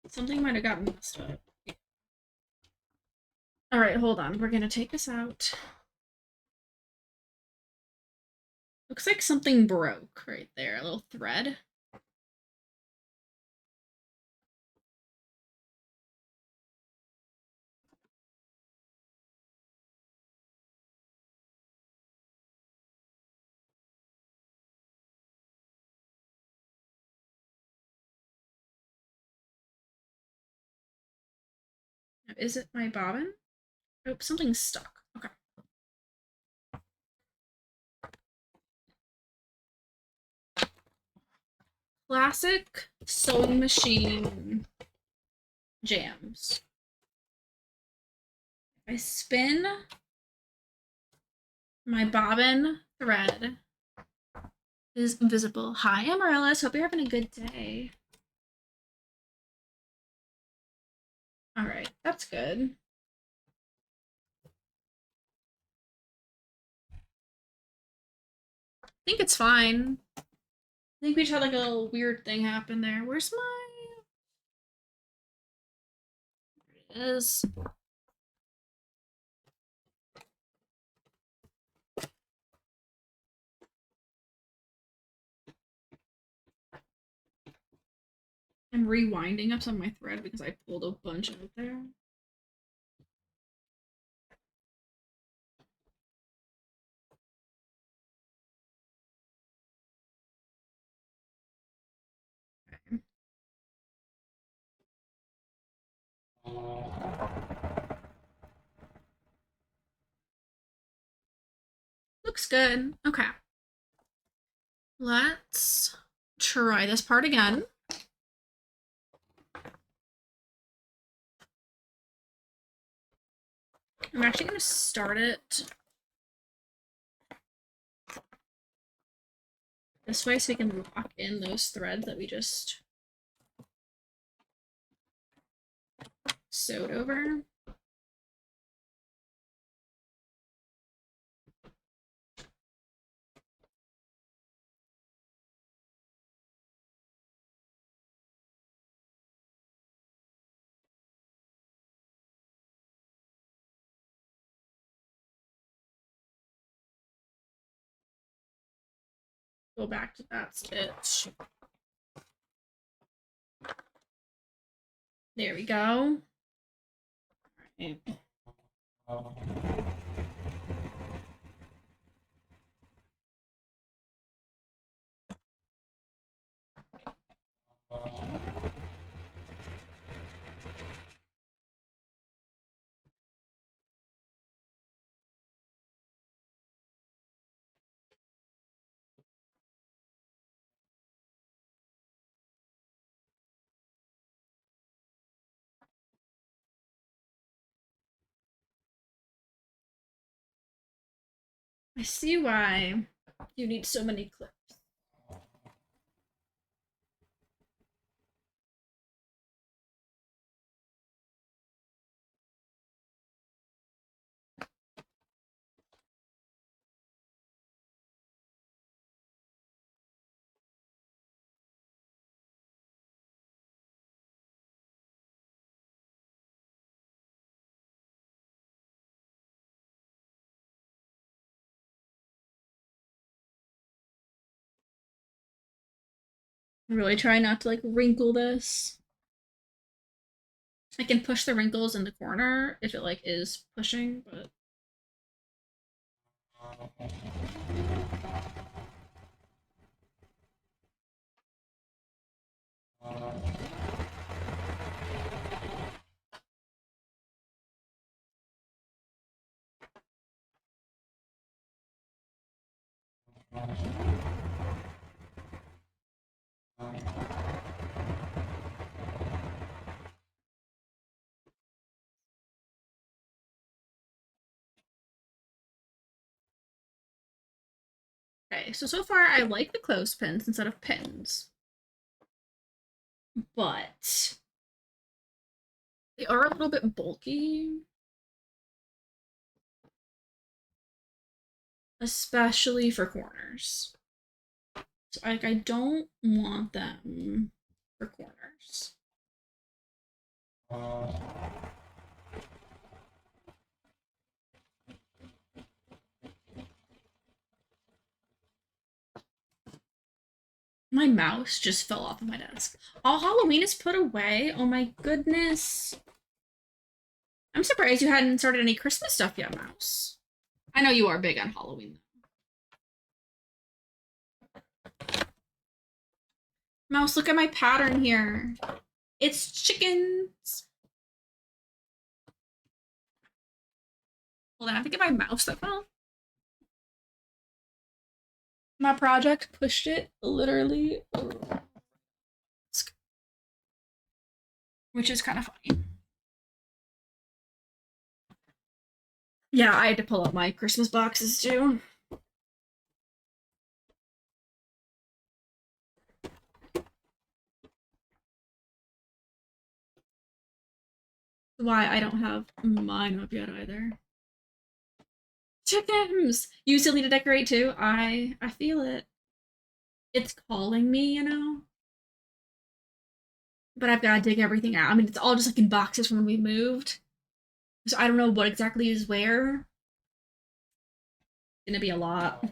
Something might have gotten messed up. All right, hold on. We're gonna take this out. Looks like something broke right there, a little thread. Is it my bobbin? Oh, something's stuck. Okay. Classic sewing machine jams. I spin my bobbin thread is visible. Hi, Amaryllis. Hope you're having a good day. All right, that's good. I think it's fine. I think we just had like a little weird thing happen there. Where's my... There it is. I'm rewinding up some of my thread because I pulled a bunch out there. Looks good. Okay. Let's try this part again. I'm actually going to start it this way so we can lock in those threads that we just sewed over. Go back to that stitch. There we go. Right. I see why you need so many clips. I'm really trying not to like wrinkle this. I can push the wrinkles in the corner if it like is pushing, but okay. So far I like the clothespins instead of pins, but they are a little bit bulky, especially for corners. So like I don't want them for corners. My mouse just fell off of my desk. All Halloween is put away. Oh my goodness. I'm surprised you hadn't started any Christmas stuff yet, Mouse. I know you are big on Halloween. Mouse, look at my pattern here. It's chickens. Hold on, I think of my mouse that fell. My project pushed it literally, which is kind of funny. Yeah, I had to pull up my Christmas boxes too. why I don't have mine up yet either. Chickens! You still need to decorate too? I feel it. It's calling me, you know? But I've got to dig everything out. I mean, it's all just like in boxes from when we moved. So I don't know what exactly is where. It's gonna be a lot.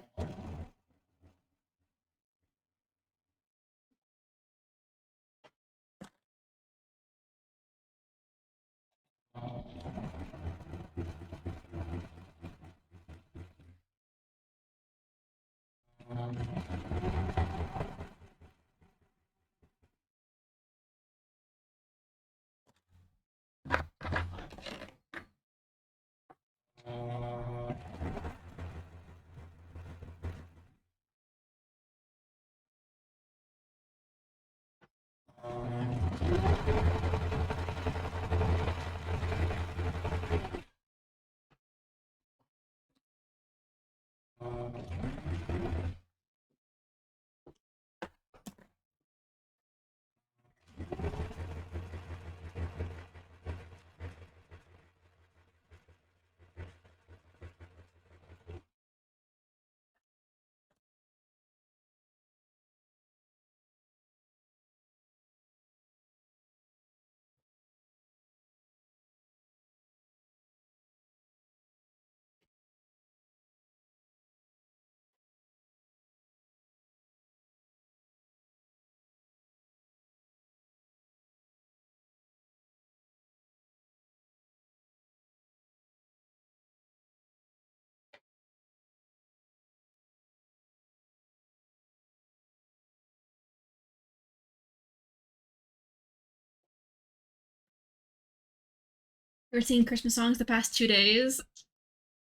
We're singing Christmas songs the past 2 days.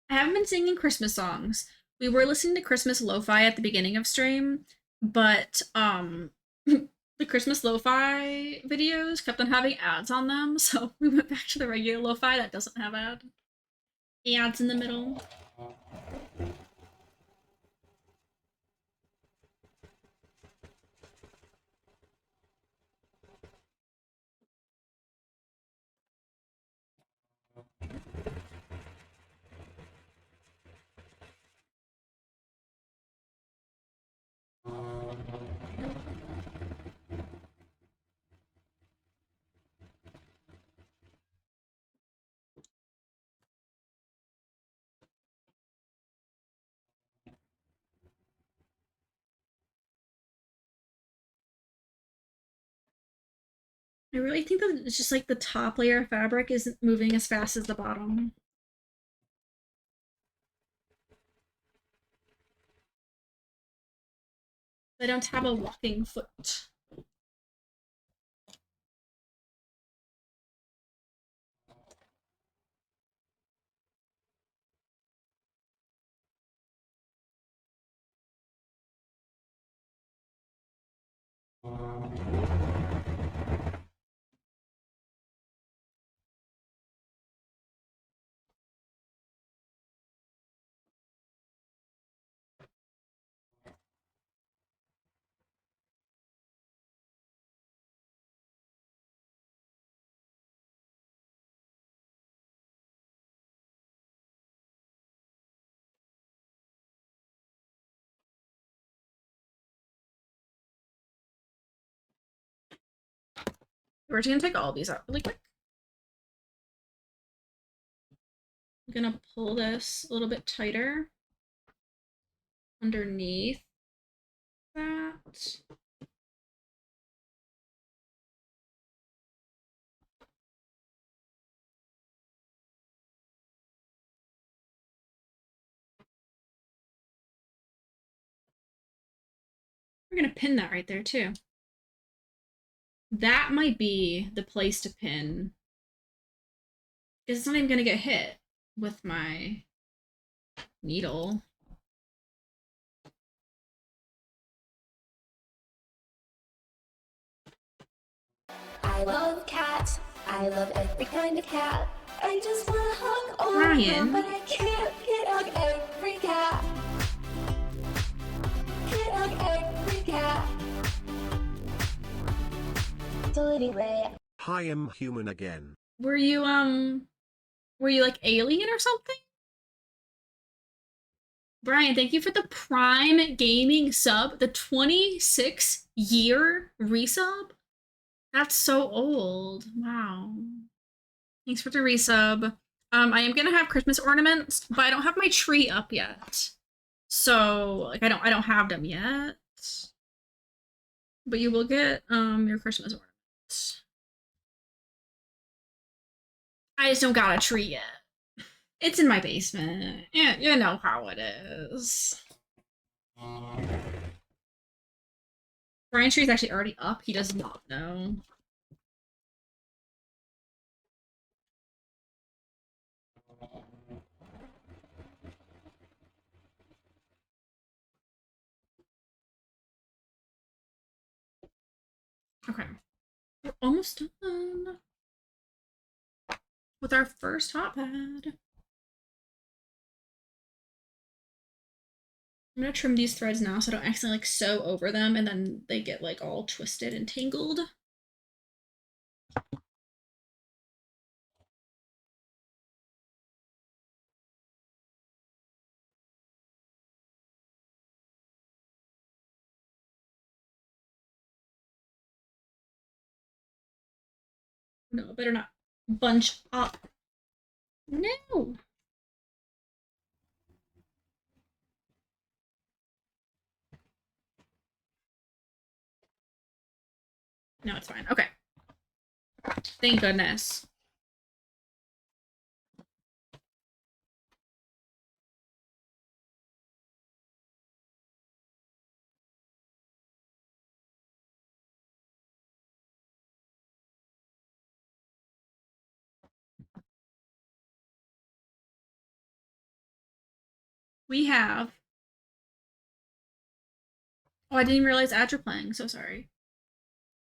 I haven't been singing Christmas songs. We were listening to Christmas lo-fi at the beginning of stream, but the Christmas lo-fi videos kept on having ads on them, so we went back to the regular lo-fi that doesn't have ads in the middle. I really think that it's just like the top layer of fabric isn't moving as fast as the bottom. I don't have a walking foot. We're just gonna take all these out really quick. I'm gonna pull this a little bit tighter underneath that. We're gonna pin that right there too. That might be the place to pin. Because it's not even gonna get hit with my needle. I love cats. I love every kind of cat. I just want to hug all Ryan. of them, but I can't hug every cat. Can't hug every cat. So anyway. Hi, I'm human again. Were you were you like alien or something? Brian, thank you for the Prime Gaming sub, the 26-year resub. That's so old. Wow. Thanks for the resub. I am gonna have Christmas ornaments, but I don't have my tree up yet. So like I don't have them yet. But you will get your Christmas ornaments. I just don't got a tree yet. It's in my basement. Yeah, you know how it is. Brian tree is actually already up. He does not know. Okay. We're almost done with our first hot pad. I'm gonna trim these threads now so I don't accidentally like sew over them and then they get like all twisted and tangled. No, better not bunch up. No. No, it's fine. Okay. Thank goodness. We have. Oh, I didn't realize ads were playing. So sorry.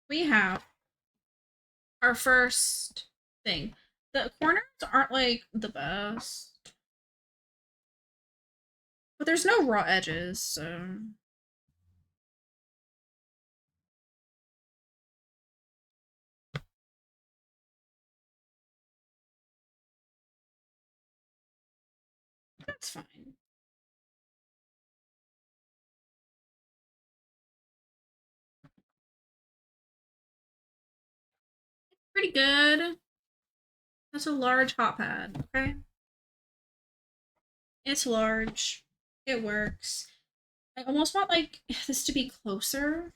We have our first thing. The corners aren't like the best, but there's no raw edges, so that's fine. Pretty good. That's a large hot pad, okay? It's large. It works. I almost want like this to be closer.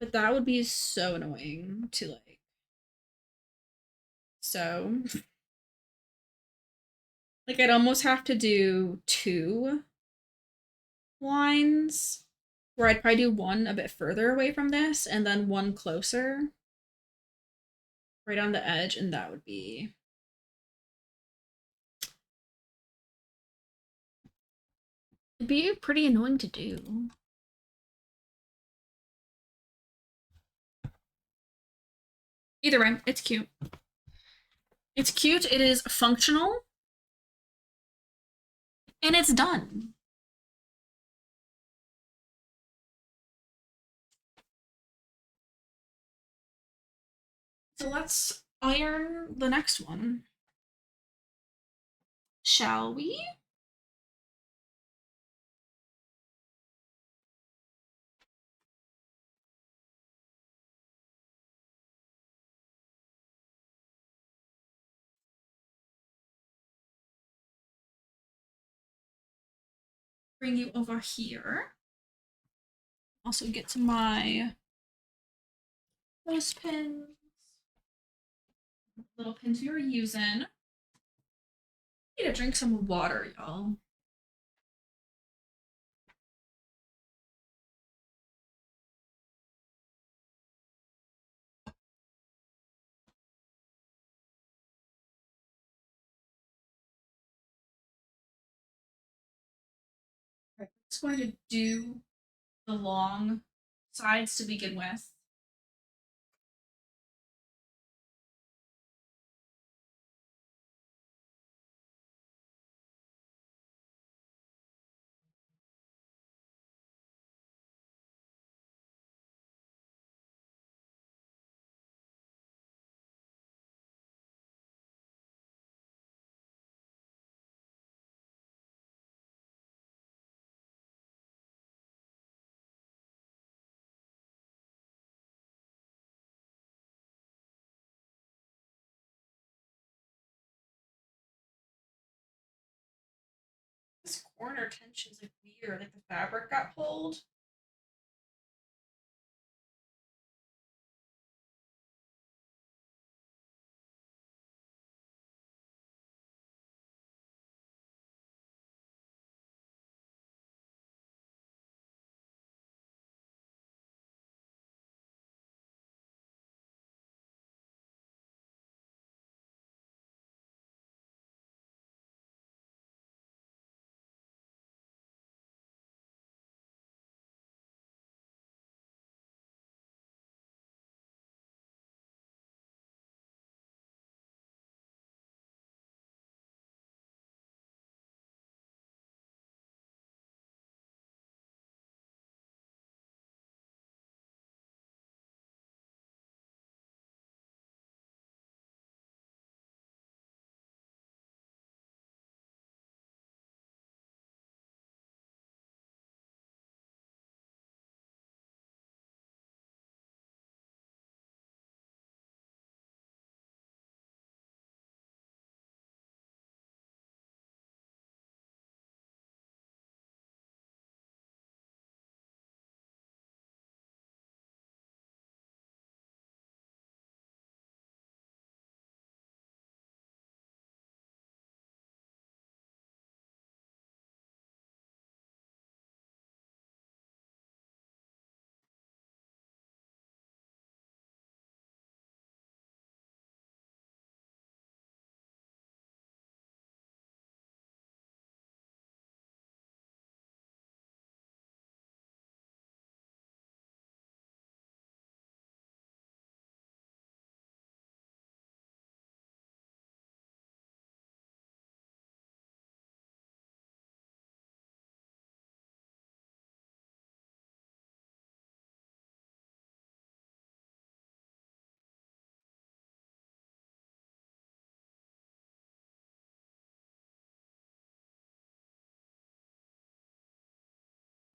But that would be so annoying to like. So, like, I'd almost have to do two lines where I'd probably do one a bit further away from this and then one closer right on the edge, and that would be. It'd be pretty annoying to do. Either way, it's cute. It's cute, it is functional, and it's done. So let's iron the next one. Shall we? Bring you over here. Also get to my clothespins. Little pins we were using. Need to drink some water, y'all. I'm just going to do the long sides to begin with. corner tension's like weird, like the fabric got pulled.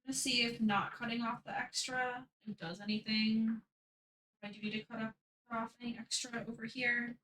I'm gonna see if not cutting off the extra it does anything. If I do need to cut off any extra over here.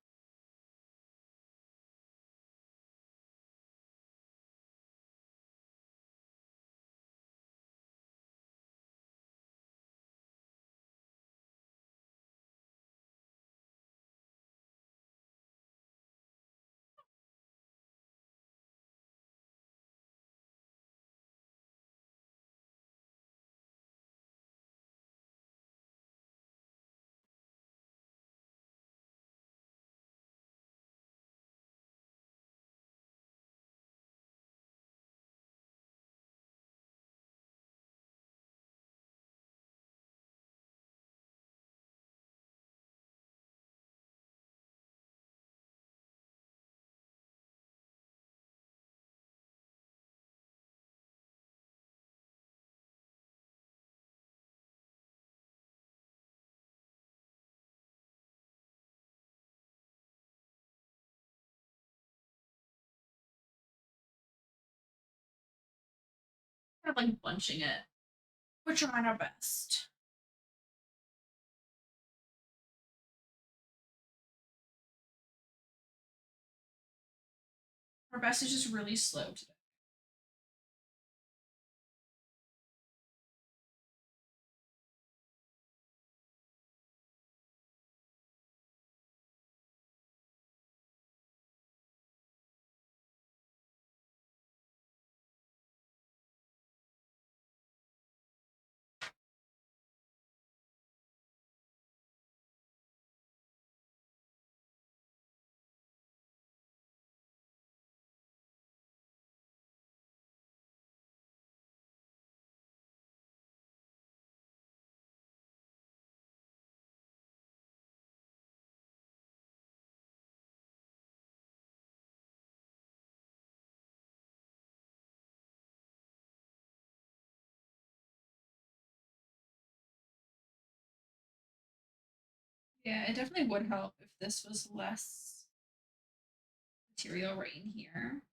Kind of like bunching it. We're trying our best. Our best is just really slow today. Yeah, it definitely would help if this was less material right in here.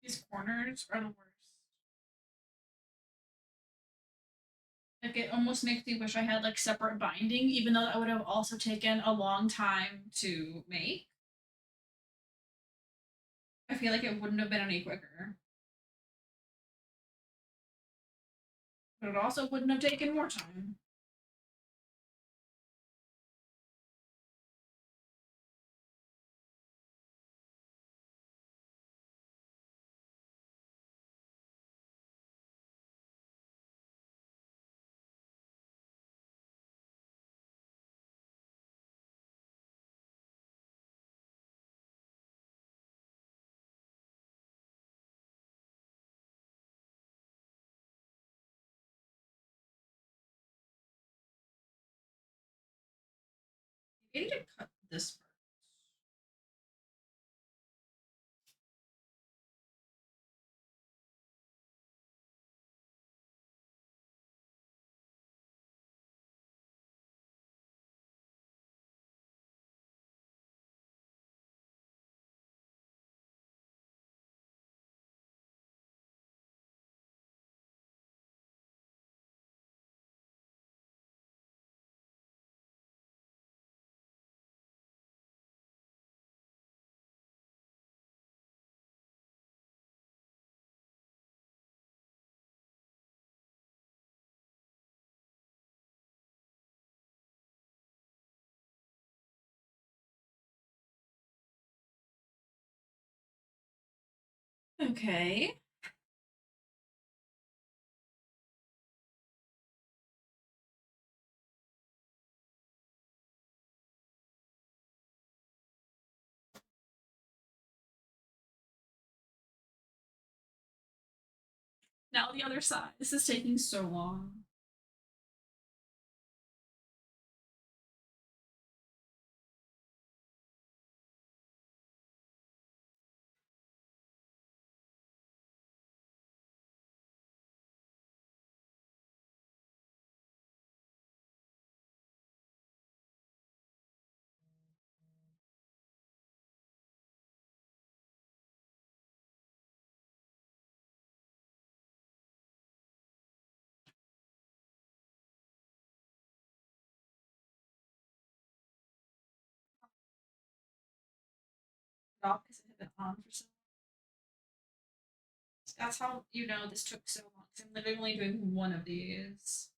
These corners are the worst. Like it almost makes me wish I had like separate binding, even though that would have also taken a long time to make. I feel like it wouldn't have been any quicker. But it also wouldn't have taken more time. Maybe I need to cut this part. Okay. Now the other side. This is taking so long. Stop because it had been on for so long. That's how you know this took so long. I'm literally only doing one of these.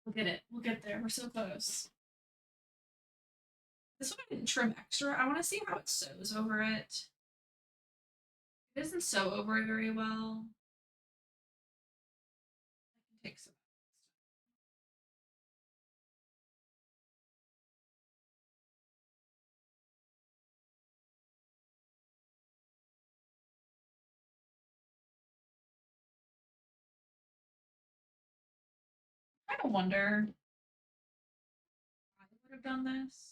We'll get it. We'll get there. We're so close. This one I didn't trim extra. I want to see how it sews over it. It doesn't sew over it very well. I can take some. I kind of wonder I would have done this.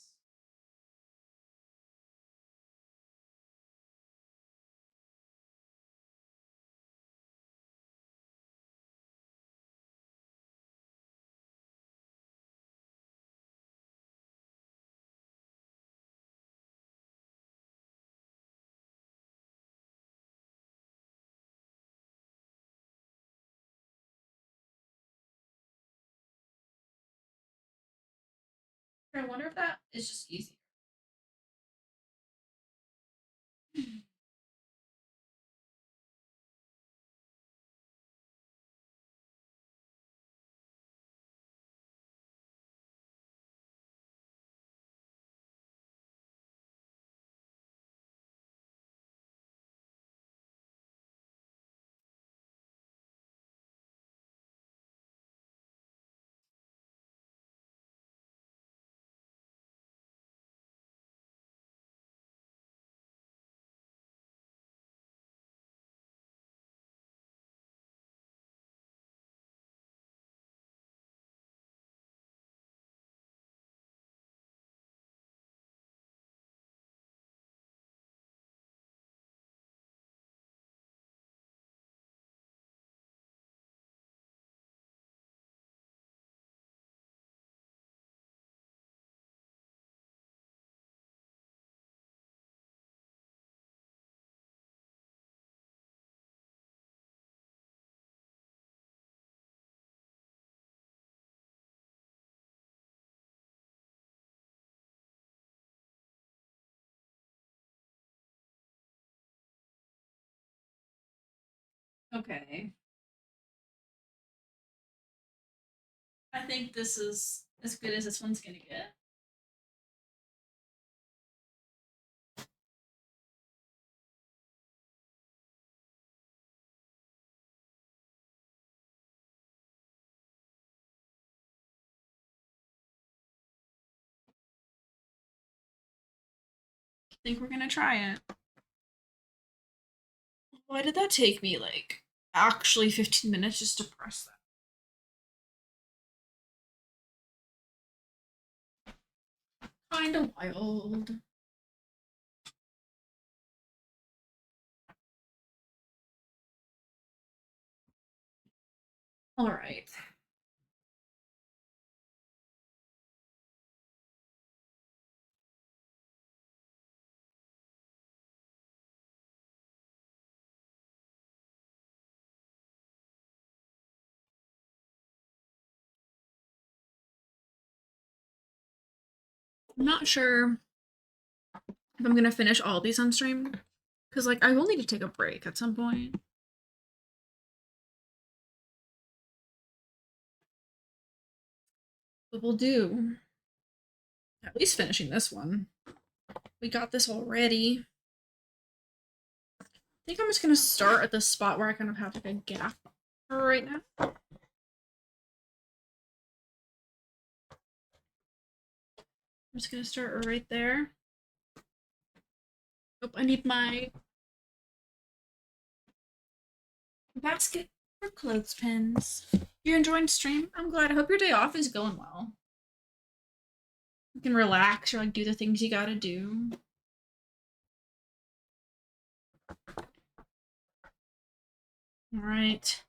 I wonder if that is just easy. Okay. I think this is as good as this one's gonna get. I think we're gonna try it. Why did that take me like actually 15 minutes just to press that? Kinda wild. Alright. I'm not sure if I'm gonna finish all these on stream. Because like I will need to take a break at some point. But we'll do at least finishing this one. We got this already. I think I'm just gonna start at the spot where I kind of have like a gap right now. I'm just gonna start right there. Oh, I need my basket for clothespins. You're enjoying stream? I'm glad. I hope your day off is going well. You can relax or like do the things you gotta do. All right.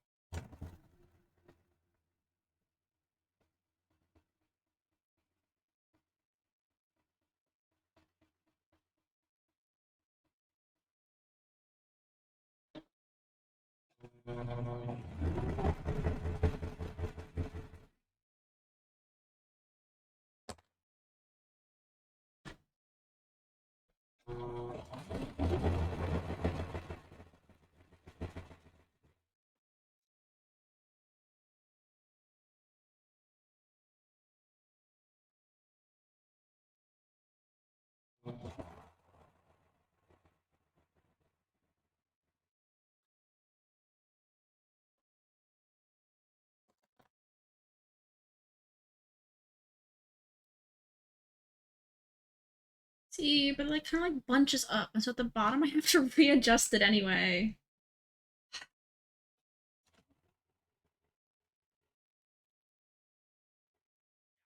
See, but it like kind of like bunches up, and so at the bottom I have to readjust it anyway.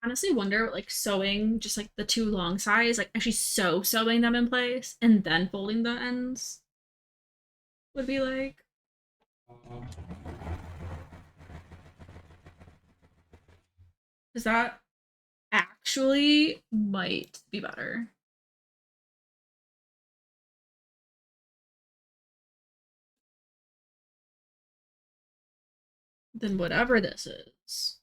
Honestly wonder what like sewing just like the two long sides, like actually sewing them in place and then folding the ends would be like. Because that actually might be better than whatever this is.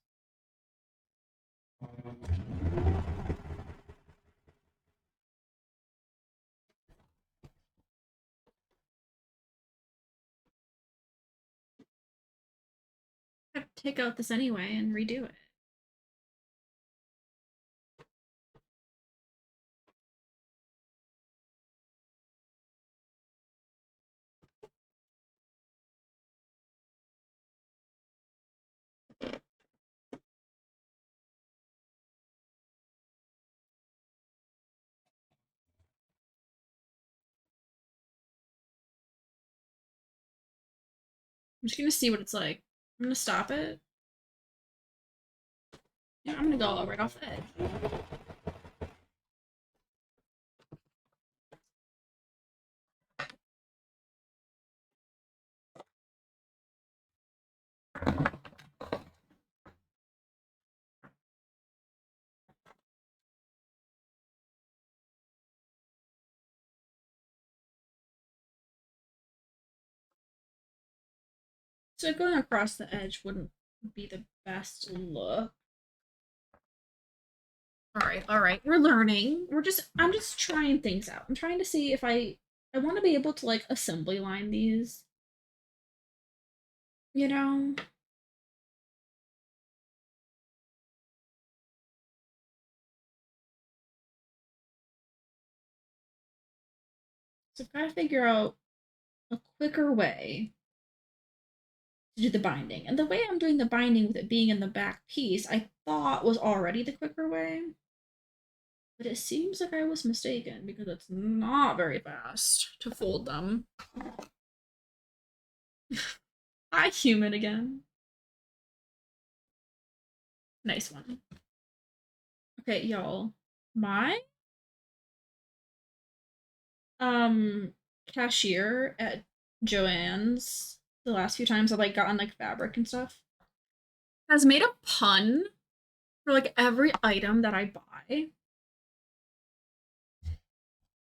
take out this anyway and redo it. I'm just gonna see what it's like. I'm gonna stop it. Yeah, I'm gonna go right off the edge. So going across the edge wouldn't be the best look. All right, we're learning. I'm just trying things out. I'm trying to see if I want to be able to like assembly line these. You know? So I've got to figure out a quicker way to do the binding. And the way I'm doing the binding with it being in the back piece, I thought was already the quicker way. But it seems like I was mistaken because it's not very fast to fold them. Hi, human again. Nice one. Okay, y'all. My cashier at Joann's the last few times I've like gotten like fabric and stuff has made a pun for like every item that I buy.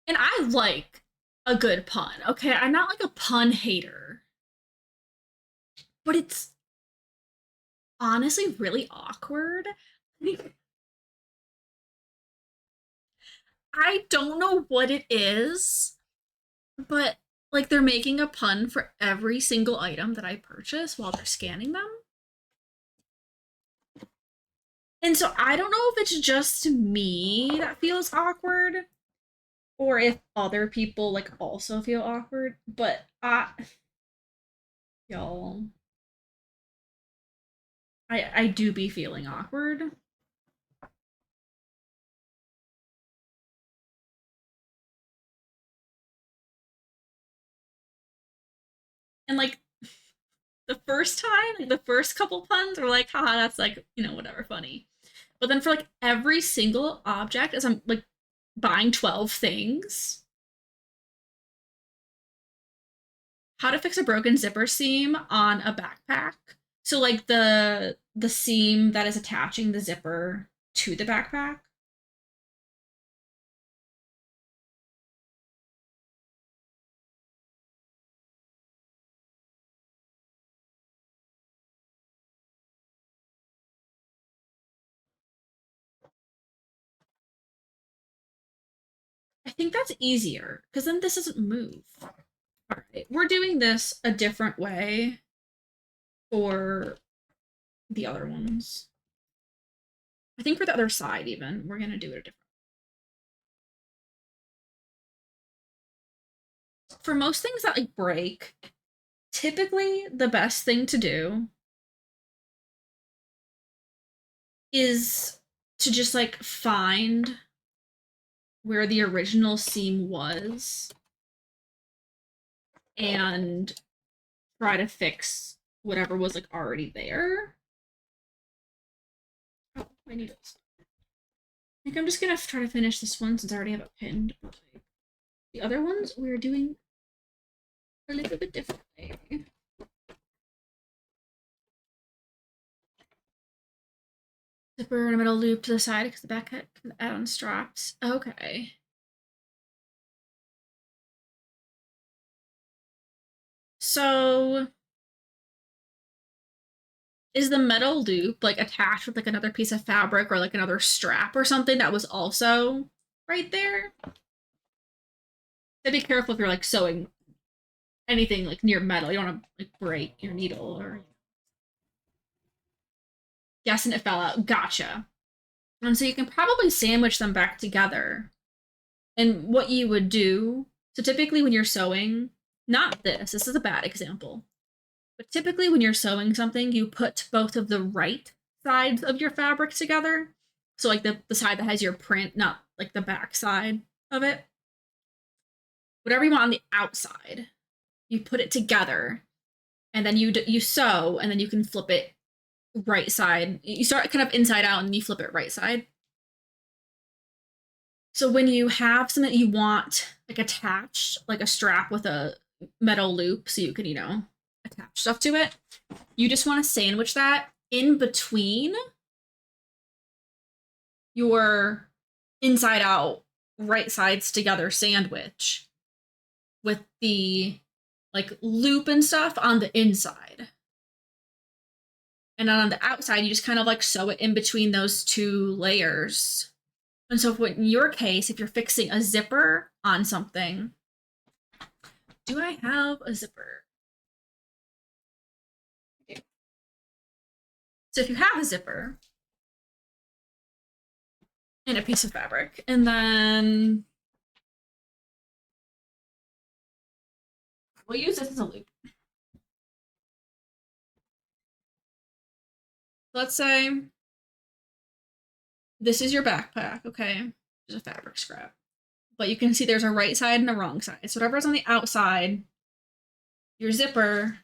And I like a good pun, okay? I'm not like a pun hater. But it's honestly really awkward. I don't know what it is, but like they're making a pun for every single item that I purchase while they're scanning them. And so I don't know if it's just me that feels awkward or if other people like also feel awkward, but y'all, I do be feeling awkward. And like the first time, like the first couple puns were like, haha, that's like, you know, whatever, funny. But then for like every single object, as I'm like buying 12 things, how to fix a broken zipper seam on a backpack. So like the seam that is attaching the zipper to the backpack. I think that's easier because then this doesn't move. All right, we're doing this a different way for the other ones. I think for the other side, even, we're gonna do it a different. For most things that like break, typically the best thing to do is to just like find where the original seam was and try to fix whatever was like already there. Oh, I need it. I think I'm just gonna try to finish this one since I already have it pinned. The other ones we're doing a little bit differently. Zipper in a middle loop to the side because the back can add on straps. Okay. So is the metal loop like attached with like another piece of fabric or like another strap or something that was also right there? So be careful if you're like sewing anything like near metal. You don't want to like break your needle or Yes, and it fell out. Gotcha. And so you can probably sandwich them back together. And what you would do, so typically when you're sewing, not this is a bad example, but typically when you're sewing something, you put both of the right sides of your fabric together. So like the side that has your print, not like the back side of it. Whatever you want on the outside, you put it together, and then you sew, and then you can flip it right side. You start kind of inside out, and then you flip it right side. So when you have something that you want like attached, like a strap with a metal loop, so you can, you know, attach stuff to it, you just want to sandwich that in between your inside out right sides together sandwich with the like loop and stuff on the inside. And then on the outside, you just kind of like sew it in between those two layers. And so in your case, if you're fixing a zipper on something, do I have a zipper? So if you have a zipper and a piece of fabric, and then we'll use this as a loop. Let's say this is your backpack, okay? There's a fabric scrap. But you can see there's a right side and a wrong side. So whatever's on the outside, your zipper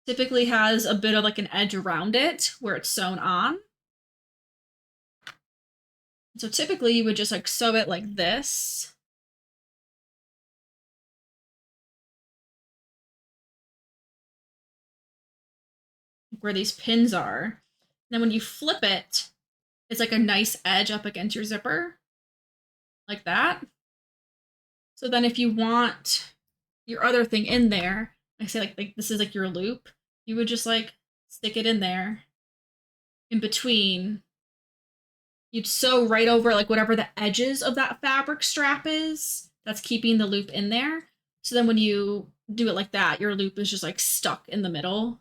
typically has a bit of like an edge around it where it's sewn on. So typically you would just like sew it like this. Where these pins are. And then when you flip it, it's like a nice edge up against your zipper. Like that. So then if you want your other thing in there, I say like this is like your loop, you would just like stick it in there in between. You'd sew right over like whatever the edges of that fabric strap is that's keeping the loop in there. So then when you do it like that, your loop is just like stuck in the middle.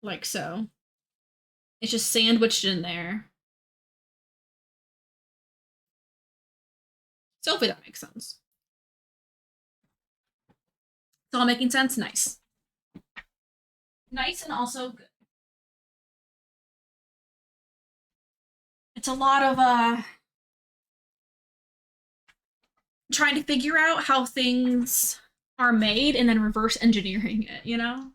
Like so. It's just sandwiched in there. So hopefully that makes sense. It's all making sense? Nice. Nice and also good. It's a lot of trying to figure out how things are made and then reverse engineering it, you know?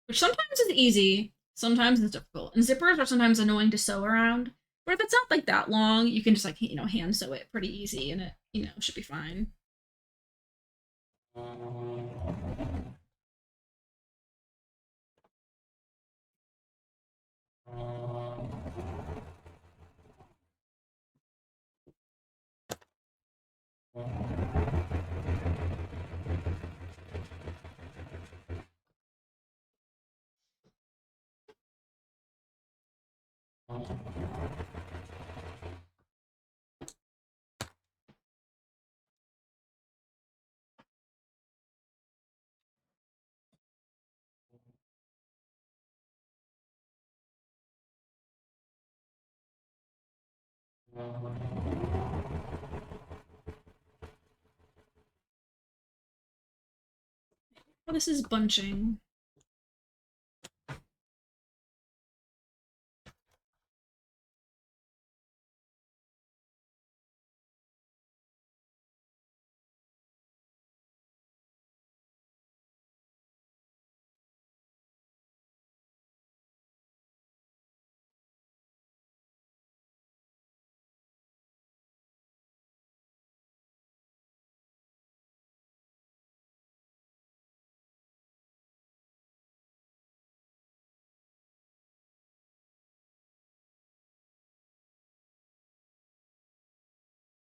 Which sometimes is easy, sometimes it's difficult. And zippers are sometimes annoying to sew around. But if it's not like that long, you can just like, you know, hand sew it pretty easy and it, you know, should be fine. Oh, this is bunching.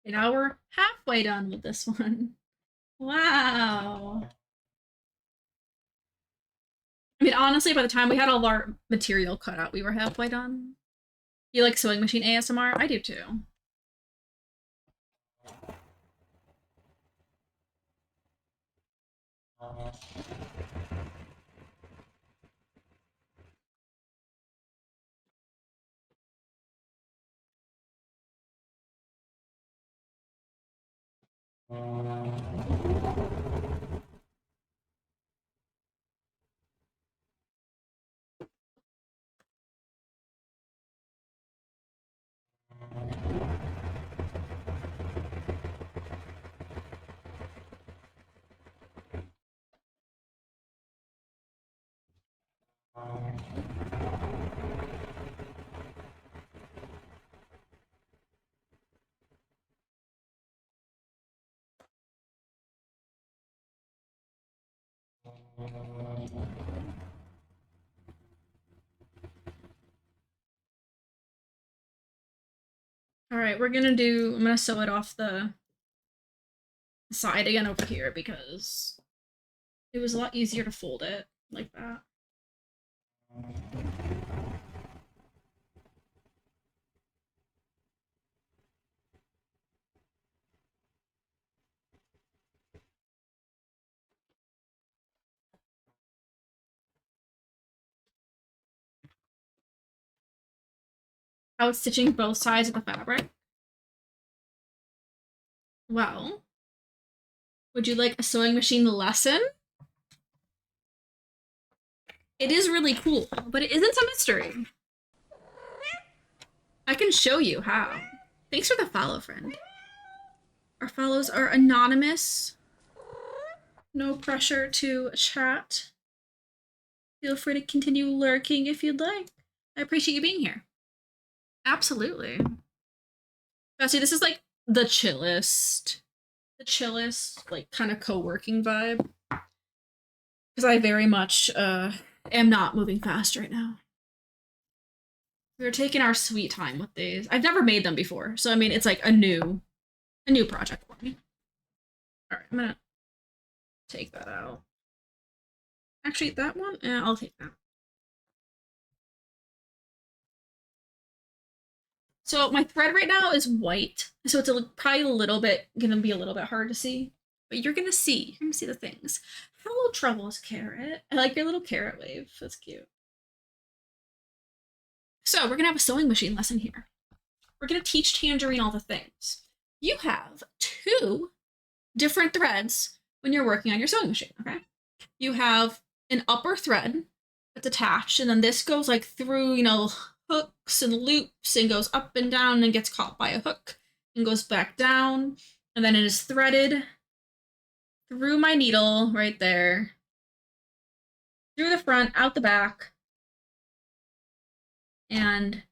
And now we're halfway done with this one. Wow. I mean, honestly, by the time we had all our material cut out, we were halfway done. You like sewing machine ASMR? I do too. All right, I'm gonna sew it off the side again over here because it was a lot easier to fold it like that. I was stitching both sides of the fabric. Well, would you like a sewing machine lesson? It is really cool, but it isn't a mystery. I can show you how. Thanks for the follow, friend. Our follows are anonymous. No pressure to chat. Feel free to continue lurking if you'd like. I appreciate you being here. Absolutely. Bessie, this is like the chillest, like kind of co-working vibe. Because I very much am not moving fast right now. We're taking our sweet time with these. I've never made them before, so I mean it's like a new project for me. Alright, I'm gonna take that out. Actually, that one, I'll take that. So my thread right now is white, so it's probably gonna be a little bit hard to see, but you're gonna see the things. Hello, Troubles Carrot. I like your little carrot wave. That's cute. So we're gonna have a sewing machine lesson here. We're gonna teach Tangerine all the things. You have 2 different threads when you're working on your sewing machine, okay? You have an upper thread that's attached, and then this goes like through, hooks and loops and goes up and down and gets caught by a hook and goes back down, and then it is threaded through my needle right there, through the front, out the back, and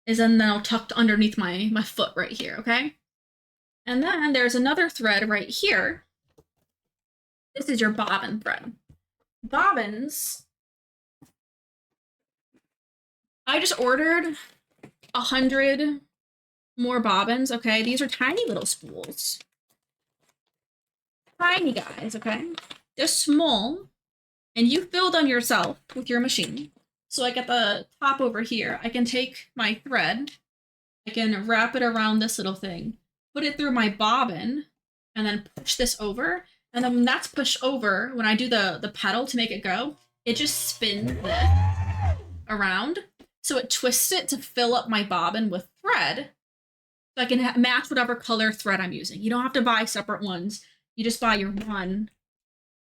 is then now tucked underneath my foot right here, okay? And then there's another thread right here. This is your bobbin thread. Bobbins, I just ordered 100 more bobbins, okay? These are tiny little spools. Tiny guys, okay? They're small, and you fill them yourself with your machine. So like at the top over here, I can take my thread, I can wrap it around this little thing, put it through my bobbin, and then push this over. And then when that's pushed over, when I do the pedal to make it go, it just spins this around. So it twists it to fill up my bobbin with thread. So I can match whatever color thread I'm using. You don't have to buy separate ones. You just buy your one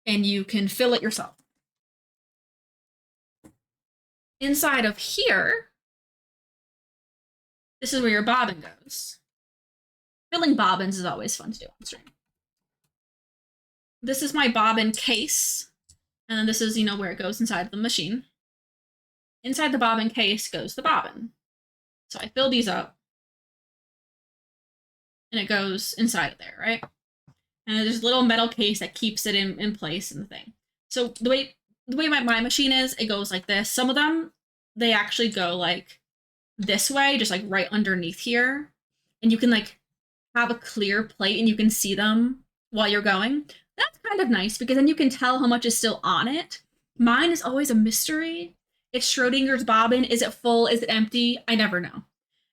and you can fill it yourself. Inside of here, this is where your bobbin goes. Filling bobbins is always fun to do on stream. This is my bobbin case, and then this is, where it goes inside the machine. Inside the bobbin case goes the bobbin. So I fill these up, and it goes inside of there, right? And there's a little metal case that keeps it in place in the thing. So the way my machine is, it goes like this. Some of them, they actually go like this way, just like right underneath here. And you can like have a clear plate and you can see them while you're going. That's kind of nice because then you can tell how much is still on it. Mine is always a mystery. It's Schrodinger's bobbin. Is it full? Is it empty? I never know.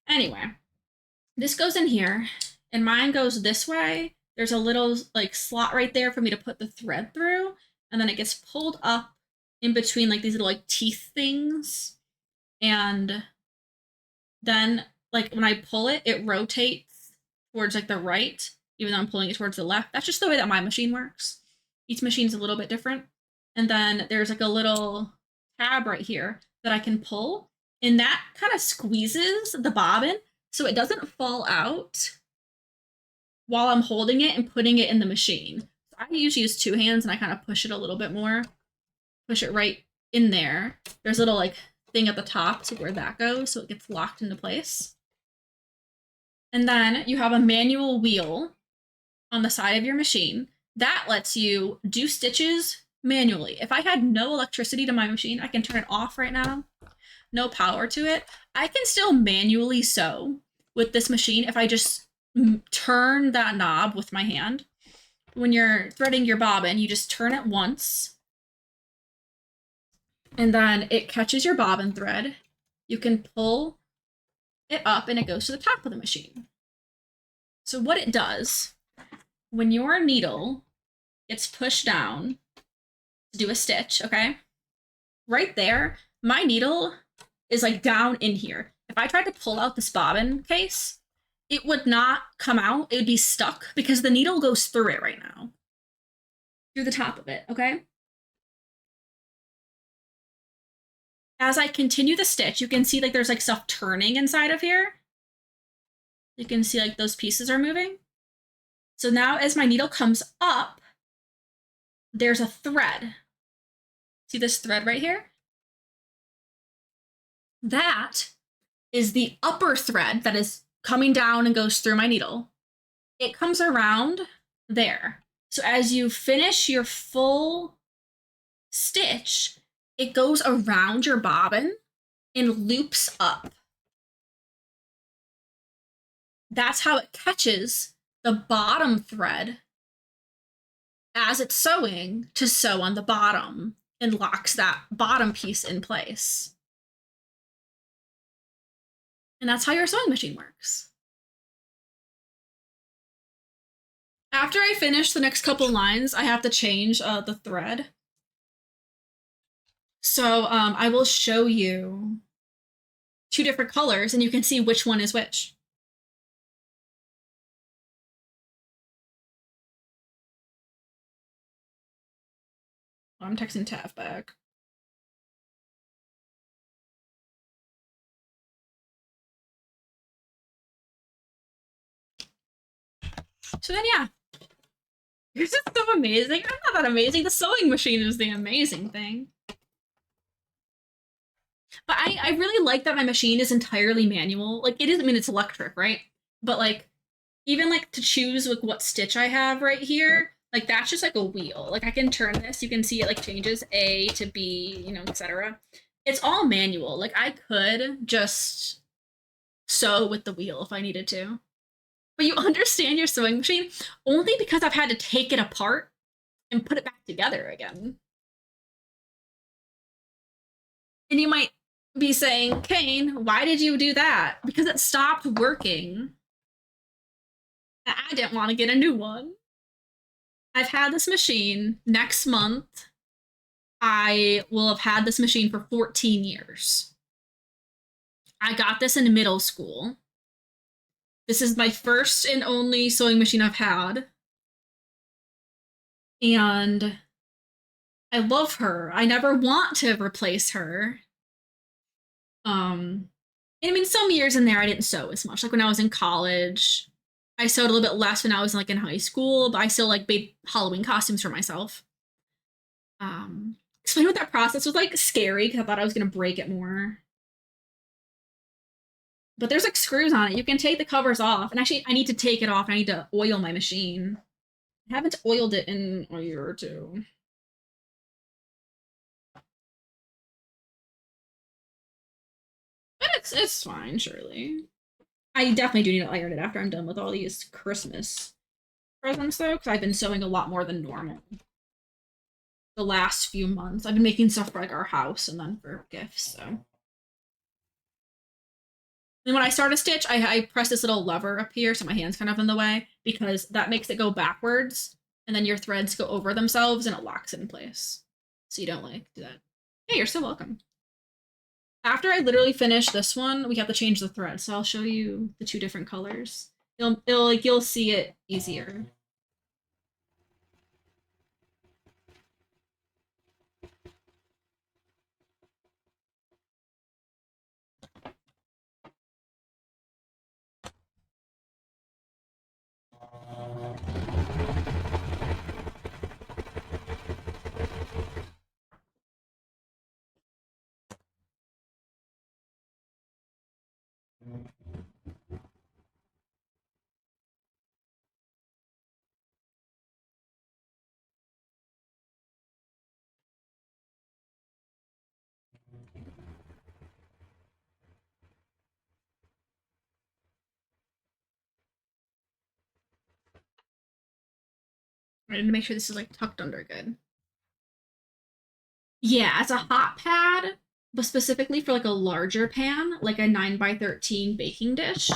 Anyway, this goes in here and mine goes this way. There's a little like slot right there for me to put the thread through. and then it gets pulled up in between like these little like teeth things, and then like when I pull it, it rotates towards like the right, even though I'm pulling it towards the left. That's just the way that my machine works. Each machine's a little bit different. And then there's like a little tab right here that I can pull, and that kind of squeezes the bobbin so it doesn't fall out while I'm holding it and putting it in the machine. So I usually use two hands and I kind of push it a little bit more, push it right in there. There's a little like thing at the top to where that goes so it gets locked into place. And then you have a manual wheel on the side of your machine that lets you do stitches manually. If I had no electricity to my machine, I can turn it off right now, no power to it. I can still manually sew with this machine if I just turn that knob with my hand. When you're threading your bobbin, you just turn it once, and then it catches your bobbin thread. You can pull it up and it goes to the top of the machine. So what it does, when your needle gets pushed down to do a stitch, okay? Right there, my needle is like down in here. If I tried to pull out this bobbin case, it would not come out. It would be stuck because the needle goes through it right now. Through the top of it, okay? As I continue the stitch, you can see like there's like stuff turning inside of here. You can see like those pieces are moving. So now as my needle comes up, there's a thread. See this thread right here? That is the upper thread that is coming down and goes through my needle. It comes around there. So as you finish your full stitch, it goes around your bobbin and loops up. That's how it catches the bottom thread as it's sewing to sew on the bottom and locks that bottom piece in place. And that's how your sewing machine works. After I finish the next couple lines, I have to change the thread. So I will show you two different colors and you can see which one is which. I'm texting Tav back. So then, yeah. This is so amazing. I'm not that amazing. The sewing machine is the amazing thing. But I really like that my machine is entirely manual. Like, it is, I mean, it's electric, right? But, like, even, like, to choose, like, what stitch I have right here, like, that's just, like, a wheel. Like, I can turn this. You can see it, like, changes A to B, you know, etc. It's all manual. Like, I could just sew with the wheel if I needed to. But you understand your sewing machine only because I've had to take it apart and put it back together again. And you might be saying, Kane, why did you do that? Because it stopped working. I didn't want to get a new one. I've had this machine. Next month, I will have had this machine for 14 years. I got this in middle school. This is my first and only sewing machine I've had. And I love her. I never want to replace her. And I mean, some years in there I didn't sew as much. Like when I was in college, I sewed a little bit less when I was like in high school, but I still like made Halloween costumes for myself. Explain what that process was like. Scary because I thought I was gonna break it more. But there's like screws on it. You can take the covers off. And actually, I need to take it off. I need to oil my machine. I haven't oiled it in a year or two. But it's fine, surely. I definitely do need to iron it after I'm done with all these Christmas presents, though, because I've been sewing a lot more than normal. The last few months. I've been making stuff for like our house and then for gifts, so. And when I start a stitch, I press this little lever up here so my hand's kind of in the way because that makes it go backwards and then your threads go over themselves and it locks it in place. So you don't like do that. Hey, you're so welcome. After I literally finish this one, we have to change the thread. So I'll show you the two different colors. It'll like you'll see it easier. I need to make sure this is like tucked under good. Yeah, it's a hot pad, but specifically for like a larger pan, like a 9x13 baking dish.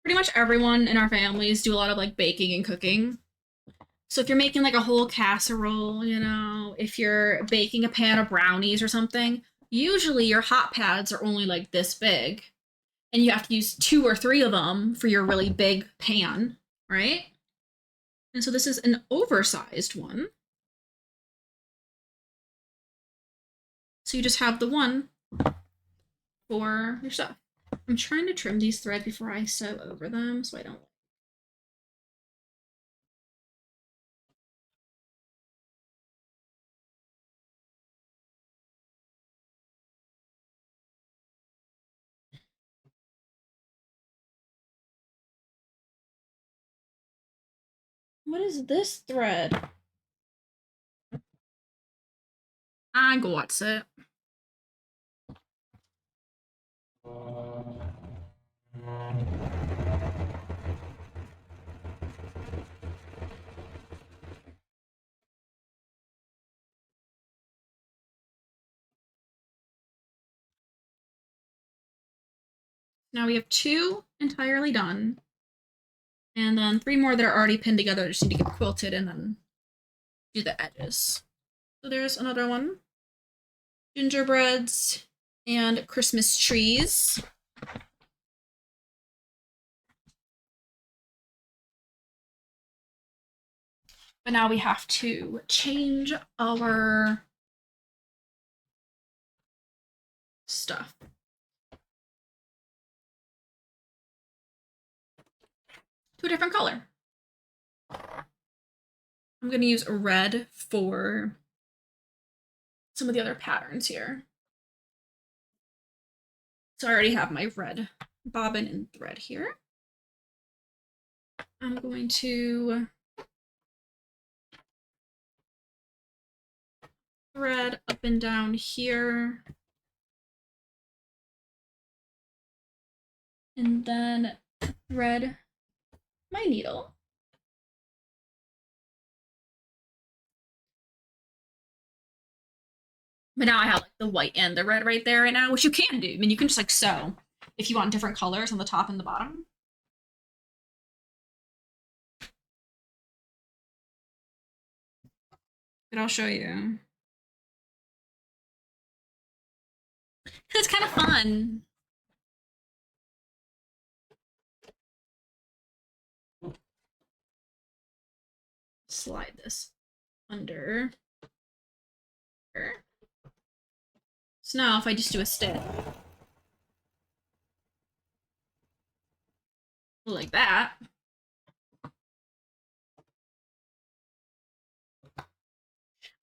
Pretty much everyone in our families do a lot of like baking and cooking. So if you're making like a whole casserole, you know, if you're baking a pan of brownies or something, usually your hot pads are only like this big. And you have to use 2 or 3 of them for your really big pan, right? And so this is an oversized one. So you just have the one for your stuff. I'm trying to trim these threads before I sew over them so I don't. What is this thread? I got it. Now we have 2 entirely done. And then 3 more that are already pinned together just need to get quilted and then do the edges. So there's another one. Gingerbreads and Christmas trees. But now we have to change our stuff. To a different color. I'm going to use red for some of the other patterns here. So I already have my red bobbin and thread here. I'm going to thread up and down here. And then thread my needle. But now I have like the white and the red right there right now, which you can do. I mean, you can just like sew if you want different colors on the top and the bottom. But I'll show you. It's kind of fun. Slide this under here. So now if I just do a stitch like that,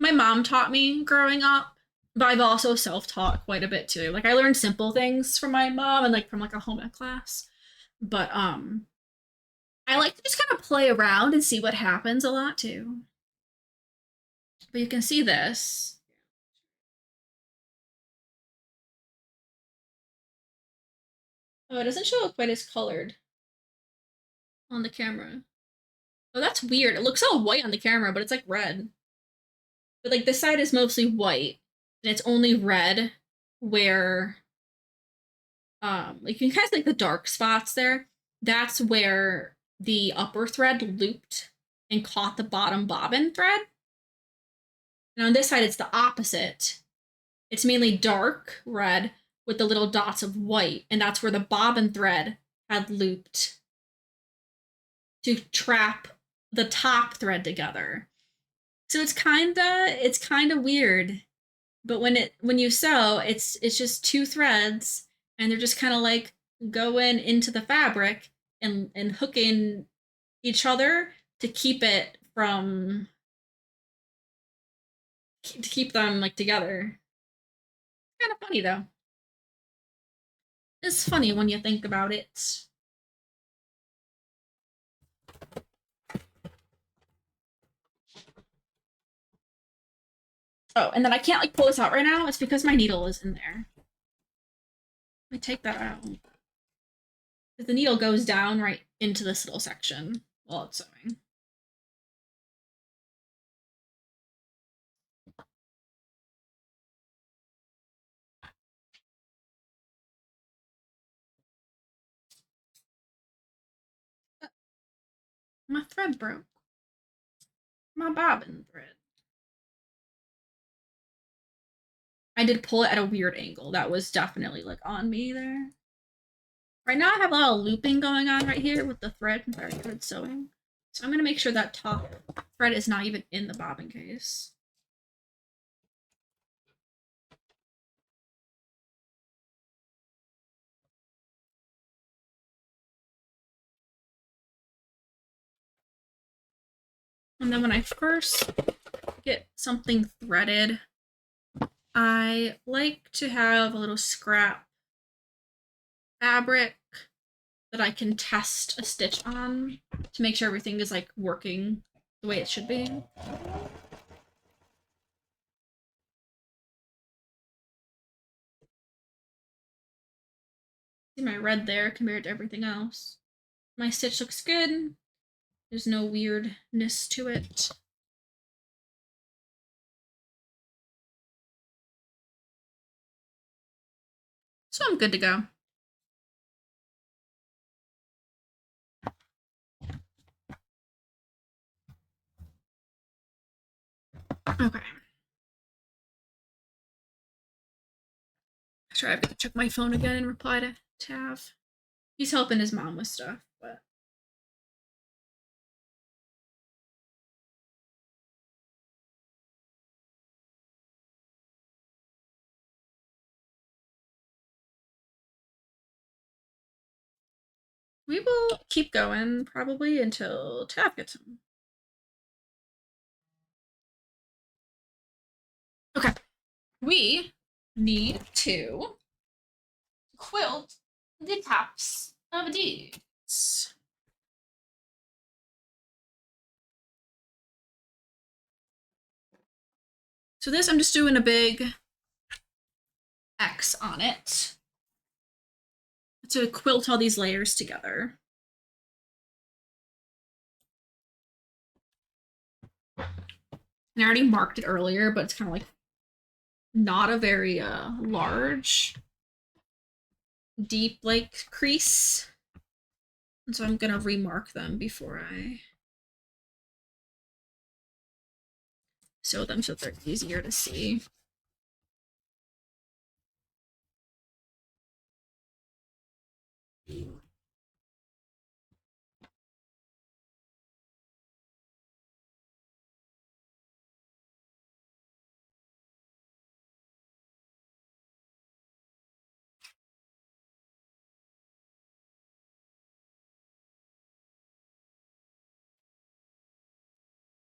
my mom taught me growing up, but I've also self-taught quite a bit too. Like I learned simple things from my mom and like from like a home ec class. But I like to just kind of play around and see what happens a lot too. But you can see this. Oh, it doesn't show quite as colored on the camera. Oh, that's weird. It looks all white on the camera, but it's like red. But like this side is mostly white, and it's only red where like you can kind of see, like the dark spots there. That's where the upper thread looped and caught the bottom bobbin thread. And on this side, it's the opposite. It's mainly dark red with the little dots of white, and that's where the bobbin thread had looped to trap the top thread together. So it's kinda weird. But when you sew, it's just two threads and they're just kind of like going into the fabric and hooking each other to keep it from to keep them like together. Kind of funny though. It's funny when you think about it. Oh, and then I can't like pull this out right now. It's because my needle is in there. Let me take that out. The needle goes down right into this little section while it's sewing. My thread broke. My bobbin thread. I did pull it at a weird angle. That was definitely like on me there. Right now I have a lot of looping going on right here with the thread from very good sewing. So I'm gonna make sure that top thread is not even in the bobbin case. And then when I first get something threaded, I like to have a little scrap fabric that I can test a stitch on to make sure everything is like working the way it should be. See my red there compared to everything else. My stitch looks good. There's no weirdness to it. So I'm good to go. Okay. Sorry, I've got to check my phone again and reply to Tav. He's helping his mom with stuff, but we will keep going probably until Tav gets home. Okay. We need to quilt the tops of these. So this, I'm just doing a big X on it to quilt all these layers together. And I already marked it earlier, but it's kind of like not a very large, deep like crease. And so I'm gonna remark them before I sew them so they're easier to see.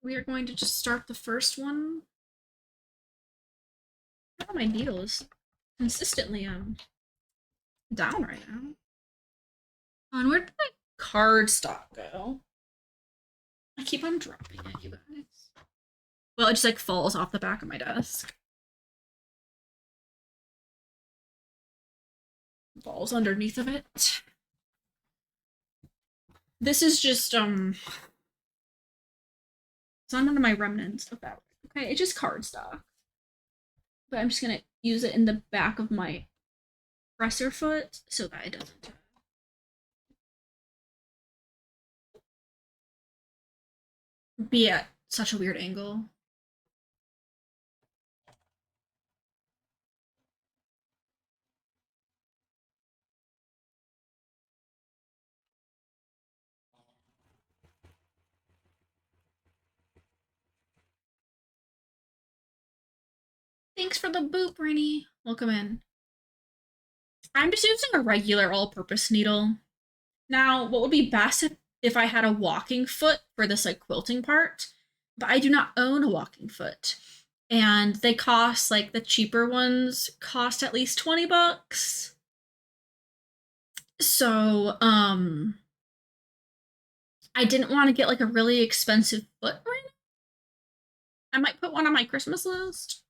We are going to just start the first one. Oh, my needle is consistently down right now. And where did my cardstock go? I keep on dropping it, you guys. Well, it just like falls off the back of my desk. Falls underneath of it. This is just it's not none of my remnants of that. Okay, it's just cardstock. But I'm just gonna use it in the back of my presser foot so that it doesn't be at such a weird angle. Thanks for the boot, Brainy. Welcome in. I'm just using a regular all-purpose needle. Now, what would be best if I had a walking foot for this like quilting part, but I do not own a walking foot. And they cost like the cheaper ones cost at least 20 bucks. So, I didn't want to get like a really expensive foot right now. I might put one on my Christmas list.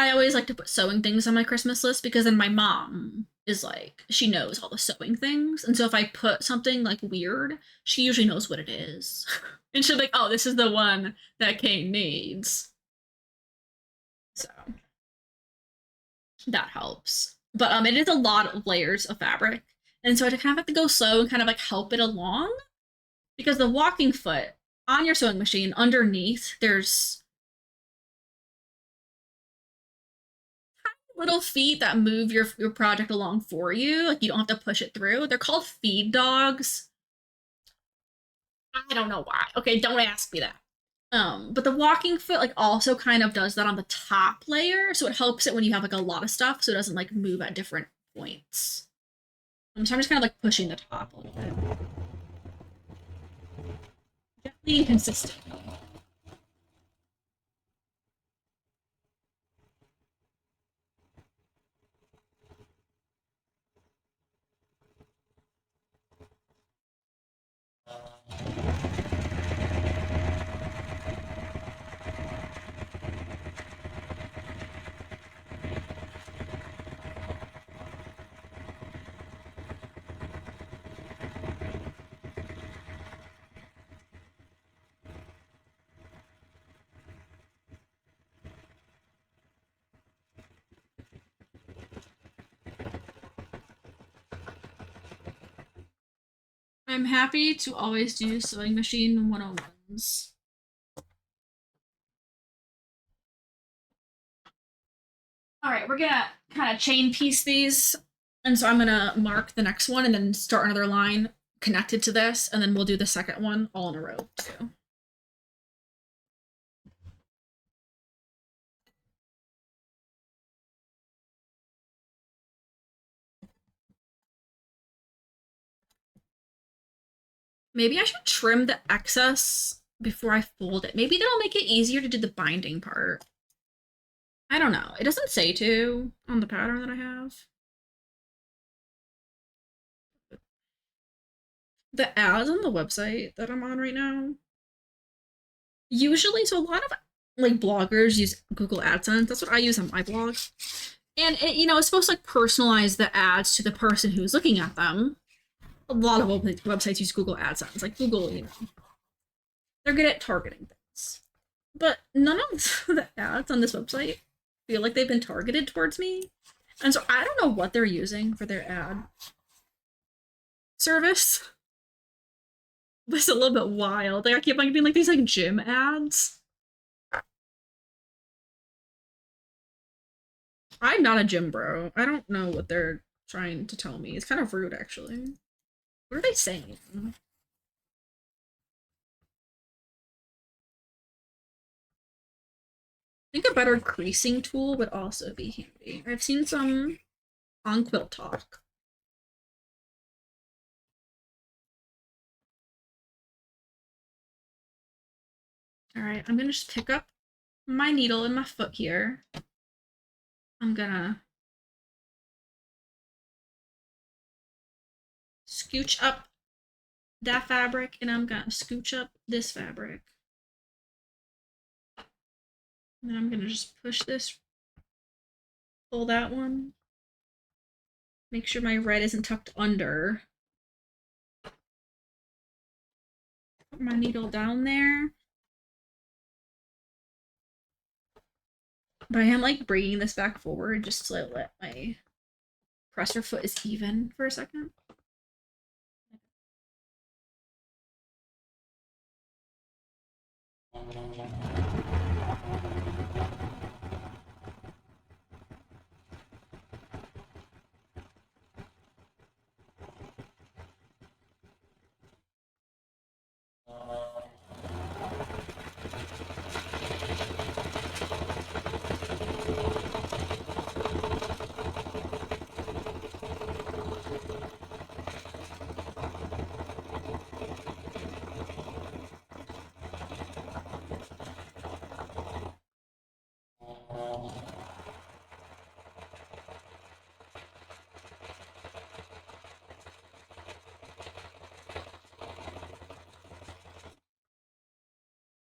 I always like to put sewing things on my Christmas list because then my mom is like, she knows all the sewing things. And so if I put something like weird, she usually knows what it is. And she'll be like, oh, this is the one that Kate needs. So that helps. But it is a lot of layers of fabric. And so I kind of have to go slow and kind of like help it along. Because the walking foot on your sewing machine underneath, there's little feet that move your project along for you. Like you don't have to push it through. They're called feed dogs. I don't know why. Okay, don't ask me that. But the walking foot like also kind of does that on the top layer, so it helps it when you have like a lot of stuff, so it doesn't like move at different points. So I'm just kind of like pushing the top a little bit. Gently and consistent. I'm happy to always do sewing machine 101s. All right, we're gonna kind of chain piece these. And so I'm gonna mark the next one and then start another line connected to this, and then we'll do the second one all in a row too. Maybe I should trim the excess before I fold it. Maybe that'll make it easier to do the binding part. I don't know. It doesn't say to on the pattern that I have. The ads on the website that I'm on right now, usually, so a lot of like bloggers use Google AdSense. That's what I use on my blog. And it, it's supposed to like personalize the ads to the person who's looking at them. A lot of websites use Google AdSense. Like Google, they're good at targeting things. But none of the ads on this website feel like they've been targeted towards me. And so I don't know what they're using for their ad service. But it's a little bit wild. Like I keep like being like these like gym ads. I'm not a gym bro. I don't know what they're trying to tell me. It's kind of rude actually. What are they saying? I think a better creasing tool would also be handy. I've seen some on Quilt Talk. All right, I'm gonna just pick up my needle and my foot here. I'm gonna scooch up that fabric and I'm gonna scooch up this fabric. And then I'm gonna just push this, pull that one. Make sure my red isn't tucked under. Put my needle down there. But I am like bringing this back forward just to let my presser foot is even for a second.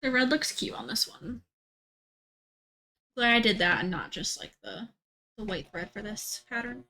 The red looks cute on this one. Glad I did that and not just like the white thread for this pattern.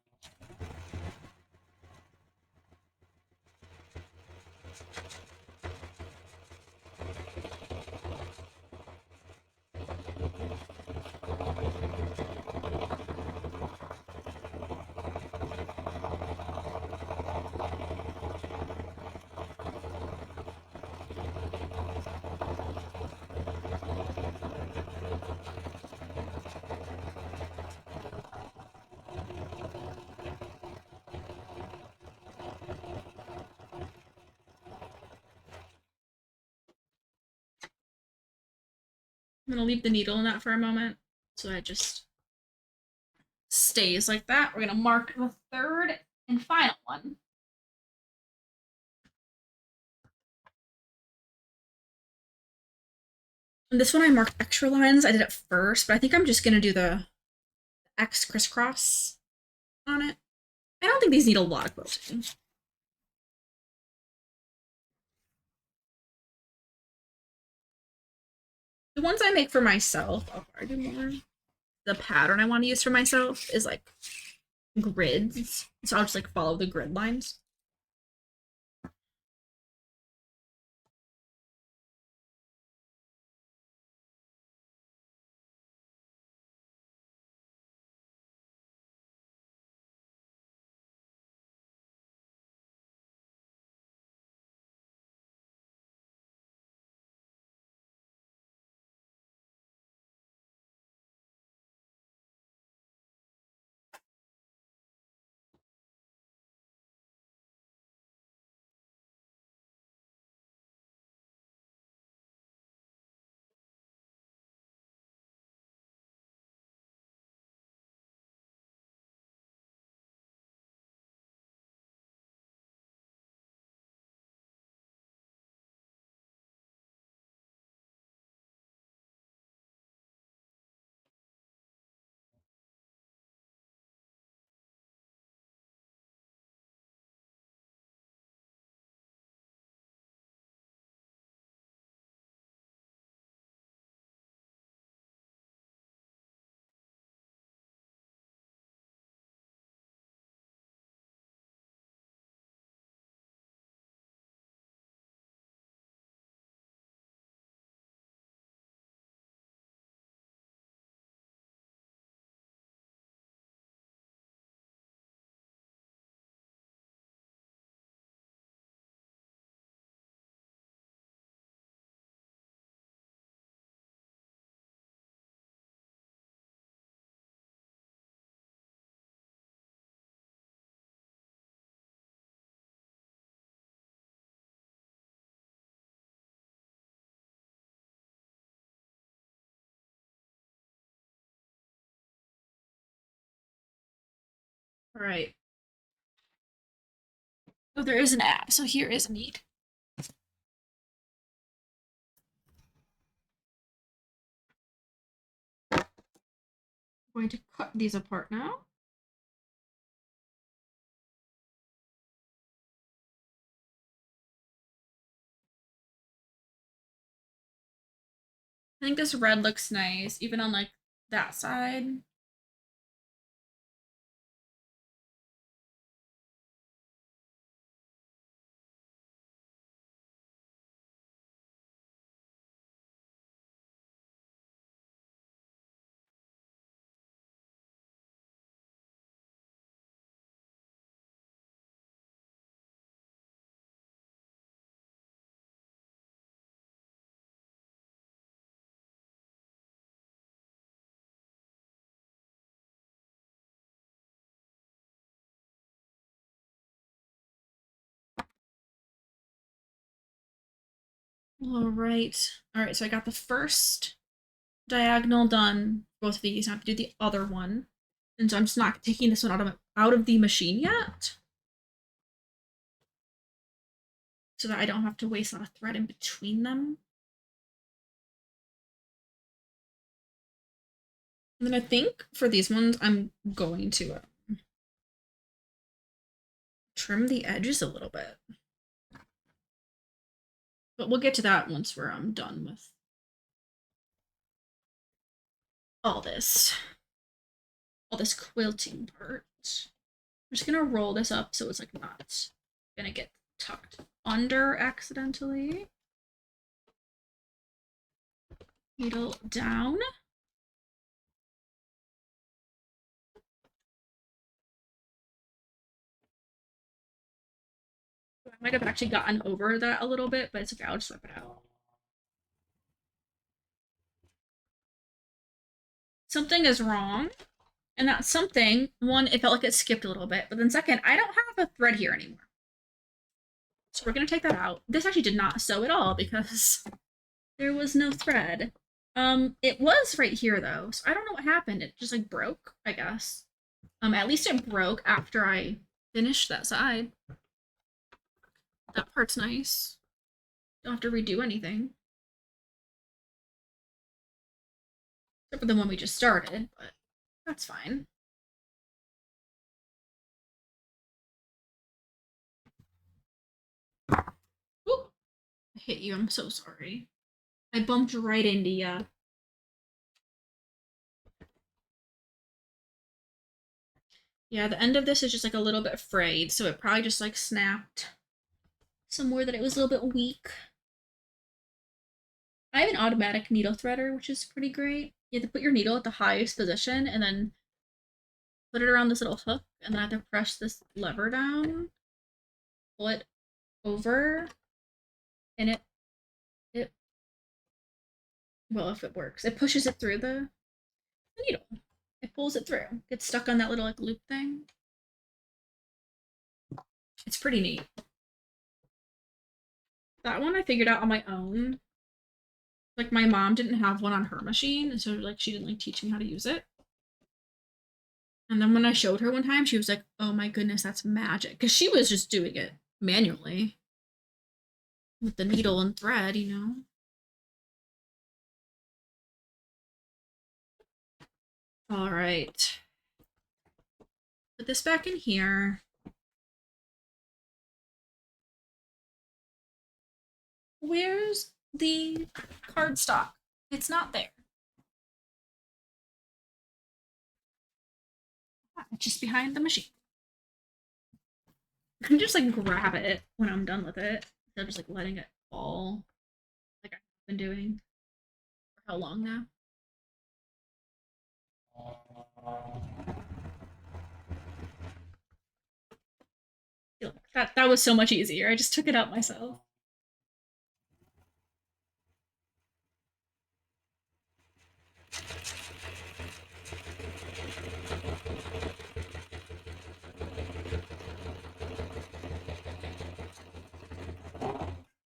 I'm gonna leave the needle in that for a moment so it just stays like that. We're gonna mark the third and final one. And this one I marked extra lines. I did it first, but I think I'm just gonna do the X crisscross on it. I don't think these need a lot of quilting. The ones I make for myself, I'll probably do more. The pattern I want to use for myself is like grids. So I'll just like follow the grid lines. All right. Oh, there is an app, so here is a need. I'm going to cut these apart now. I think this red looks nice, even on like that side. All right. All right, so I got the first diagonal done, both of these. I have to do the other one. And so I'm just not taking this one out of the machine yet. So that I don't have to waste a lot of thread in between them. And then I think for these ones, I'm going to trim the edges a little bit. But we'll get to that once we're done with all this quilting part. I'm just gonna roll this up so it's like not gonna get tucked under accidentally. Needle down. I might have actually gotten over that a little bit, but it's okay, I'll just rip it out. Something is wrong. And that something, one, it felt like it skipped a little bit, but then second, I don't have a thread here anymore. So we're gonna take that out. This actually did not sew at all because there was no thread. It was right here though, so I don't know what happened. It just like broke, I guess. At least it broke after I finished that side. That part's nice. Don't have to redo anything. Except for the one we just started, but that's fine. Ooh, I hit you, I'm so sorry. I bumped right into ya. Yeah, the end of this is just like a little bit frayed, so it probably just like snapped somewhere that it was a little bit weak. I have an automatic needle threader, which is pretty great. You have to put your needle at the highest position and then put it around this little hook, and then I have to press this lever down, pull it over, and well, if it works, it pushes it through the needle. It pulls it through. Gets stuck on that little like loop thing. It's pretty neat. That one I figured out on my own. Like my mom didn't have one on her machine, and so like she didn't like teach me how to use it. And then when I showed her one time, she was like, "Oh my goodness, that's magic!" Because she was just doing it manually with the needle and thread, you know. All right. Put this back in here. Where's the cardstock? It's not there. It's just behind the machine. I can just like grab it when I'm done with it instead of just like letting it fall like I've been doing for how long now? That was so much easier. I just took it out myself.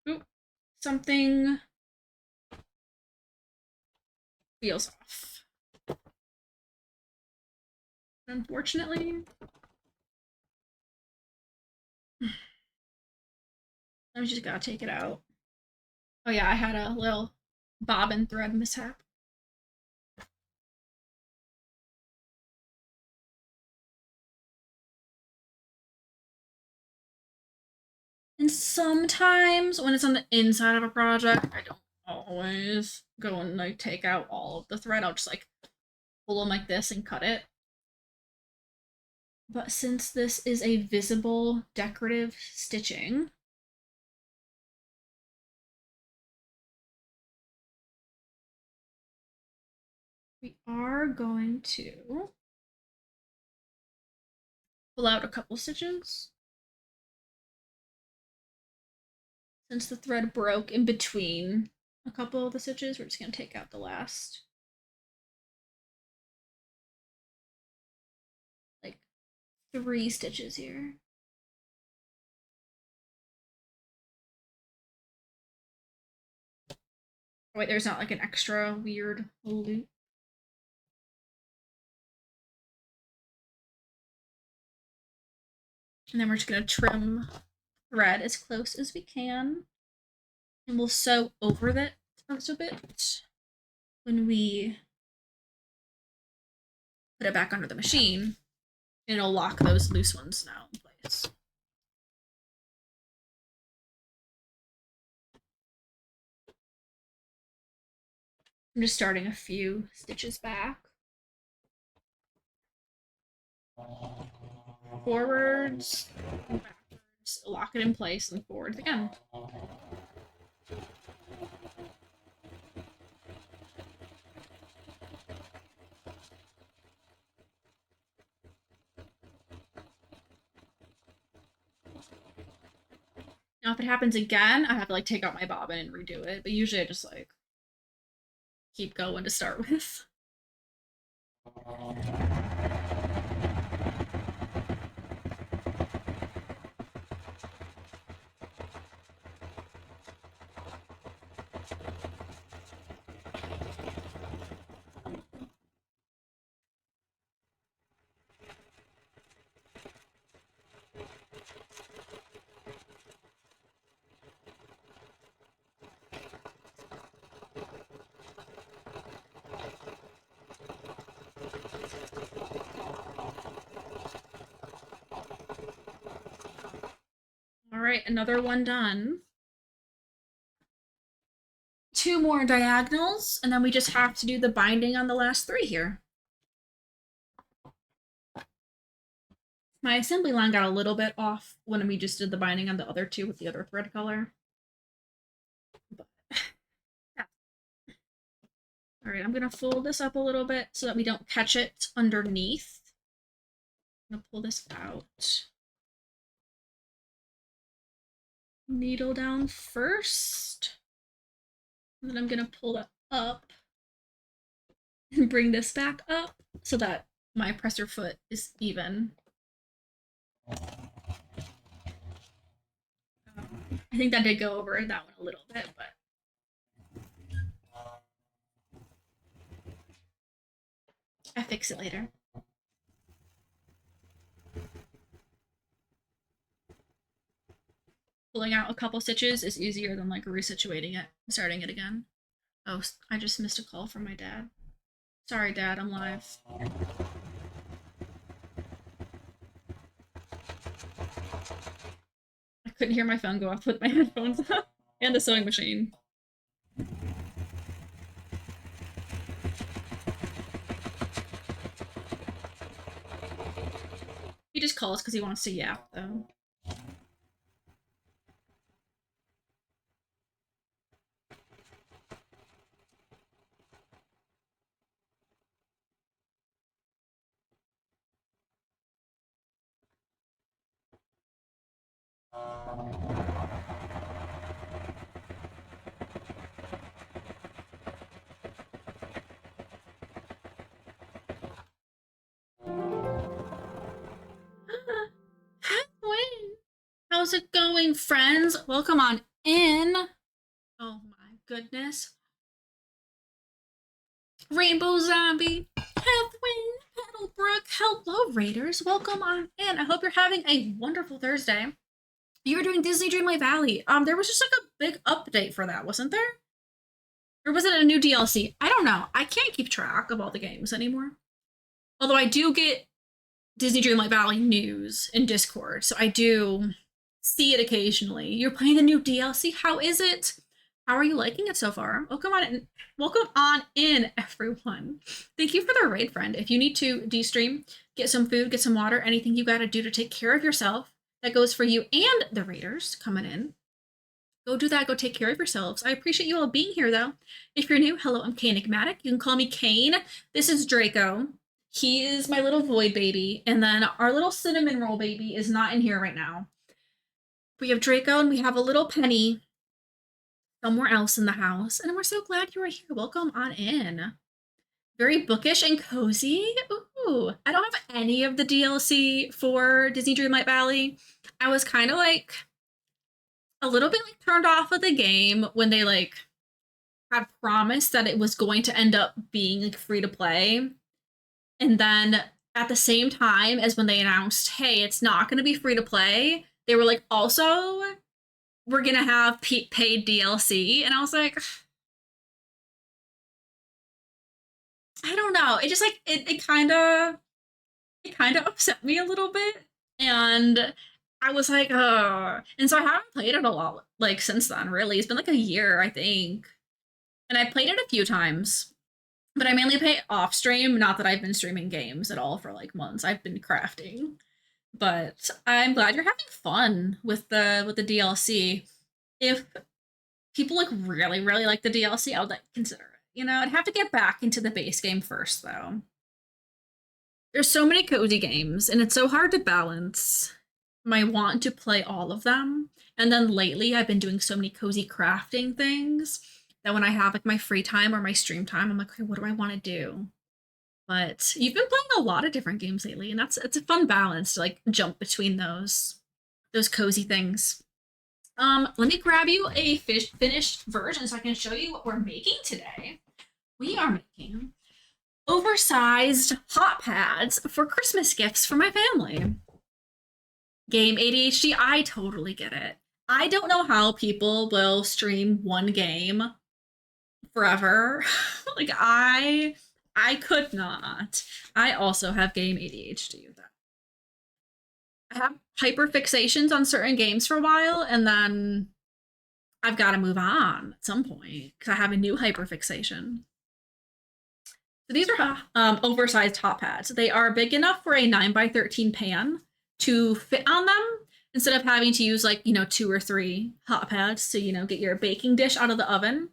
Oop, something feels off. Unfortunately, I just gotta take it out. Oh yeah, I had a little bobbin thread mishap. And sometimes when it's on the inside of a project, I don't always go and like take out all of the thread. I'll just like pull them like this and cut it. But since this is a visible decorative stitching, we are going to pull out a couple stitches. Since the thread broke in between a couple of the stitches, we're just going to take out the last like 3 stitches here. Oh, wait, there's not like an extra weird loop. And then we're just gonna trim thread as close as we can. And we'll sew over that a little bit when we put it back under the machine. And it'll lock those loose ones now in place. I'm just starting a few stitches back. Forwards, backwards, lock it in place, and forwards again. Now, if it happens again, I have to like take out my bobbin and redo it. But usually, I just like keep going to start with. All right, another one done. 2 more diagonals, and then we just have to do the binding on the last 3 here. My assembly line got a little bit off when we just did the binding on the other 2 with the other thread color. But, yeah. All right, I'm gonna fold this up a little bit so that we don't catch it underneath. I'm gonna pull this out. Needle down first. And then I'm gonna pull that up and bring this back up so that my presser foot is even. I think that did go over that one a little bit, but I fix it later. Pulling out a couple stitches is easier than like resituating it and starting it again. Oh, I just missed a call from my dad. Sorry, Dad, I'm live. I couldn't hear my phone go off with my headphones and the sewing machine. He just calls because he wants to yap, though. How's it going, friends? Welcome on in. Oh my goodness. Rainbow Zombie, Heathwing, Petalbrook, hello Raiders. Welcome on in. I hope you're having a wonderful Thursday. You were doing Disney Dreamlight Valley. There was just like a big update for that, wasn't there? Or was it a new DLC? I don't know. I can't keep track of all the games anymore. Although I do get Disney Dreamlight Valley news in Discord, so I do see it occasionally. You're playing the new DLC. How is it? How are you liking it so far? Welcome on in, everyone. Thank you for the raid, friend. If you need to de-stream, get some food, get some water, anything you gotta do to take care of yourself, that goes for you and the raiders coming in. Go do that. Go take care of yourselves. I appreciate you all being here, though. If you're new, hello, I'm Caenigmatic. You can call me Kane. This is Draco. He is my little void baby. And then our little cinnamon roll baby is not in here right now. We have Draco and we have a little Penny somewhere else in the house. And we're so glad you are here. Welcome on in. Very bookish and cozy. Ooh, I don't have any of the DLC for Disney Dreamlight Valley. I was kind of like a little bit like turned off of the game when they like had promised that it was going to end up being like free to play. And then at the same time as when they announced, hey, it's not going to be free to play, they were like, also, we're going to have paid DLC. And I was like, I don't know. It just like it kind of upset me a little bit, and I was like, and so I haven't played it a lot like since then. Really, it's been like a year, I think, and I played it a few times, but I mainly play off stream. Not that I've been streaming games at all for like months. I've been crafting, but I'm glad you're having fun with the DLC. If people like really like the DLC, I would like consider it. You know, I'd have to get back into the base game first though. There's so many cozy games, and it's so hard to balance my want to play all of them. And then lately, I've been doing so many cozy crafting things that when I have like my free time or my stream time, I'm like, okay, what do I want to do? But you've been playing a lot of different games lately, and that's it's a fun balance to like jump between those cozy things. Let me grab you a finished version so I can show you what we're making today. We are making oversized hot pads for Christmas gifts for my family. Game ADHD, I totally get it. I don't know how people will stream one game forever. Like I could not. I also have game ADHD with that. I have hyperfixations on certain games for a while, and then I've got to move on at some point because I have a new hyperfixation. So these are oversized hot pads. They are big enough for a 9x13 pan to fit on them instead of having to use like, 2 or 3 hot pads to, get your baking dish out of the oven.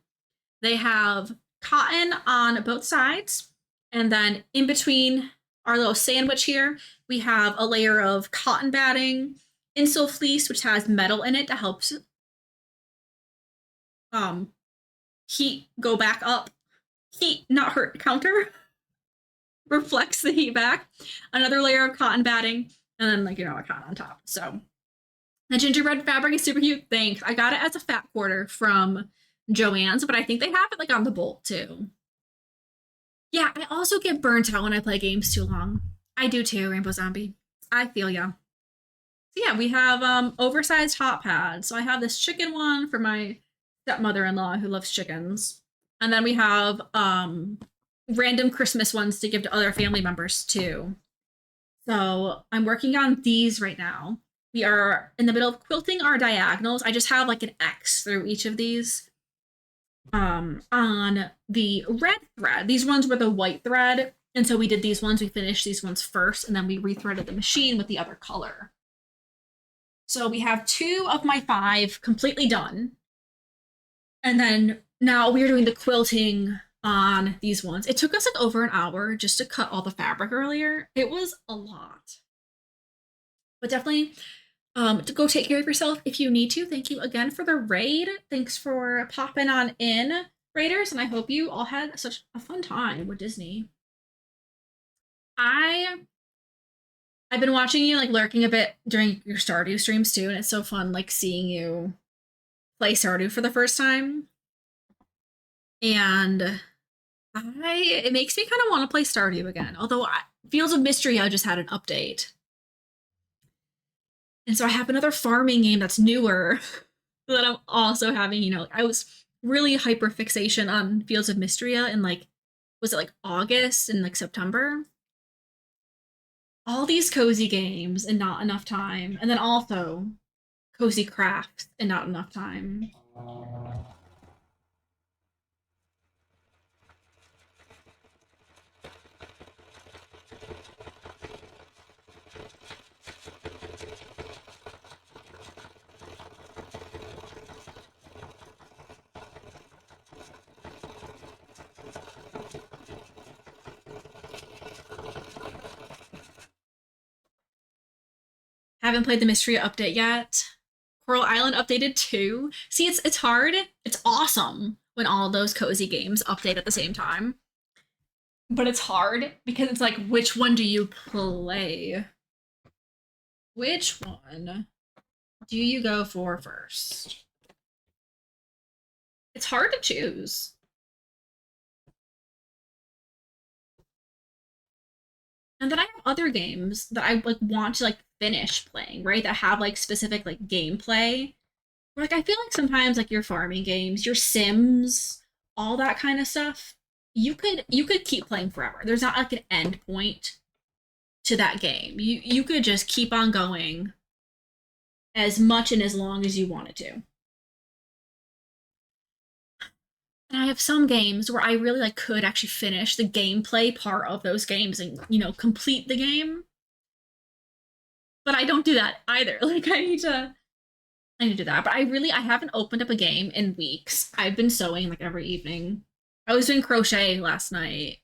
They have cotton on both sides. And then in between our little sandwich here, we have a layer of cotton batting, Insul fleece, which has metal in it that helps heat go back up. Heat, not hurt counter. Reflects the heat back. Another layer of cotton batting, and then a cotton on top. So the gingerbread fabric is super cute. Thanks. I got it as a fat quarter from Joann's, but I think they have it like on the bolt too. Yeah, I also get burnt out when I play games too long. I do too, Rainbow Zombie. I feel ya. So yeah, we have oversized hot pads. So I have this chicken one for my stepmother-in-law who loves chickens. And then we have random Christmas ones to give to other family members too. So I'm working on these right now. We are in the middle of quilting our diagonals. I just have like an X through each of these. On the red thread, these ones were the white thread, and so we did these ones. We finished these ones first, and then we rethreaded the machine with the other color. So we have 2 of my 5 completely done, and then now we are doing the quilting on these ones. It took us like over an hour just to cut all the fabric earlier. It was a lot, but definitely to go take care of yourself if you need to. Thank you again for the raid. Thanks for popping on in, raiders, and I hope you all had such a fun time with Disney. I've been watching you like lurking a bit during your Stardew streams too, and it's so fun like seeing you play Stardew for the first time. And it makes me kind of want to play Stardew again. Although Fields of Mystery, just had an update. And so I have another farming game that's newer that I'm also having, I was really hyper fixation on Fields of Mystria in was it like August and like September? All these cozy games and not enough time. And then also cozy crafts and not enough time. Haven't played the Mystery update yet. Coral Island updated too. See, it's hard. It's awesome when all those cozy games update at the same time. But it's hard because it's like, which one do you play? Which one do you go for first? It's hard to choose. And then I have other games that I like want to like finish playing, right? That have like specific like gameplay. Like I feel like sometimes like your farming games, your Sims, all that kind of stuff, you could keep playing forever. There's not like an end point to that game. You could just keep on going as much and as long as you wanted to. And I have some games where I really like could actually finish the gameplay part of those games and complete the game. But I don't do that either. Like I need to do that. But I haven't opened up a game in weeks. I've been sewing like every evening. I was doing crochet last night.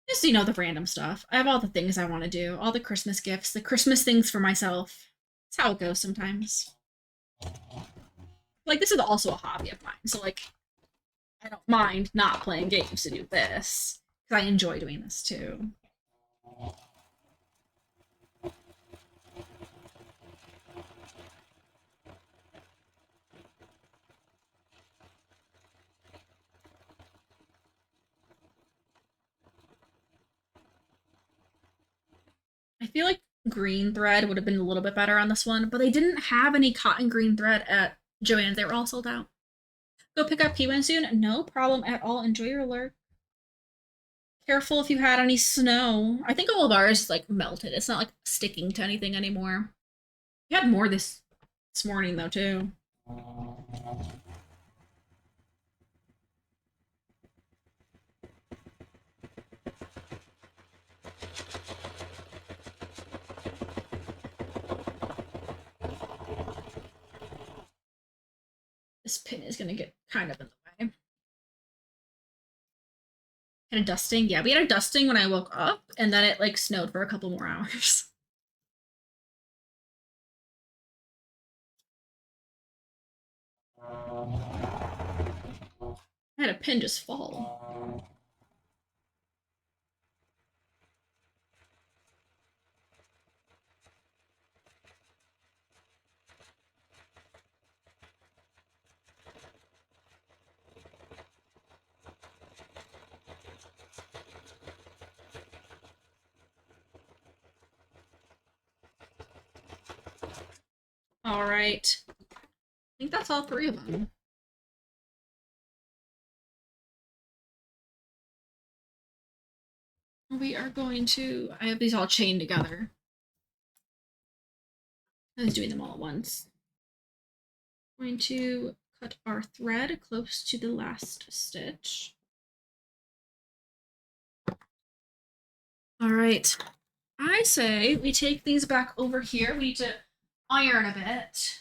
Just the random stuff. I have all the things I want to do, all the Christmas gifts, the Christmas things for myself. It's how it goes sometimes. Like this is also a hobby of mine. So like I don't mind not playing games to do this because I enjoy doing this too. I feel like green thread would have been a little bit better on this one, but they didn't have any cotton green thread at Joann's. They were all sold out. Go pick up P1 soon. No problem at all. Enjoy your lurk. Careful if you had any snow. I think all of ours like melted. It's not like sticking to anything anymore. We had more this morning though too. This pin is gonna get kind of in the way. Had a dusting. Yeah, we had a dusting when I woke up, and then it like snowed for a couple more hours. I had a pin just fall. All right. I think that's all three of them. We are going to. I have these all chained together. I was doing them all at once. Going to cut our thread close to the last stitch. All right. I say we take these back over here. We need to iron a bit.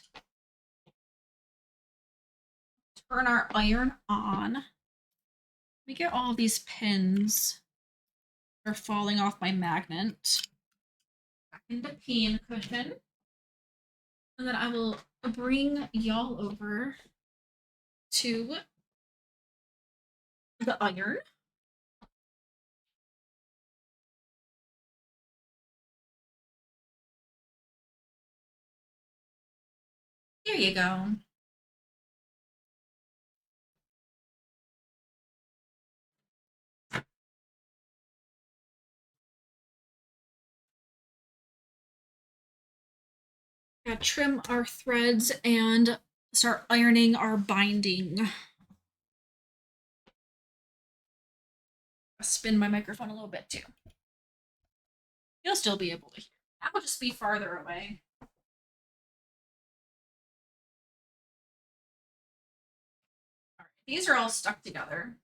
Turn our iron on. We get all these pins that are falling off my magnet. Back into pin cushion. And then I will bring y'all over to the iron. There you go. Gotta trim our threads and start ironing our binding. I'll spin my microphone a little bit too. You'll still be able to hear. That will just be farther away. All right, these are all stuck together.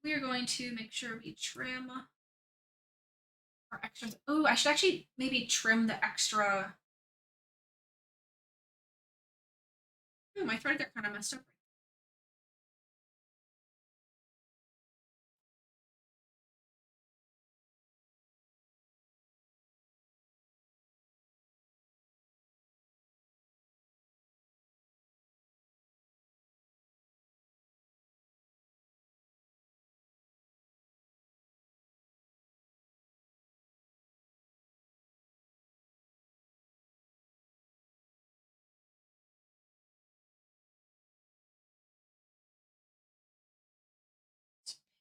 We are going to make sure we trim our extra. Oh, I should actually maybe trim the extra. Oh, my thread got kind of messed up.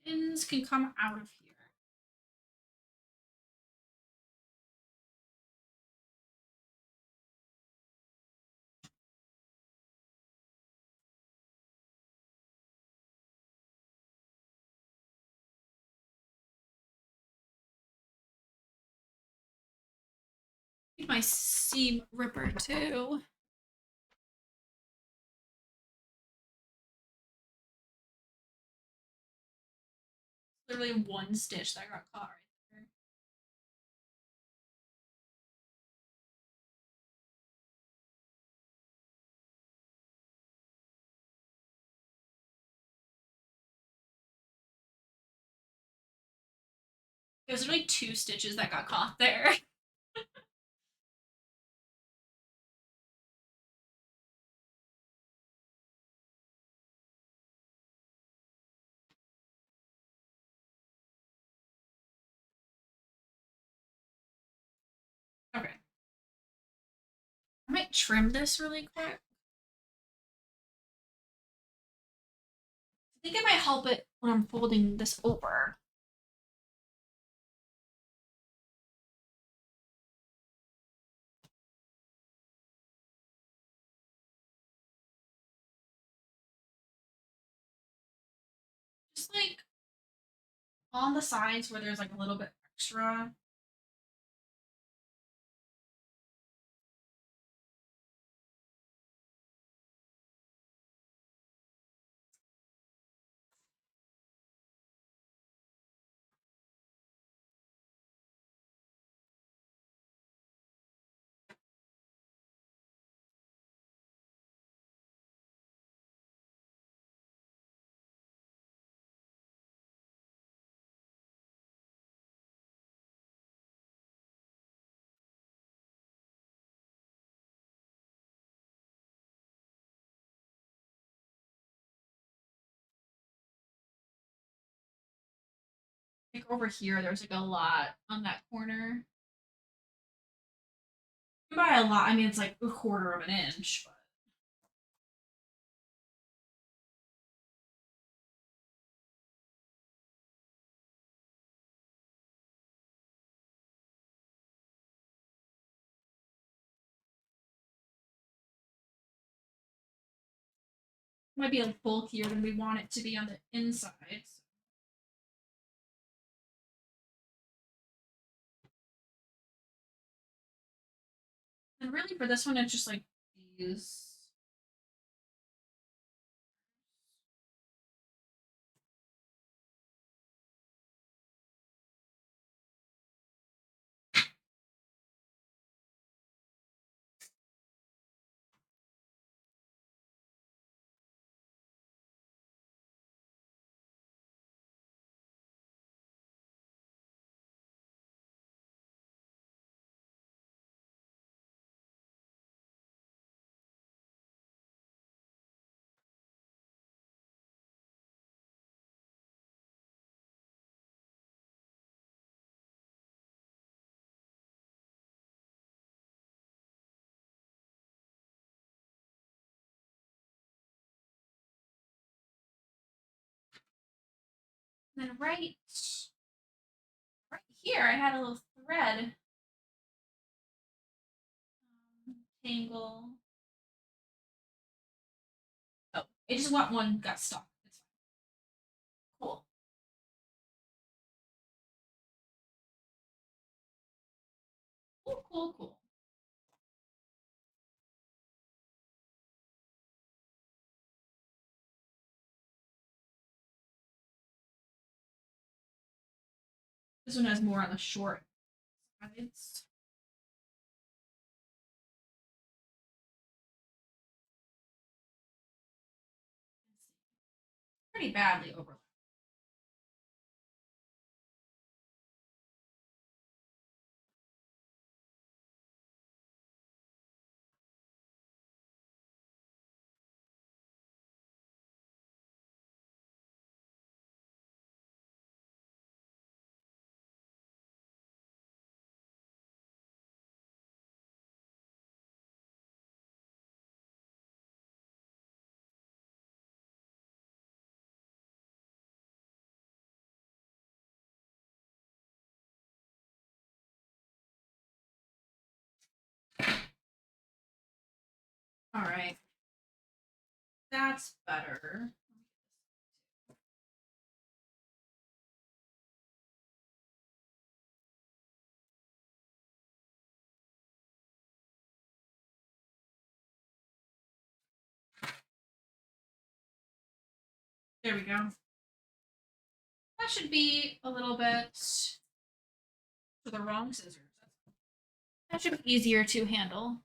Pins can come out of here. Need my seam ripper too. Literally one stitch that got caught right there. It was literally two stitches that got caught there. Okay. I might trim this really quick. I think it might help it when I'm folding this over. Just like on the sides where there's like a little bit extra. Like over here, there's like a lot on that corner. By a lot, I mean it's like a quarter of an inch, but it might be like bulkier than we want it to be on the inside. And really for this one, it's just like these. And then right here, I had a little thread tangle. Oh, it just went one got stuck. It's fine. Cool. Cool, cool, cool. This one has more on the short sides. Pretty badly overlapped. All right. That's better. There we go. That should be a little bit for the wrong scissors. That should be easier to handle.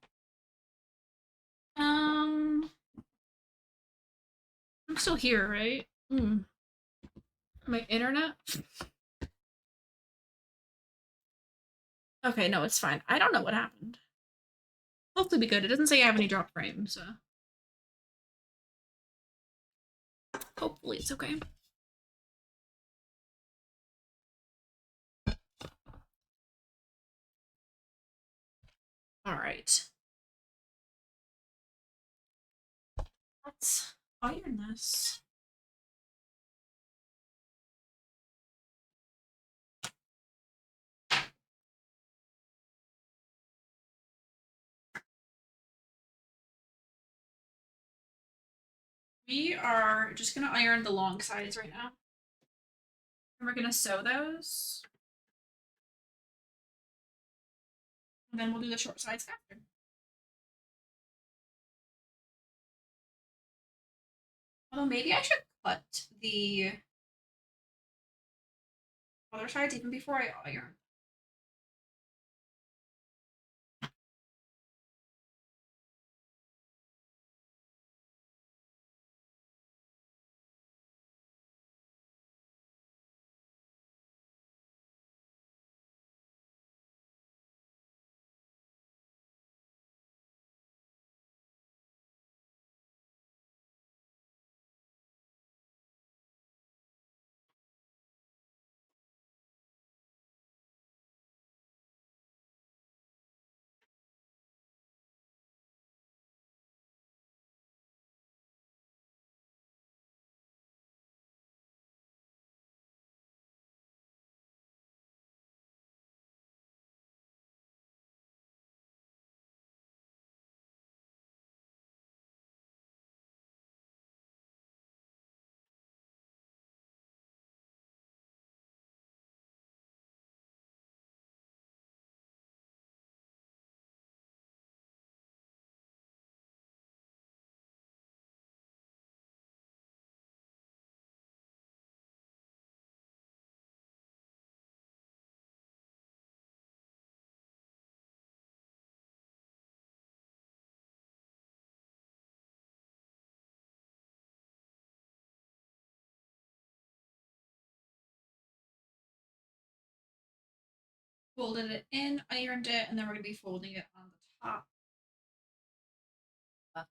I'm still here, right? My internet? Okay, no, it's fine. I don't know what happened. Hopefully be good. It doesn't say I have any drop frames, so hopefully it's okay. All right. Let's iron this. We are just gonna iron the long sides right now. And we're gonna sew those. And then we'll do the short sides after. Although maybe I should cut the other sides even before I iron. Folded it in, ironed it, and then we're gonna be folding it on the top. But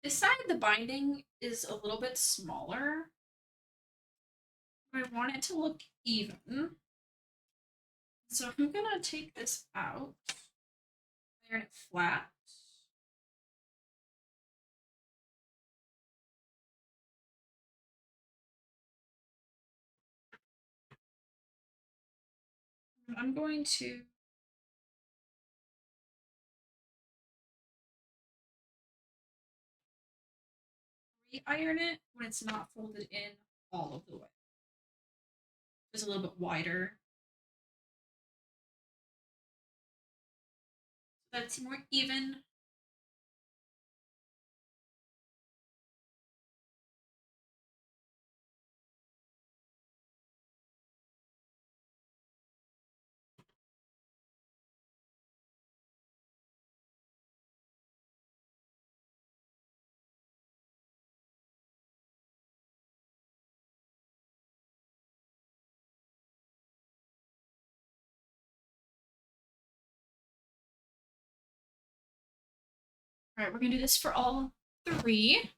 this side, the binding is a little bit smaller. I want it to look even. So I'm gonna take this out, iron it flat. I'm going to re-iron it when it's not folded in all of the way. It's a little bit wider. So that's more even. All right, we're gonna do this for all three.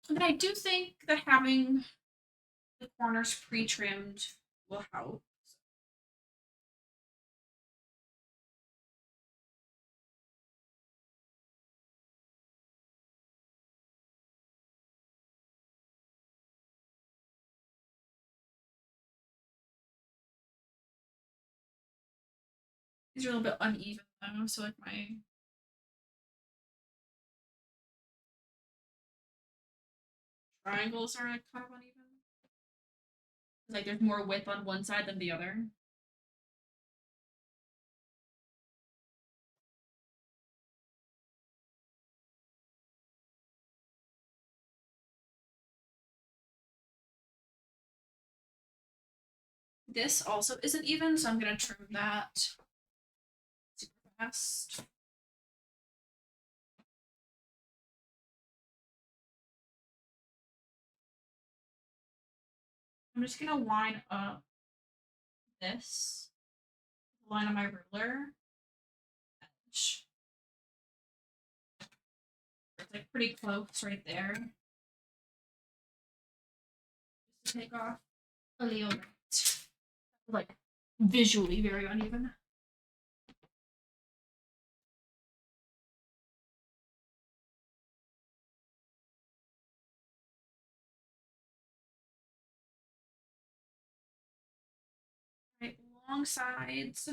And I do think that having the corners pre-trimmed will help. These are a little bit uneven though, so like my triangles are like kind of uneven. Like there's more width on one side than the other. This also isn't even, so I'm gonna trim that super fast. I'm just gonna line up this line on my ruler edge. It's like pretty close right there. Just to take off a little bit. Like visually very uneven. Right, long sides.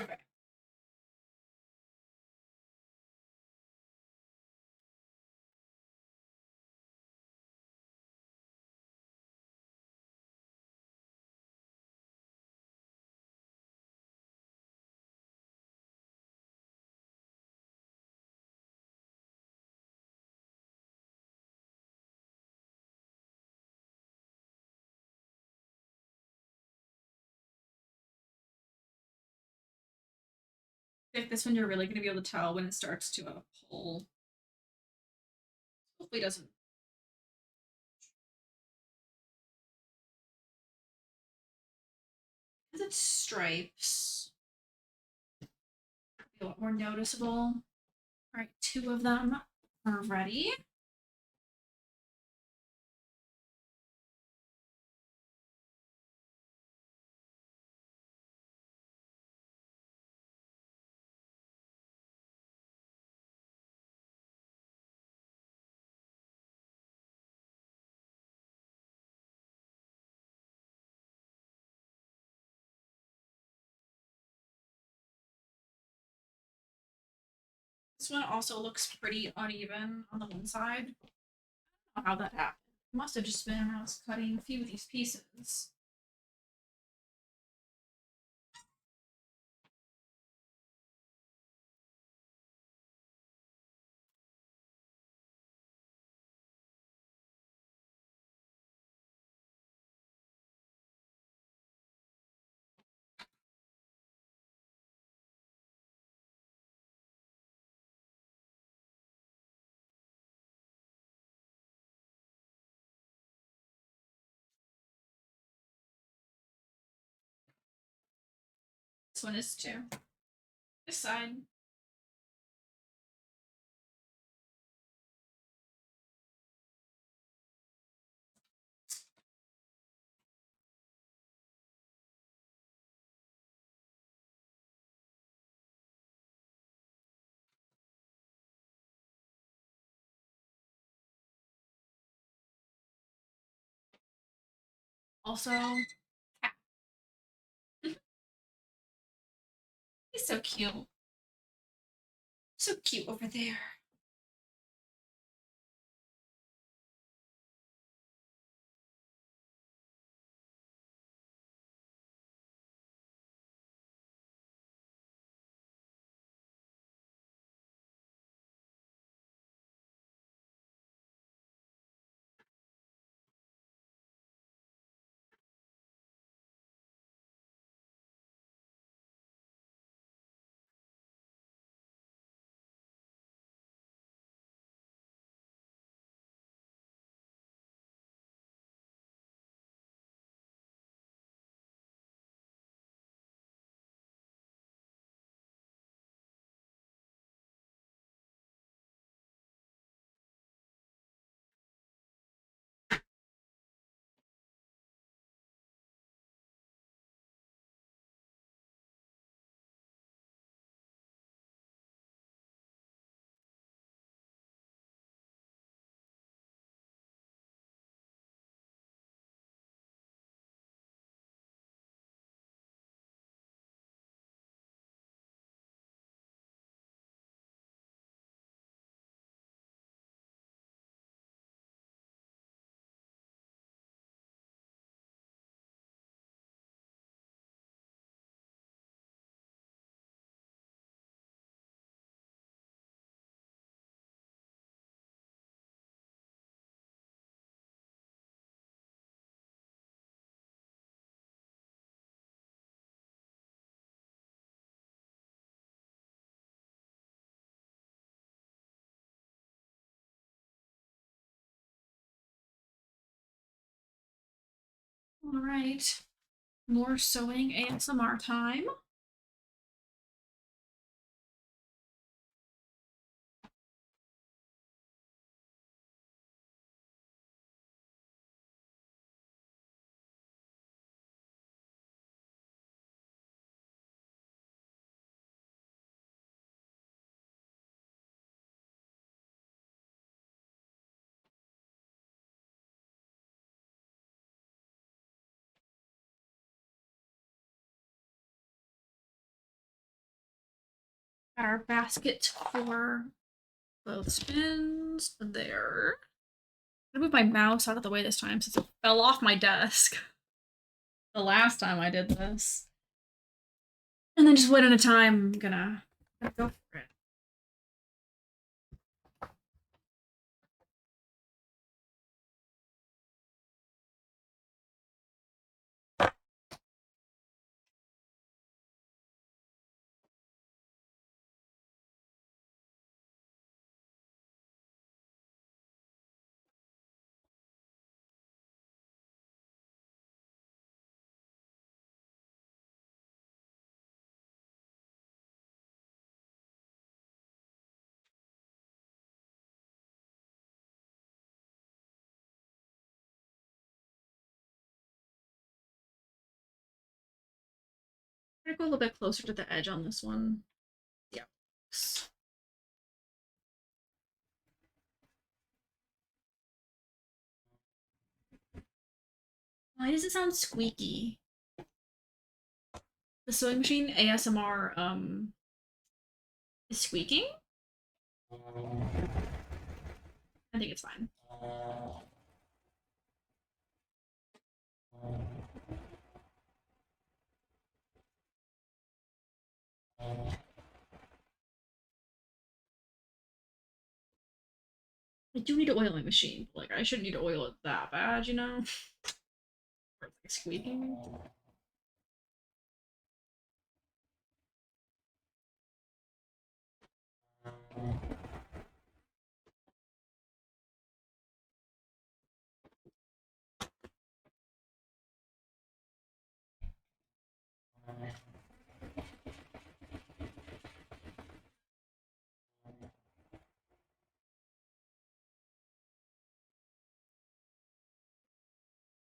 Okay. If this one you're really gonna be able to tell when it starts to pull. Hopefully it doesn't. Because it's stripes. Be a lot more noticeable. All right, two of them are ready. This one also looks pretty uneven on the one side. I don't know how that happened. It must have just been I was cutting a few of these pieces. This one is too. This side. Also, cat. He's so cute. So cute over there. All right. More sewing ASMR time. Got our basket for both spins there. I'm gonna move my mouse out of the way this time since it fell off my desk the last time I did this. And then just one at a time, I'm gonna go for it. I'm gonna go a little bit closer to the edge on this one. Yeah. Why does it sound squeaky? The sewing machine ASMR is squeaking? I think it's fine. I do need an oiling machine. Like, I shouldn't need to oil it that bad, you know? Or it's like squeaking.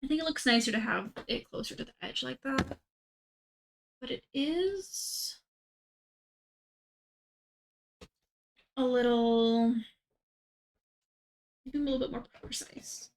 I think it looks nicer to have it closer to the edge like that. But it is a little, maybe a little bit more precise.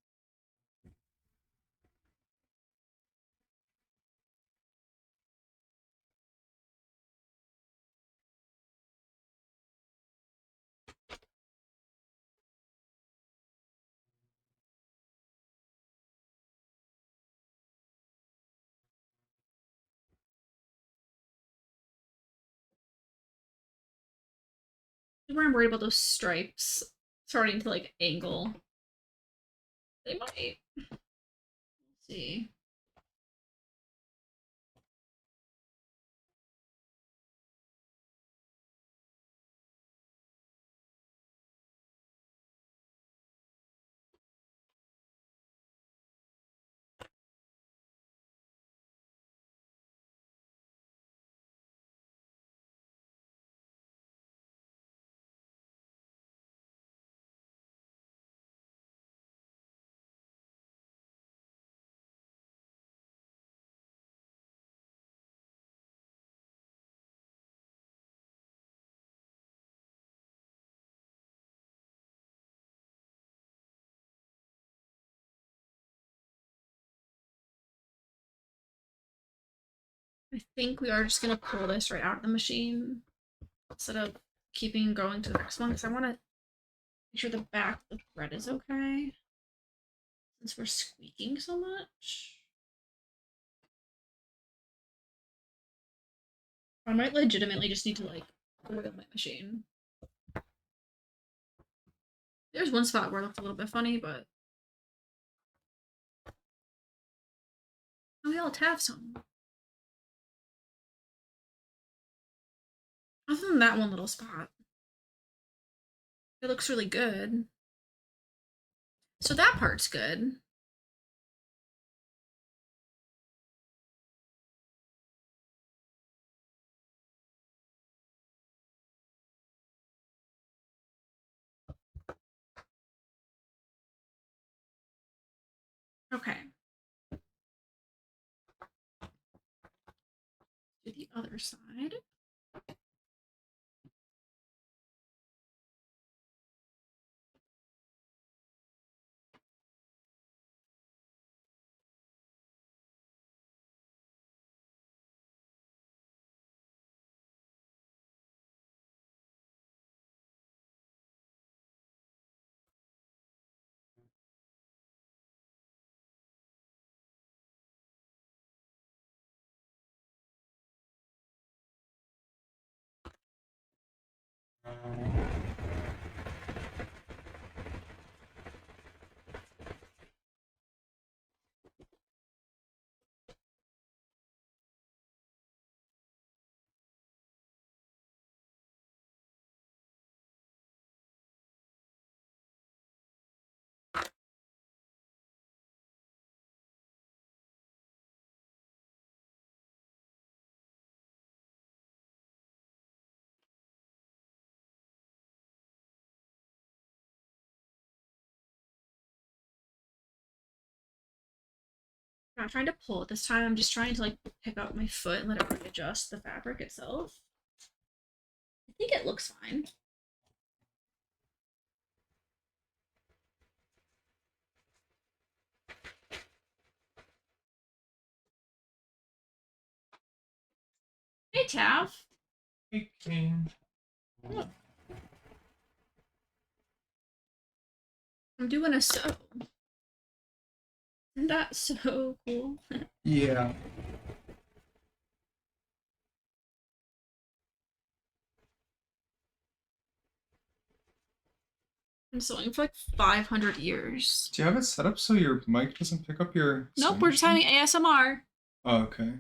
Where I'm worried about those stripes starting to like angle. They might. Let's see. I think we are just gonna pull this right out of the machine instead of keeping going to the next one because I want to make sure the back of the thread is okay since we're squeaking so much. I might legitimately just need to like oil my machine. There's one spot where it looked a little bit funny, but we all have some. Other than that one little spot, it looks really good. So that part's good. Okay. Do the other side. I'm not trying to pull it this time. I'm just trying to like pick up my foot and let it readjust the fabric itself. I think it looks fine. Hey, Tav. Hey, King. Look. I'm doing a sew. Isn't that so cool? Yeah. I'm sewing for like 500 years. Do you have it set up so your mic doesn't pick up your Nope, sound we're just having machine? ASMR. Oh, okay.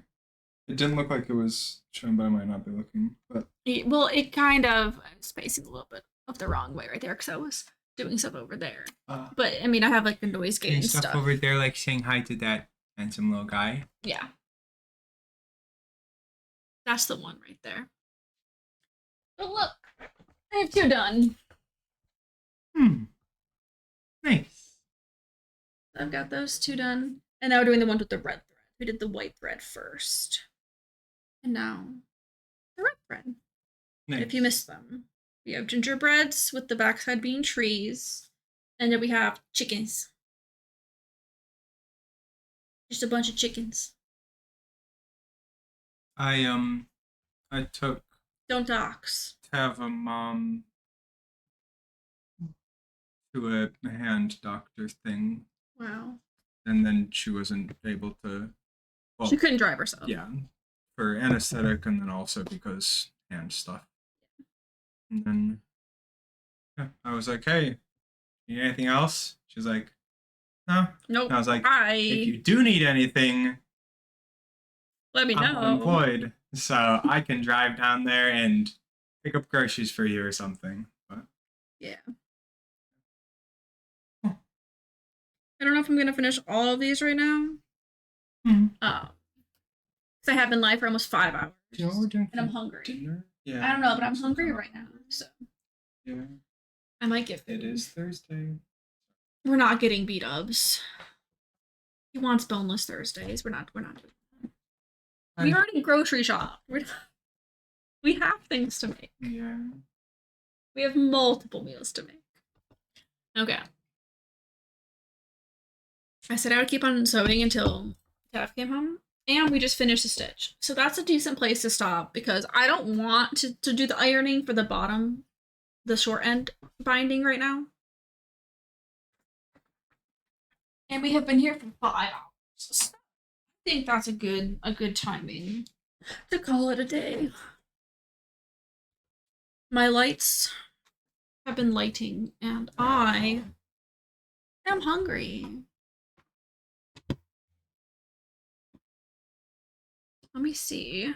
It didn't look like it was shown, but I might not be looking. But Well, it kind of I was facing a little bit of the wrong way right there because I was doing stuff over there. But I mean, I have like the noise Doing gating stuff stuff. over there, like saying hi to that handsome little guy. Yeah. That's the one right there. But look, I have two done. Nice. I've got those two done. And now we're doing the ones with the red thread. We did the white thread first. And now the red thread. Nice. If you missed them, we have gingerbreads with the backside being trees. And then we have chickens. Just a bunch of chickens. I took Don't dox. Tav to a hand doctor thing, Wow. and then she wasn't able to. Well, She couldn't drive herself. yeah, for anesthetic, and then also because hand stuff. And then Yeah. I was like, hey, need anything else? She's like, no. Nope. And I was like, Hi. if you do need anything, Let me I'm know. unemployed, so I can drive down there and pick up groceries for you or something. But Yeah. I don't know if I'm gonna finish all of these right now. Mhm. Because I have been live for almost 5 hours. you know what we're doing And I'm for hungry. dinner? Yeah. I don't know, but I'm hungry right now, so Yeah. I might get food. It is Thursday. We're not getting B-dubs. He wants boneless Thursdays. We're not doing that. We already grocery shop. We have things to make. Yeah. We have multiple meals to make. Okay. I said I would keep on sewing until Taff came home. And we just finished the stitch. So that's a decent place to stop because I don't want to do the ironing for the bottom, the short end binding right now. And we have been here for 5 hours. So I think that's a good timing to call it a day. My lights have been lighting and I am hungry. Let me see.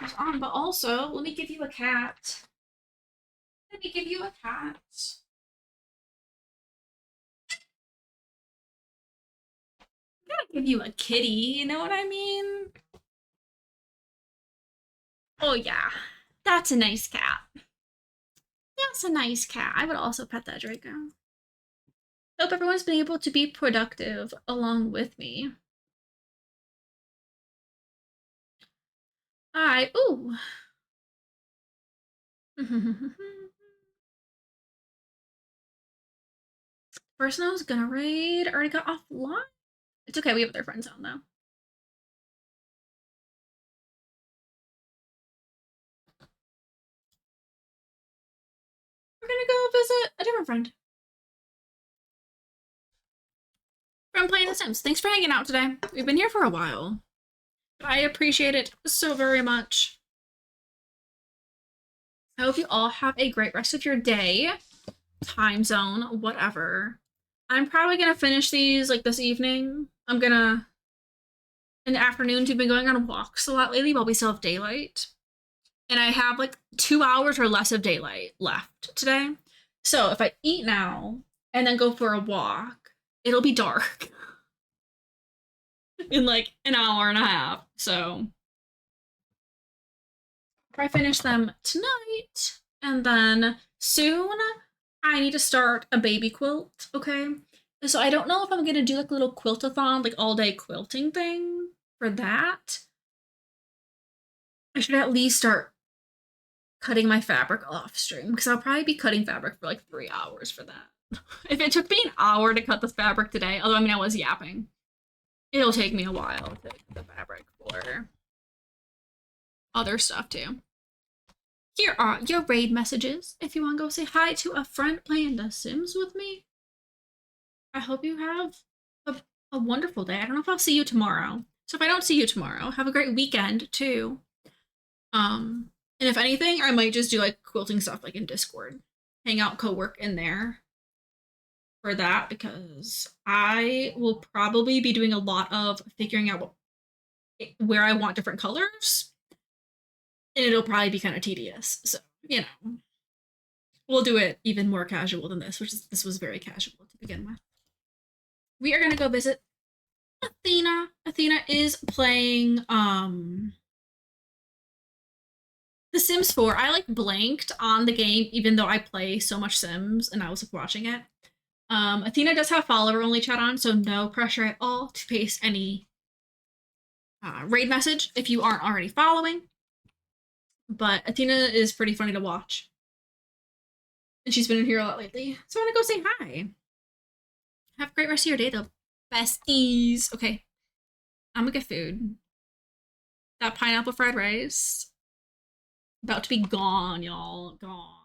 It's on, but also, let me give you a cat. Let me give you a cat. I'm gonna give you a kitty, you know what I mean? Oh yeah, that's a nice cat. That's a nice cat. I would also pet that Draco. Hope everyone's been able to be productive along with me. Ooh. Person I was gonna raid already got offline. It's okay, we have their friend zone though. We're gonna go visit a different friend. From playing The Sims. Thanks for hanging out today. We've been here for a while. I appreciate it so very much. I hope you all have a great rest of your day. Time zone, whatever. I'm probably gonna finish these like this evening. I'm gonna in the afternoons we've been going on walks a lot lately while we still have daylight. And I have like 2 hours or less of daylight left today. So if I eat now and then go for a walk, it'll be dark in like an hour and a half. So if I finish them tonight and then soon I need to start a baby quilt, okay? So I don't know if I'm gonna do like a little quilt-a-thon, like all day quilting thing for that. I should at least start cutting my fabric off stream because I'll probably be cutting fabric for like 3 hours for that. If it took me an hour to cut this fabric today, although I mean I was yapping, it'll take me a while to cut the fabric for other stuff too. Here are your raid messages if you want to go say hi to a friend playing The Sims with me. I hope you have a wonderful day. I don't know if I'll see you tomorrow. So if I don't see you tomorrow, have a great weekend too. And if anything, I might just do like quilting stuff like in Discord. Hang out, co-work in there for that because I will probably be doing a lot of figuring out where I want different colors. And it'll probably be kind of tedious. So, you know, we'll do it even more casual than this, this was very casual to begin with. We are going to go visit Athena. Athena is playing The Sims 4. I like blanked on the game even though I play so much Sims and I was watching it. Athena does have follower only chat on, so no pressure at all to paste any raid message if you aren't already following. But Athena is pretty funny to watch. And she's been in here a lot lately. So I want to go say hi. Have a great rest of your day, though. Besties. Okay. I'm gonna get food. That pineapple fried rice. About to be gone, y'all. Gone.